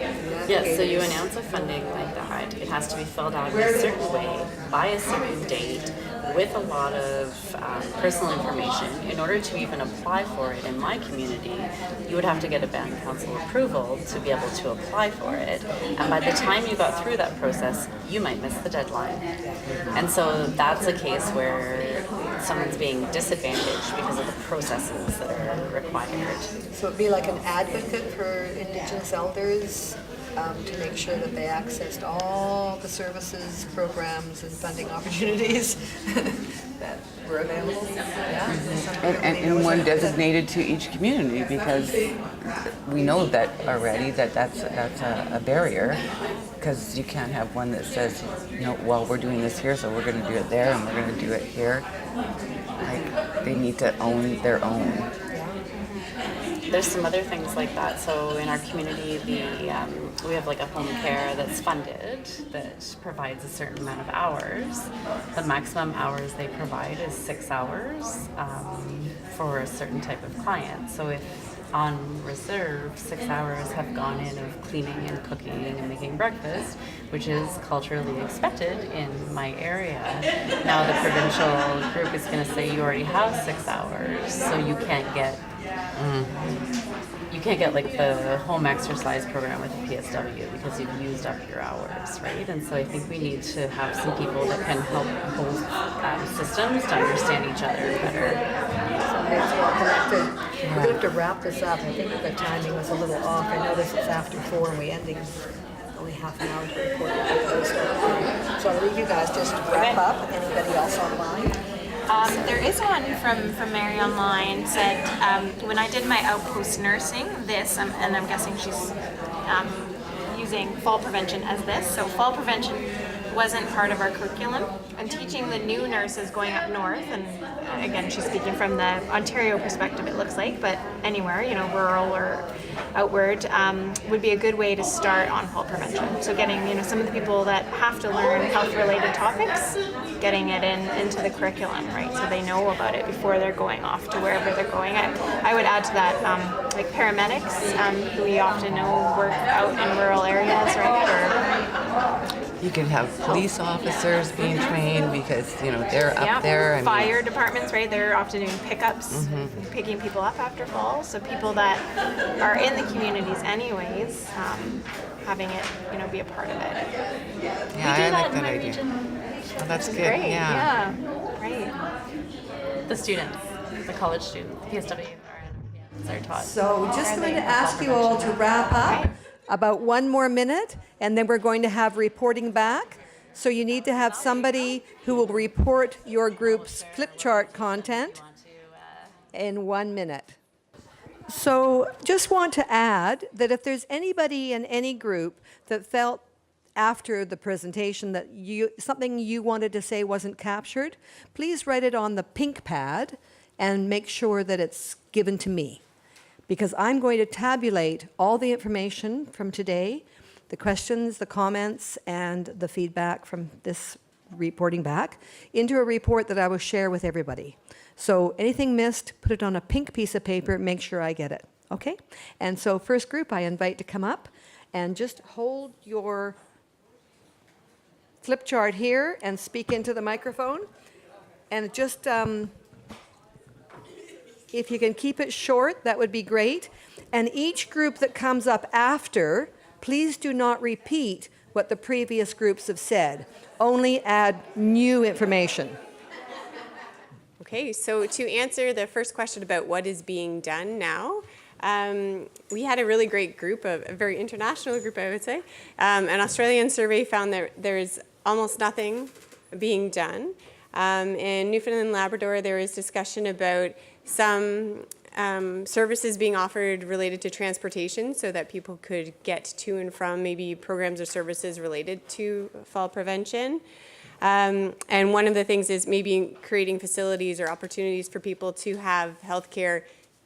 Yeah, so you announce a funding like that. It has to be filled out in a certain way, by a certain date, with a lot of personal information. In order to even apply for it in my community, you would have to get a band council approval to be able to apply for it. And by the time you got through that process, you might miss the deadline. And so that's a case where someone's being disadvantaged because of the processes that are required. So it'd be like an advocate for Indigenous elders to make sure that they accessed all the services, programs, and funding opportunities that were available. Yeah. and one designated to each community, because we know that already that's a barrier, because you can't have one that says, well, we're doing this here, so we're going to do it there, and we're going to do it here. Like, they need to own their own. There's some other things like that. So in our community, we have like a home care that's funded that provides a certain amount of hours. The maximum hours they provide is 6 hours for a certain type of client. So if on reserve 6 hours have gone in of cleaning and cooking and making breakfast, which is culturally expected in my area, now the provincial group is going to say you already have 6 hours, so you can't get like the home exercise program with the PSW because you've used up your hours, right? And so I think we need to have some people that can help both systems to understand each other better. It's all connected. We're going to have to wrap this up. I think the timing was a little off. I noticed it's after 4 and we're ending only half an hour to record. So I'll leave you guys just to wrap up. Anybody else online? There is one from Mary online, said, when I did my outpost nursing, and I'm guessing she's using fall prevention as this. So fall prevention wasn't part of our curriculum, and teaching the new nurses going up north, and again, she's speaking from the Ontario perspective, it looks like, but anywhere, rural or outward, would be a good way to start on fall prevention. So getting, some of the people that have to learn health-related topics, getting it into the curriculum, right? So they know about it before they're going off to wherever they're going. I would add to that, like paramedics, who we often know work out in rural areas, right? You can have police officers being trained because, they're up there. Fire departments, right? They're often doing pickups, picking people up after falls. So people that are in the communities anyways, having it, be a part of it. Yeah, I like that idea. Oh, that's good. Great. Yeah. Right. The students, the college students, the PSW are taught. So just going to ask you all to wrap up about 1 more minute, and then we're going to have reporting back. So you need to have somebody who will report your group's flip chart content in 1 minute. So just want to add that if there's anybody in any group that felt after the presentation that something you wanted to say wasn't captured, please write it on the pink pad and make sure that it's given to me, because I'm going to tabulate all the information from today, the questions, the comments, and the feedback from this reporting back into a report that I will share with everybody. So anything missed, put it on a pink piece of paper, make sure I get it, okay? And so first group I invite to come up and just hold your flip chart here and speak into the microphone. And just, if you can keep it short, that would be great. And each group that comes up after, please do not repeat what the previous groups have said. Only add new information. Okay, so to answer the first question about what is being done now, we had a really great group, a very international group, I would say. An Australian survey found that there's almost nothing being done. In Newfoundland and Labrador, there is discussion about some services being offered related to transportation so that people could get to and from maybe programs or services related to fall prevention. And one of the things is maybe creating facilities or opportunities for people to have healthcare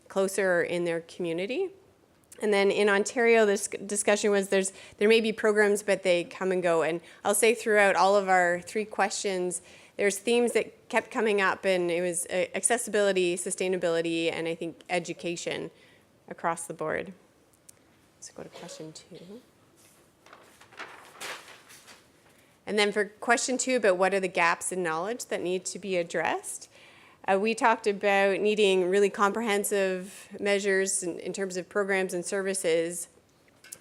closer in their community. And then in Ontario, this discussion was there may be programs, but they come and go. And I'll say throughout all of our 3 questions, there's themes that kept coming up, and it was accessibility, sustainability, and I think education across the board. Let's go to question 2. And then for question 2 about what are the gaps in knowledge that need to be addressed, we talked about needing really comprehensive measures in terms of programs and services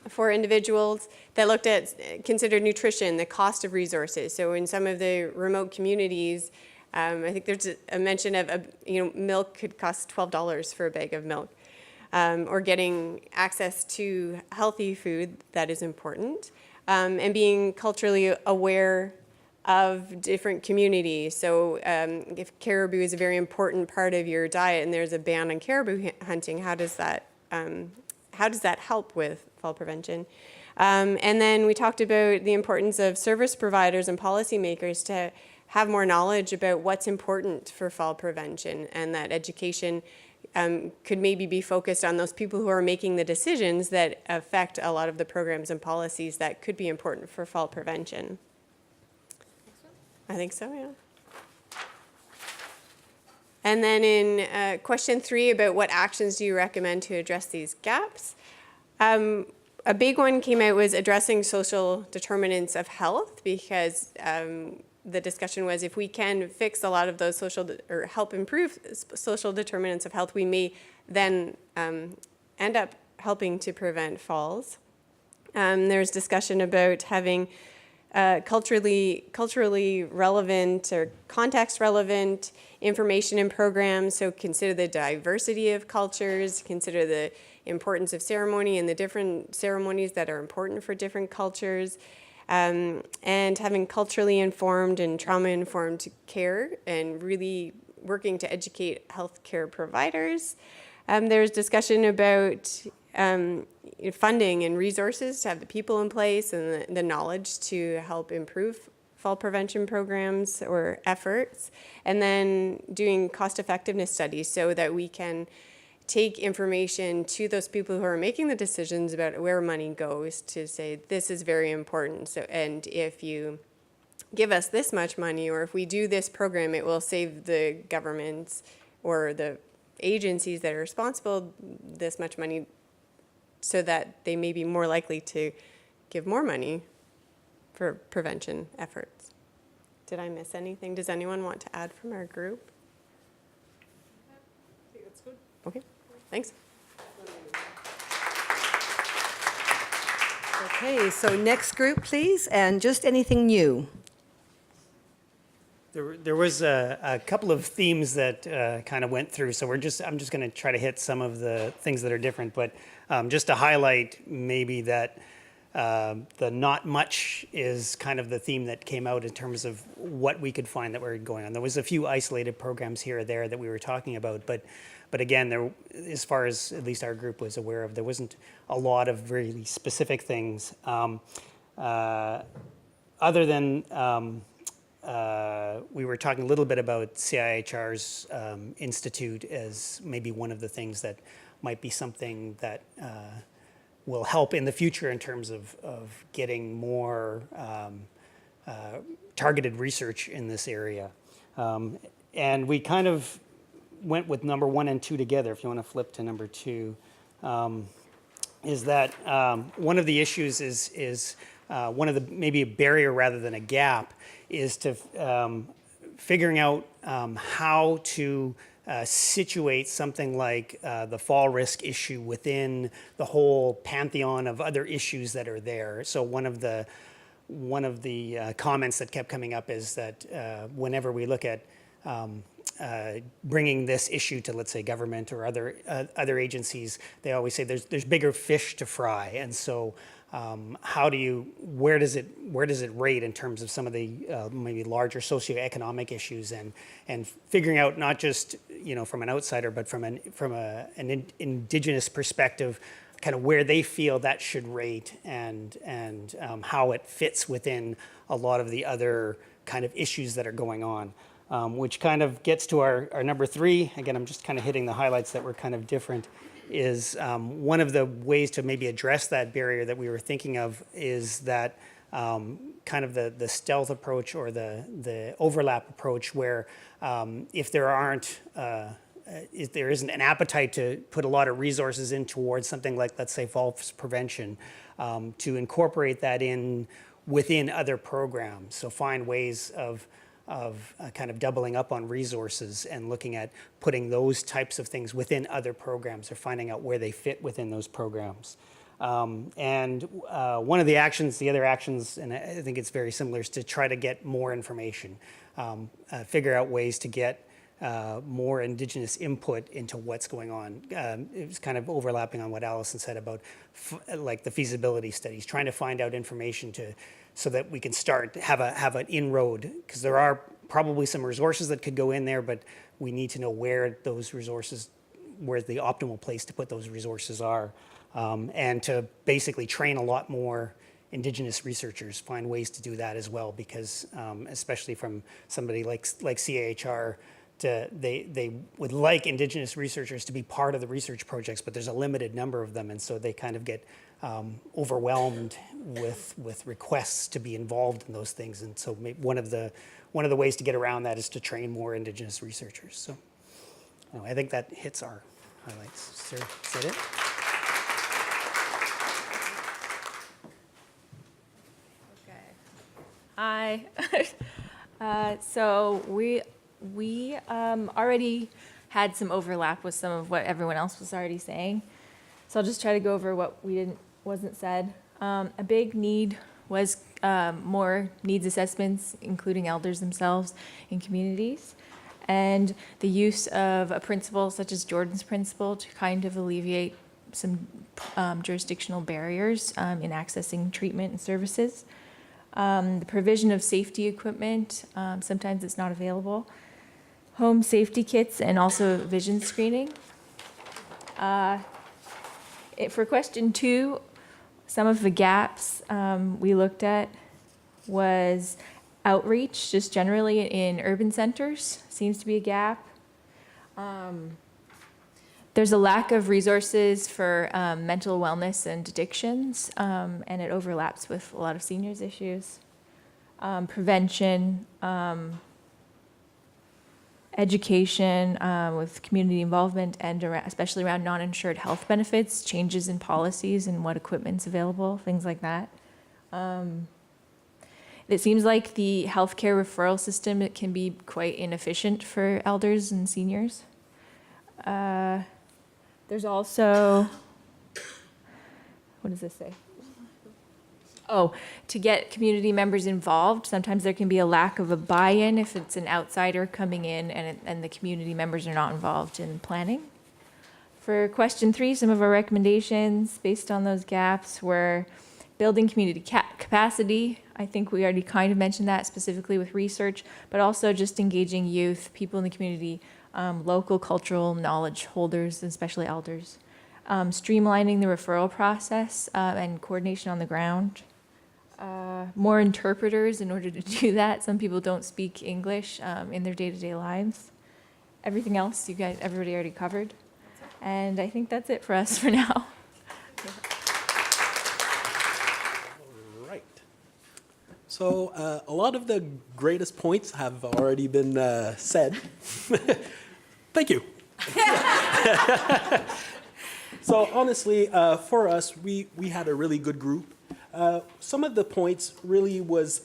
for individuals that considered nutrition, the cost of resources. So in some of the remote communities, I think there's a mention of milk could cost $12 for a bag of milk, or getting access to healthy food that is important. And being culturally aware of different communities. So if caribou is a very important part of your diet and there's a ban on caribou hunting, how does that help with fall prevention? And then we talked about the importance of service providers and policymakers to have more knowledge about what's important for fall prevention, and that education could maybe be focused on those people who are making the decisions that affect a lot of the programs and policies that could be important for fall prevention. I think so, yeah. And then in question 3 about what actions do you recommend to address these gaps, a big one came out was addressing social determinants of health, because the discussion was if we can fix a lot of those or help improve social determinants of health, we may then end up helping to prevent falls. There's discussion about having culturally relevant or context relevant information in programs. So consider the diversity of cultures, consider the importance of ceremony and the different ceremonies that are important for different cultures, and having culturally informed and trauma-informed care, and really working to educate healthcare providers. There's discussion about funding and resources to have the people in place and the knowledge to help improve fall prevention programs or efforts, and then doing cost effectiveness studies so that we can take information to those people who are making the decisions about where money goes to say, this is very important. So, and if you give us this much money, or if we do this program, it will save the governments or the agencies that are responsible this much money, so that they may be more likely to give more money for prevention efforts. Did I miss anything? Does anyone want to add from our group? I think that's good. Okay, thanks. Okay, so next group, please, and just anything new. There was a couple of themes that kind of went through, so I'm just going to try to hit some of the things that are different, but just to highlight maybe that the not much is kind of the theme that came out in terms of what we could find that were going on. There was a few isolated programs here or there that we were talking about, but But again, there, as far as at least our group was aware of, there wasn't a lot of really specific things. Other than we were talking a little bit about CIHR's institute as maybe one of the things that might be something that will help in the future in terms of getting more targeted research in this area. And we kind of went with number 1 and 2 together. If you want to flip to number 2, is that one of the issues is one of the, maybe a barrier rather than a gap, is to figuring out how to situate something like the fall risk issue within the whole pantheon of other issues that are there. So one of the comments that kept coming up is that whenever we look at bringing this issue to, let's say, government or other agencies, they always say there's bigger fish to fry, and so where does it rate in terms of some of the maybe larger socioeconomic issues, and figuring out not just from an outsider but from an Indigenous perspective, kind of where they feel that should rate, and how it fits within a lot of the other kind of issues that are going on. Which kind of gets to our number 3. Again, I'm just kind of hitting the highlights that were kind of different. Is one of the ways to maybe address that barrier that we were thinking of is that kind of the stealth approach or the overlap approach, where if there isn't an appetite to put a lot of resources in towards something like, let's say, fall prevention, to incorporate that in within other programs. So find ways of kind of doubling up on resources and looking at putting those types of things within other programs, or finding out where they fit within those programs. And one of the other actions, and I think it's very similar, is to try to get more information, figure out ways to get more Indigenous input into what's going on. It was kind of overlapping on what Allison said about like the feasibility studies, trying to find out information so that we can start to have an inroad, because there are probably some resources that could go in there, but we need to know where the optimal place to put those resources are, and to basically train a lot more Indigenous researchers, find ways to do that as well, because especially from somebody like CIHR, they would like Indigenous researchers to be part of the research projects, but there's a limited number of them, and so they kind of get overwhelmed with requests to be involved in those things. And so one of the ways to get around that is to train more Indigenous researchers. So anyway, I think that hits our highlights. Is that it? Hi. So we already had some overlap with some of what everyone else was already saying. So I'll just try to go over what wasn't said. A big need was more needs assessments, including elders themselves in communities, and the use of a principle such as Jordan's principle to kind of alleviate some jurisdictional barriers in accessing treatment and services. The provision of safety equipment, sometimes it's not available. Home safety kits, and also vision screening. For question 2, some of the gaps we looked at was outreach, just generally in urban centers, seems to be a gap. There's a lack of resources for mental wellness and addictions, and it overlaps with a lot of seniors' issues. Prevention, education with community involvement, and especially around non-insured health benefits, changes in policies and what equipment's available, things like that. It seems like the healthcare referral system, it can be quite inefficient for elders and seniors. There's also, what does this say? Oh, to get community members involved, sometimes there can be a lack of a buy-in if it's an outsider coming in and the community members are not involved in planning. For question 3, some of our recommendations based on those gaps were building community capacity. I think we already kind of mentioned that specifically with research, but also just engaging youth, people in the community, local cultural knowledge holders, especially elders, streamlining the referral process and coordination on the ground, more interpreters in order to do that. Some people don't speak English in their day-to-day lives. Everything else, everybody already covered. And I think that's it for us for now. Right. So a lot of the greatest points have already been said. Thank you. So honestly, for us, we had a really good group. Some of the points really was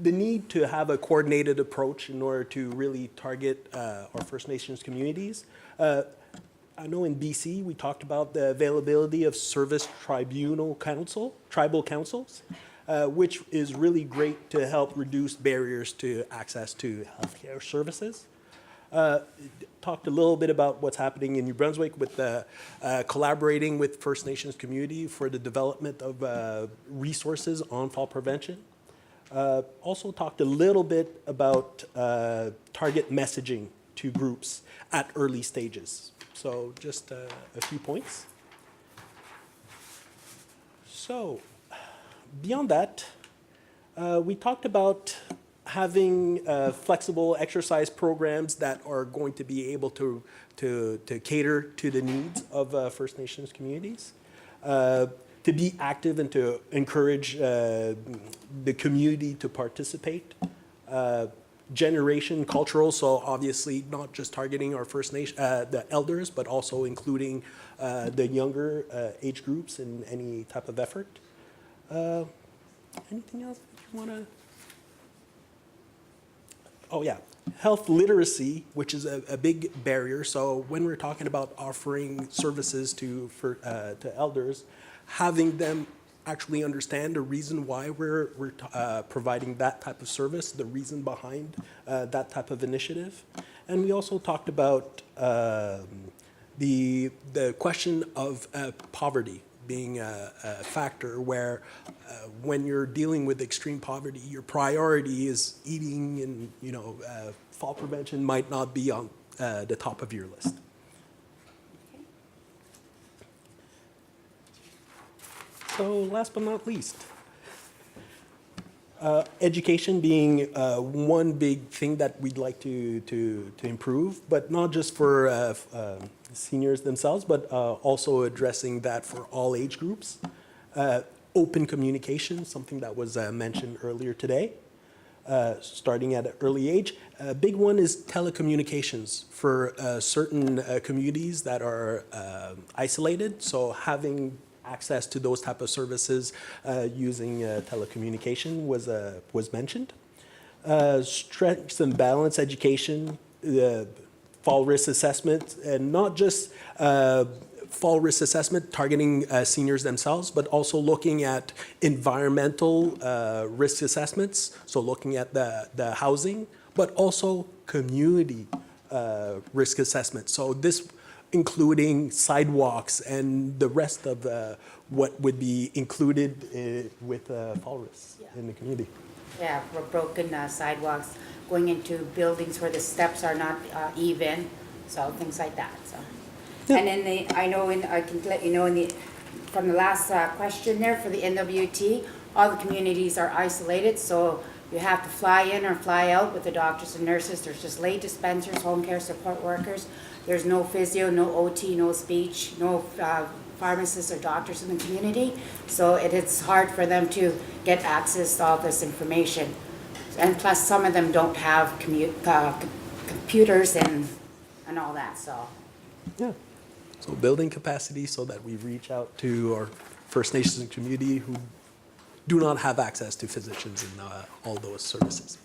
the need to have a coordinated approach in order to really target our First Nations communities. I know in BC, we talked about the availability of service tribal councils, which is really great to help reduce barriers to access to healthcare services. Talked a little bit about what's happening in New Brunswick with collaborating with First Nations community for the development of resources on fall prevention. Also talked a little bit about target messaging to groups at early stages. So just a few points. So beyond that, we talked about having flexible exercise programs that are going to be able to cater to the needs of First Nations communities, to be active and to encourage the community to participate. Generation cultural, so obviously not just targeting our First Nation, the elders, but also including the younger age groups in any type of effort. Anything else that you want to? Oh yeah, health literacy, which is a big barrier. So when we're talking about offering services to elders, having them actually understand the reason why we're providing that type of service, the reason behind that type of initiative. And we also talked about the question of poverty being a factor where when you're dealing with extreme poverty, your priority is eating, and fall prevention might not be on the top of your list. So last but not least, education being one big thing that we'd like to improve, but not just for seniors themselves, but also addressing that for all age groups. Open communication, something that was mentioned earlier today, starting at an early age. A big one is telecommunications for certain communities that are isolated, so having access to those type of services using telecommunication was mentioned. Strengths and balance education, fall risk assessment, and not just fall risk assessment targeting seniors themselves, but also looking at environmental risk assessments, so looking at the housing, but also community risk assessment. So this including sidewalks and the rest of what would be included with fall risks in the community. Yeah, for broken sidewalks, going into buildings where the steps are not even, so things like that. So, yeah. And then I can let you know from the last question there for the NWT, all the communities are isolated, so you have to fly in or fly out with the doctors and nurses. There's just lay dispensers, home care support workers. There's no physio, no OT, no speech, no pharmacists or doctors in the community. So it's hard for them to get access to all this information. And plus some of them don't have computers and all that, so. Yeah, so building capacity so that we reach out to our First Nations community who do not have access to physicians and all those services.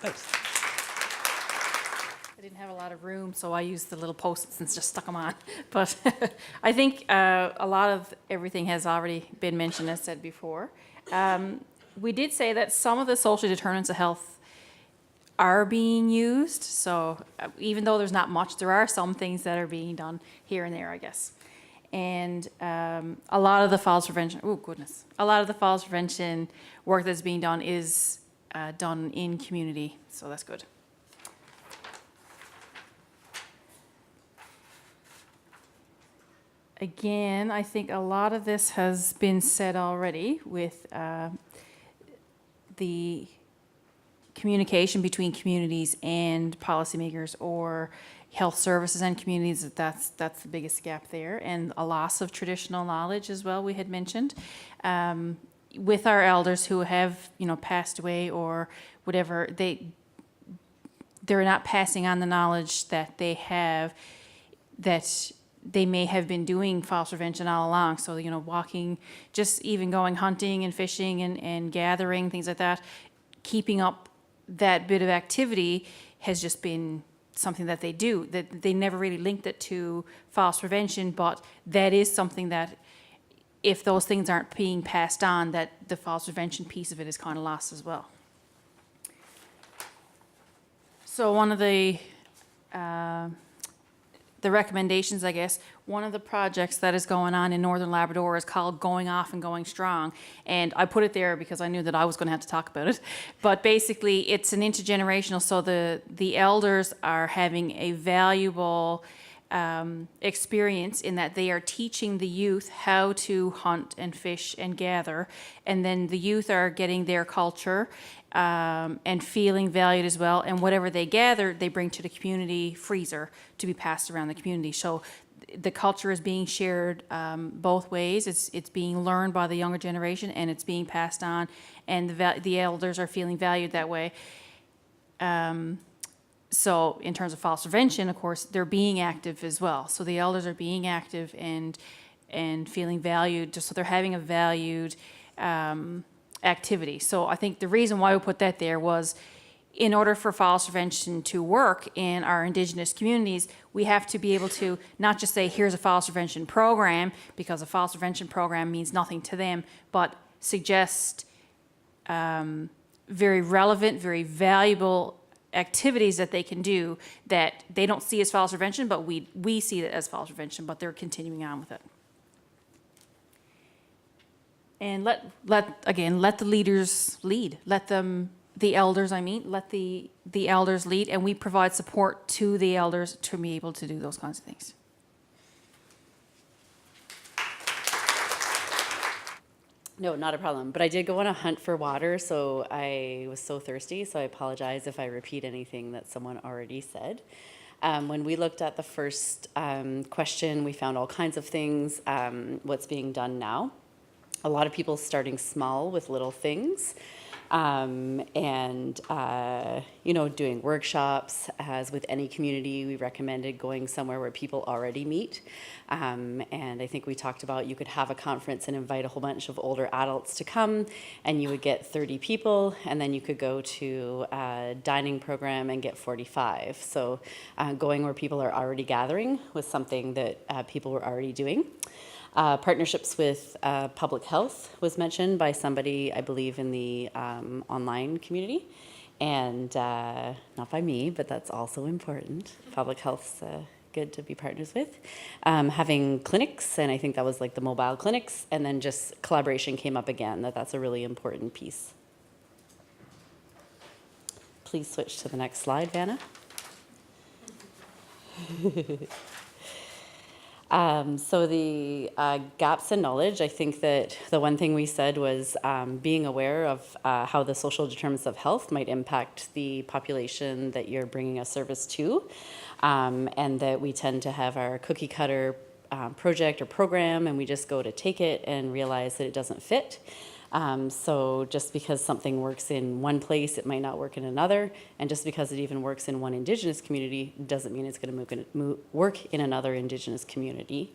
Thanks. I didn't have a lot of room, so I used the little post-its and just stuck them on. But I think a lot of everything has already been mentioned, as said before. We did say that some of the social determinants of health are being used. So even though there's not much, there are some things that are being done here and there, I guess. And a lot of the falls prevention, a lot of the falls prevention work that's being done is done in community, so that's good. again, I think a lot of this has been said already with the communication between communities and policymakers, or health services and communities. That's the biggest gap there, and a loss of traditional knowledge as well. We had mentioned with our elders who have passed away or whatever, they're not passing on the knowledge that they have, that they may have been doing fall prevention all along. So, walking, just even going hunting and fishing and gathering, things like that, keeping up that bit of activity has just been something that they do, that they never really linked it to fall prevention, but that is something that if those things aren't being passed on, that the fall prevention piece of it is kind of lost as well. So one of the recommendations, I guess, one of the projects that is going on in Northern Labrador is called Going Off and Going Strong. And I put it there because I knew that I was going to have to talk about it. But basically, it's an intergenerational, so the elders are having a valuable experience in that they are teaching the youth how to hunt and fish and gather. And then the youth are getting their culture and feeling valued as well. And whatever they gather, they bring to the community freezer to be passed around the community. So the culture is being shared both ways. It's being learned by the younger generation, and it's being passed on, and the elders are feeling valued that way. So in terms of fall prevention, of course, they're being active as well. So the elders are being active and feeling valued, just so they're having a valued activity. So I think the reason why we put that there was, in order for fall prevention to work in our Indigenous communities, we have to be able to not just say, here's a fall prevention program, because a fall prevention program means nothing to them, but suggest very relevant, very valuable activities that they can do that they don't see as fall prevention, but we see it as fall prevention, but they're continuing on with it. And let the leaders lead. Let the elders lead, and we provide support to the elders to be able to do those kinds of things. No, not a problem. But I did go on a hunt for water, so I was so thirsty, so I apologize if I repeat anything that someone already said. When we looked at the first question, we found all kinds of things, what's being done now. A lot of people starting small with little things. Doing workshops. As with any community, we recommended going somewhere where people already meet. And I think we talked about you could have a conference and invite a whole bunch of older adults to come, and you would get 30 people, and then you could go to a dining program and get 45. So going where people are already gathering was something that people were already doing. Partnerships with public health was mentioned by somebody, I believe, in the online community, and not by me, but that's also important. Public health's good to be partners with. Having clinics, and I think that was like the mobile clinics, and then just collaboration came up again, that's a really important piece. Please switch to the next slide, Vanna. So the gaps in knowledge, I think that the one thing we said was being aware of how the social determinants of health might impact the population that you're bringing a service to, and that we tend to have our cookie cutter project or program, and we just go to take it and realize that it doesn't fit. So just because something works in one place, it might not work in another. And just because it even works in one Indigenous community doesn't mean it's going to work in another Indigenous community.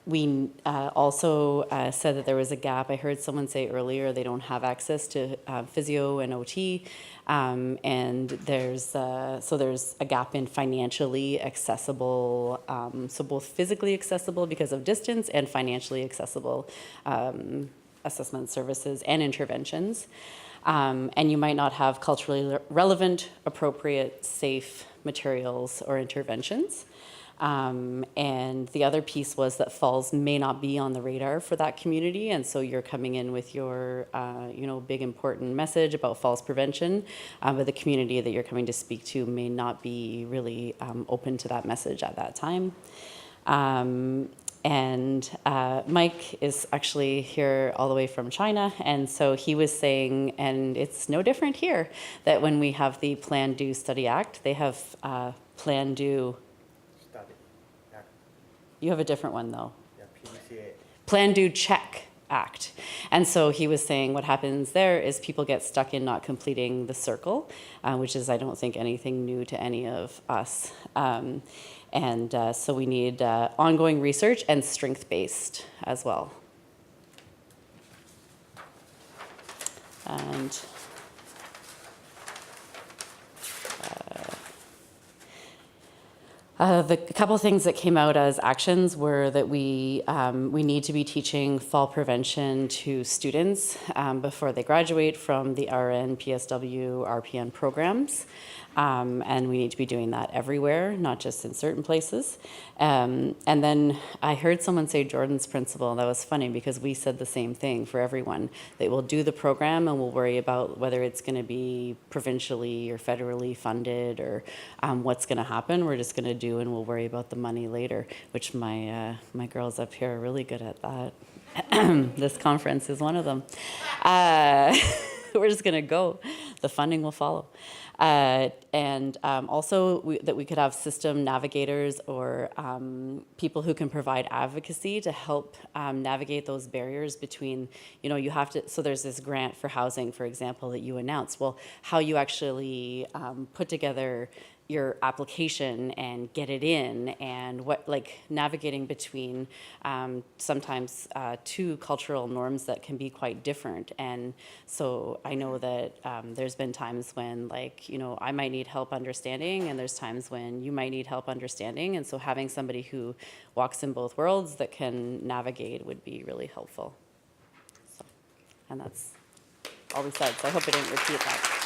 We also said that there was a gap. I heard someone say earlier they don't have access to physio and OT. And there's a gap in financially accessible, so both physically accessible because of distance and financially accessible assessment services and interventions. And you might not have culturally relevant, appropriate, safe materials or interventions. And the other piece was that falls may not be on the radar for that community, and so you're coming in with your, big important message about falls prevention, but the community that you're coming to speak to may not be really open to that message at that time. And Mike is actually here all the way from China, and so he was saying, and it's no different here, that when we have the Plan, Do, Study Act, they have Plan, Do. Study. Act. You have a different one though. Yeah, PDCA. Plan, Do, Check Act. And so he was saying what happens there is people get stuck in not completing the circle, which is, I don't think, anything new to any of us. And so we need ongoing research and strength-based as well. And the couple of things that came out as actions were that we need to be teaching fall prevention to students before they graduate from the RN, PSW, RPN programs. And we need to be doing that everywhere, not just in certain places. And then I heard someone say Jordan's principle, and that was funny because we said the same thing for everyone. That we'll do the program and we'll worry about whether it's going to be provincially or federally funded or what's going to happen. We're just going to do, and we'll worry about the money later, which my girls up here are really good at that. This conference is one of them. We're just going to go. The funding will follow. And also that we could have system navigators or people who can provide advocacy to help navigate those barriers between, you have to, so there's this grant for housing, for example, that you announced. Well, how you actually put together your application and get it in, and what, like, navigating between sometimes two cultural norms that can be quite different. And so I know that there's been times when, like, I might need help understanding, and there's times when you might need help understanding, and so having somebody who walks in both worlds that can navigate would be really helpful. So, and that's all we said, so I hope I didn't repeat that.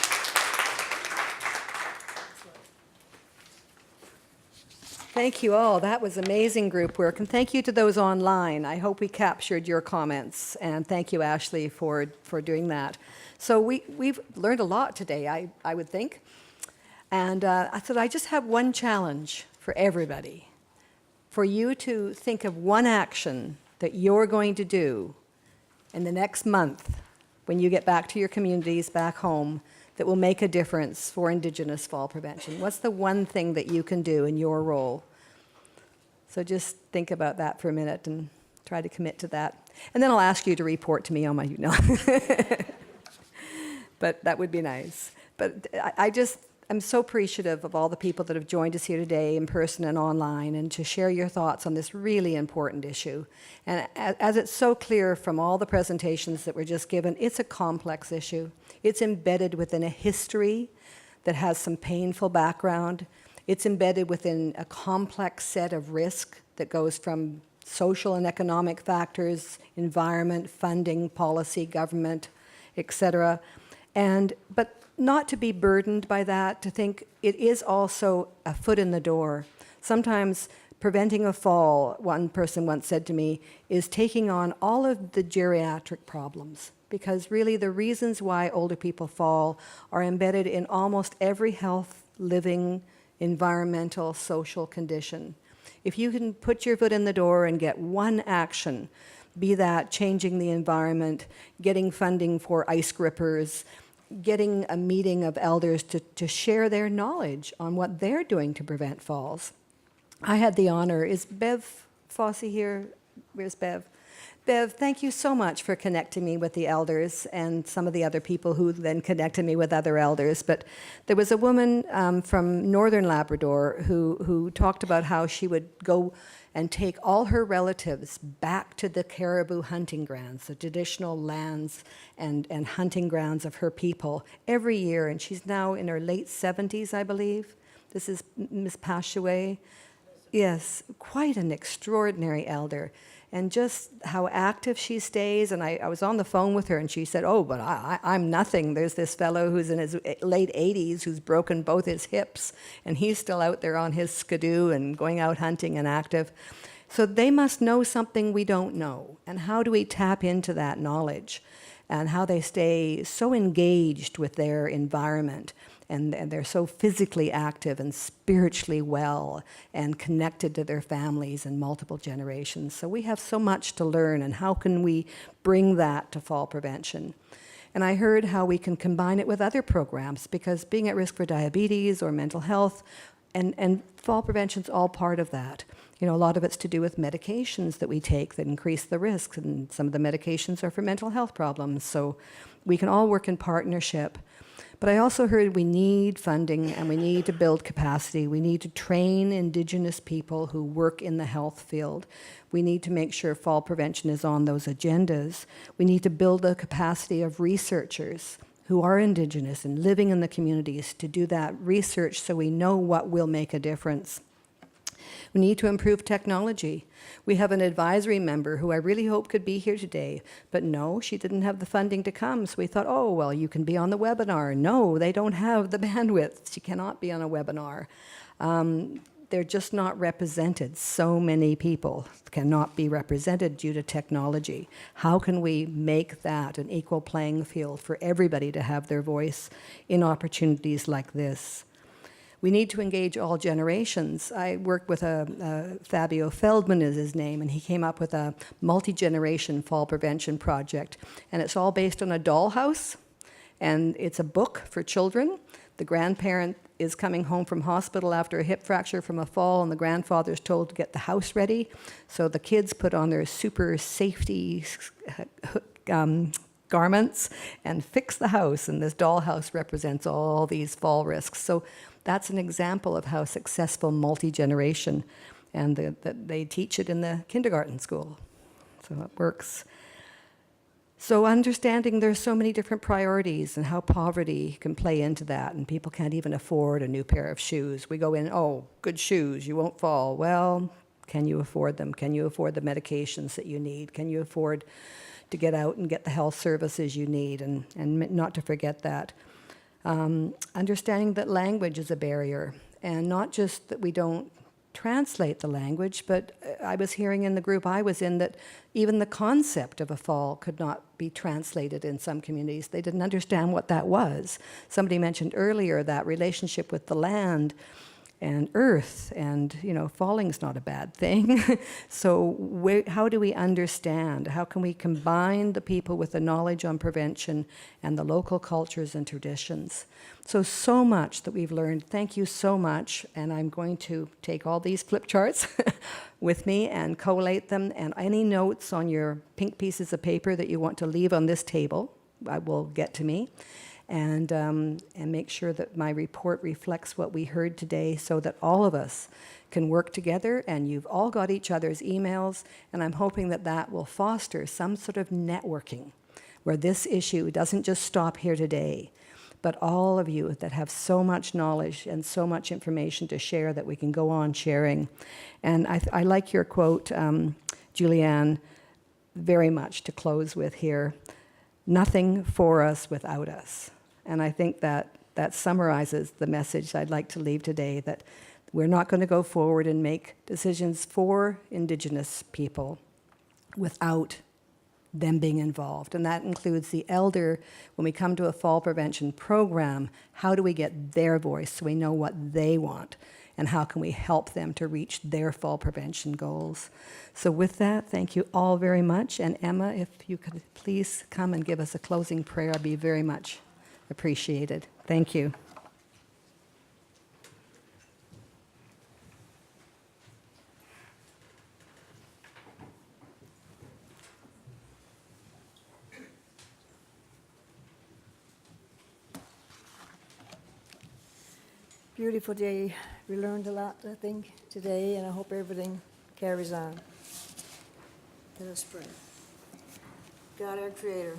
Thank you all. That was amazing group work. And thank you to those online. I hope we captured your comments. And thank you, Ashley, for doing that. So we've learned a lot today, I would think. And I said, I just have one challenge for everybody. For you to think of one action that you're going to do in the next month when you get back to your communities back home that will make a difference for Indigenous fall prevention? What's the one thing that you can do in your role? So just think about that for a minute and try to commit to that. And then I'll ask you to report to me on my, but that would be nice. But I'm so appreciative of all the people that have joined us here today in person and online, and to share your thoughts on this really important issue. And as it's so clear from all the presentations that were just given, it's a complex issue. It's embedded within a history that has some painful background. It's embedded within a complex set of risk that goes from social and economic factors, environment, funding, policy, government, etc. But not to be burdened by that, to think it is also a foot in the door. Sometimes preventing a fall, one person once said to me, is taking on all of the geriatric problems. Because really the reasons why older people fall are embedded in almost every health, living, environmental, social condition. If you can put your foot in the door and get one action, be that changing the environment, getting funding for ice grippers, getting a meeting of elders to share their knowledge on what they're doing to prevent falls. I had the honor, is Bev Fossey here? Where's Bev? Bev, thank you so much for connecting me with the elders and some of the other people who then connected me with other elders. But there was a woman from Northern Labrador who talked about how she would go and take all her relatives back to the caribou hunting grounds, the traditional lands and hunting grounds of her people every year. And she's now in her late 70s, I believe. This is Miss Pashaway. Yes, quite an extraordinary elder. And just how active she stays. And I was on the phone with her, and she said, oh, but I'm nothing. There's this fellow who's in his late 80s who's broken both his hips, and he's still out there on his skidoo and going out hunting and active. So they must know something we don't know. And how do we tap into that knowledge? And how they stay so engaged with their environment and they're so physically active and spiritually well and connected to their families and multiple generations. So we have so much to learn, and how can we bring that to fall prevention? And I heard how we can combine it with other programs, because being at risk for diabetes or mental health, and fall prevention's all part of that. You know, a lot of it's to do with medications that we take that increase the risks, and some of the medications are for mental health problems. So we can all work in partnership. But I also heard we need funding, and we need to build capacity. We need to train Indigenous people who work in the health field. We need to make sure fall prevention is on those agendas. We need to build the capacity of researchers who are Indigenous and living in the communities to do that research so we know what will make a difference. We need to improve technology. We have an advisory member who I really hope could be here today, but no, she didn't have the funding to come, so we thought, oh, well, you can be on the webinar. No, they don't have the bandwidth. She cannot be on a webinar. They're just not represented. So many people cannot be represented due to technology. How can we make that an equal playing field for everybody to have their voice in opportunities like this? We need to engage all generations. I worked with Fabio Feldman is his name, and he came up with a multi-generation fall prevention project. And it's all based on a dollhouse, and it's a book for children. The grandparent is coming home from hospital after a hip fracture from a fall, and the grandfather's told to get the house ready. So the kids put on their super safety garments and fix the house, and this dollhouse represents all these fall risks. So that's an example of how successful multi-generation, and that they teach it in the kindergarten school. So it works. So understanding there's so many different priorities and how poverty can play into that, and people can't even afford a new pair of shoes. We go in, oh, good shoes, you won't fall. Well, can you afford them? Can you afford the medications that you need? Can you afford to get out and get the health services you need? And not to forget that. Understanding that language is a barrier, and not just that we don't translate the language, but I was hearing in the group I was in that even the concept of a fall could not be translated in some communities. They didn't understand what that was. Somebody mentioned earlier that relationship with the land and earth, and falling's not a bad thing. So how do we understand? How can we combine the people with the knowledge on prevention and the local cultures and traditions? So much that we've learned. Thank you so much. And I'm going to take all these flip charts with me and collate them, and any notes on your pink pieces of paper that you want to leave on this table will get to me. And make sure that my report reflects what we heard today, so that all of us can work together, and you've all got each other's emails, and I'm hoping that that will foster some sort of networking where this issue doesn't just stop here today, but all of you that have so much knowledge and so much information to share that we can go on sharing. And I like your quote, Julianne, very much to close with here. Nothing for us without us. And I think that summarizes the message I'd like to leave today, that we're not going to go forward and make decisions for Indigenous people without them being involved. And that includes the elder. When we come to a fall prevention program, how do we get their voice so we know what they want? And how can we help them to reach their fall prevention goals? So with that, thank you all very much. And Emma, if you could please come and give us a closing prayer, I'd be very much appreciated. Thank you. Beautiful day. We learned a lot, I think, today, and I hope everything carries on. Let us pray. God, our Creator,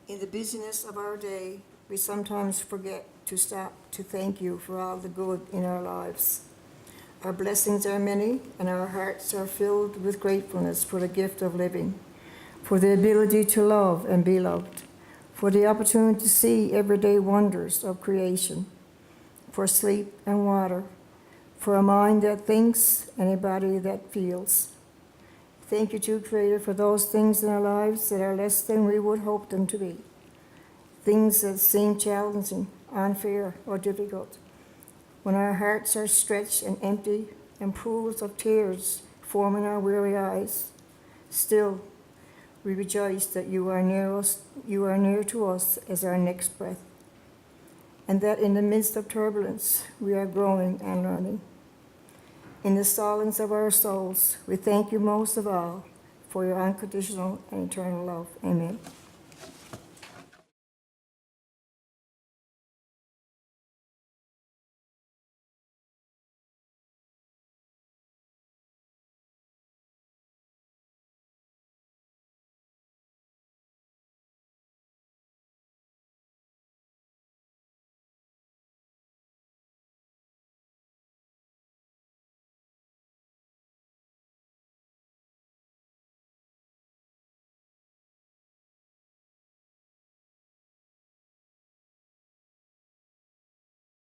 in the busyness of our day, we sometimes forget to stop to thank you for all the good in our lives. Our blessings are many, and our hearts are filled with gratefulness for the gift of living, for the ability to love and be loved, for the opportunity to see everyday wonders of creation, for sleep and water, for a mind that thinks and a body that feels. Thank you, too, Creator, for those things in our lives that are less than we would hope them to be. Things that seem challenging unfair, or difficult, when our hearts are stretched and empty and pools of tears form in our weary eyes, still we rejoice that you are near to us as our next breath, and that in the midst of turbulence we are growing and learning. In the silence of our souls, we thank you most of all for your unconditional and eternal love. Amen.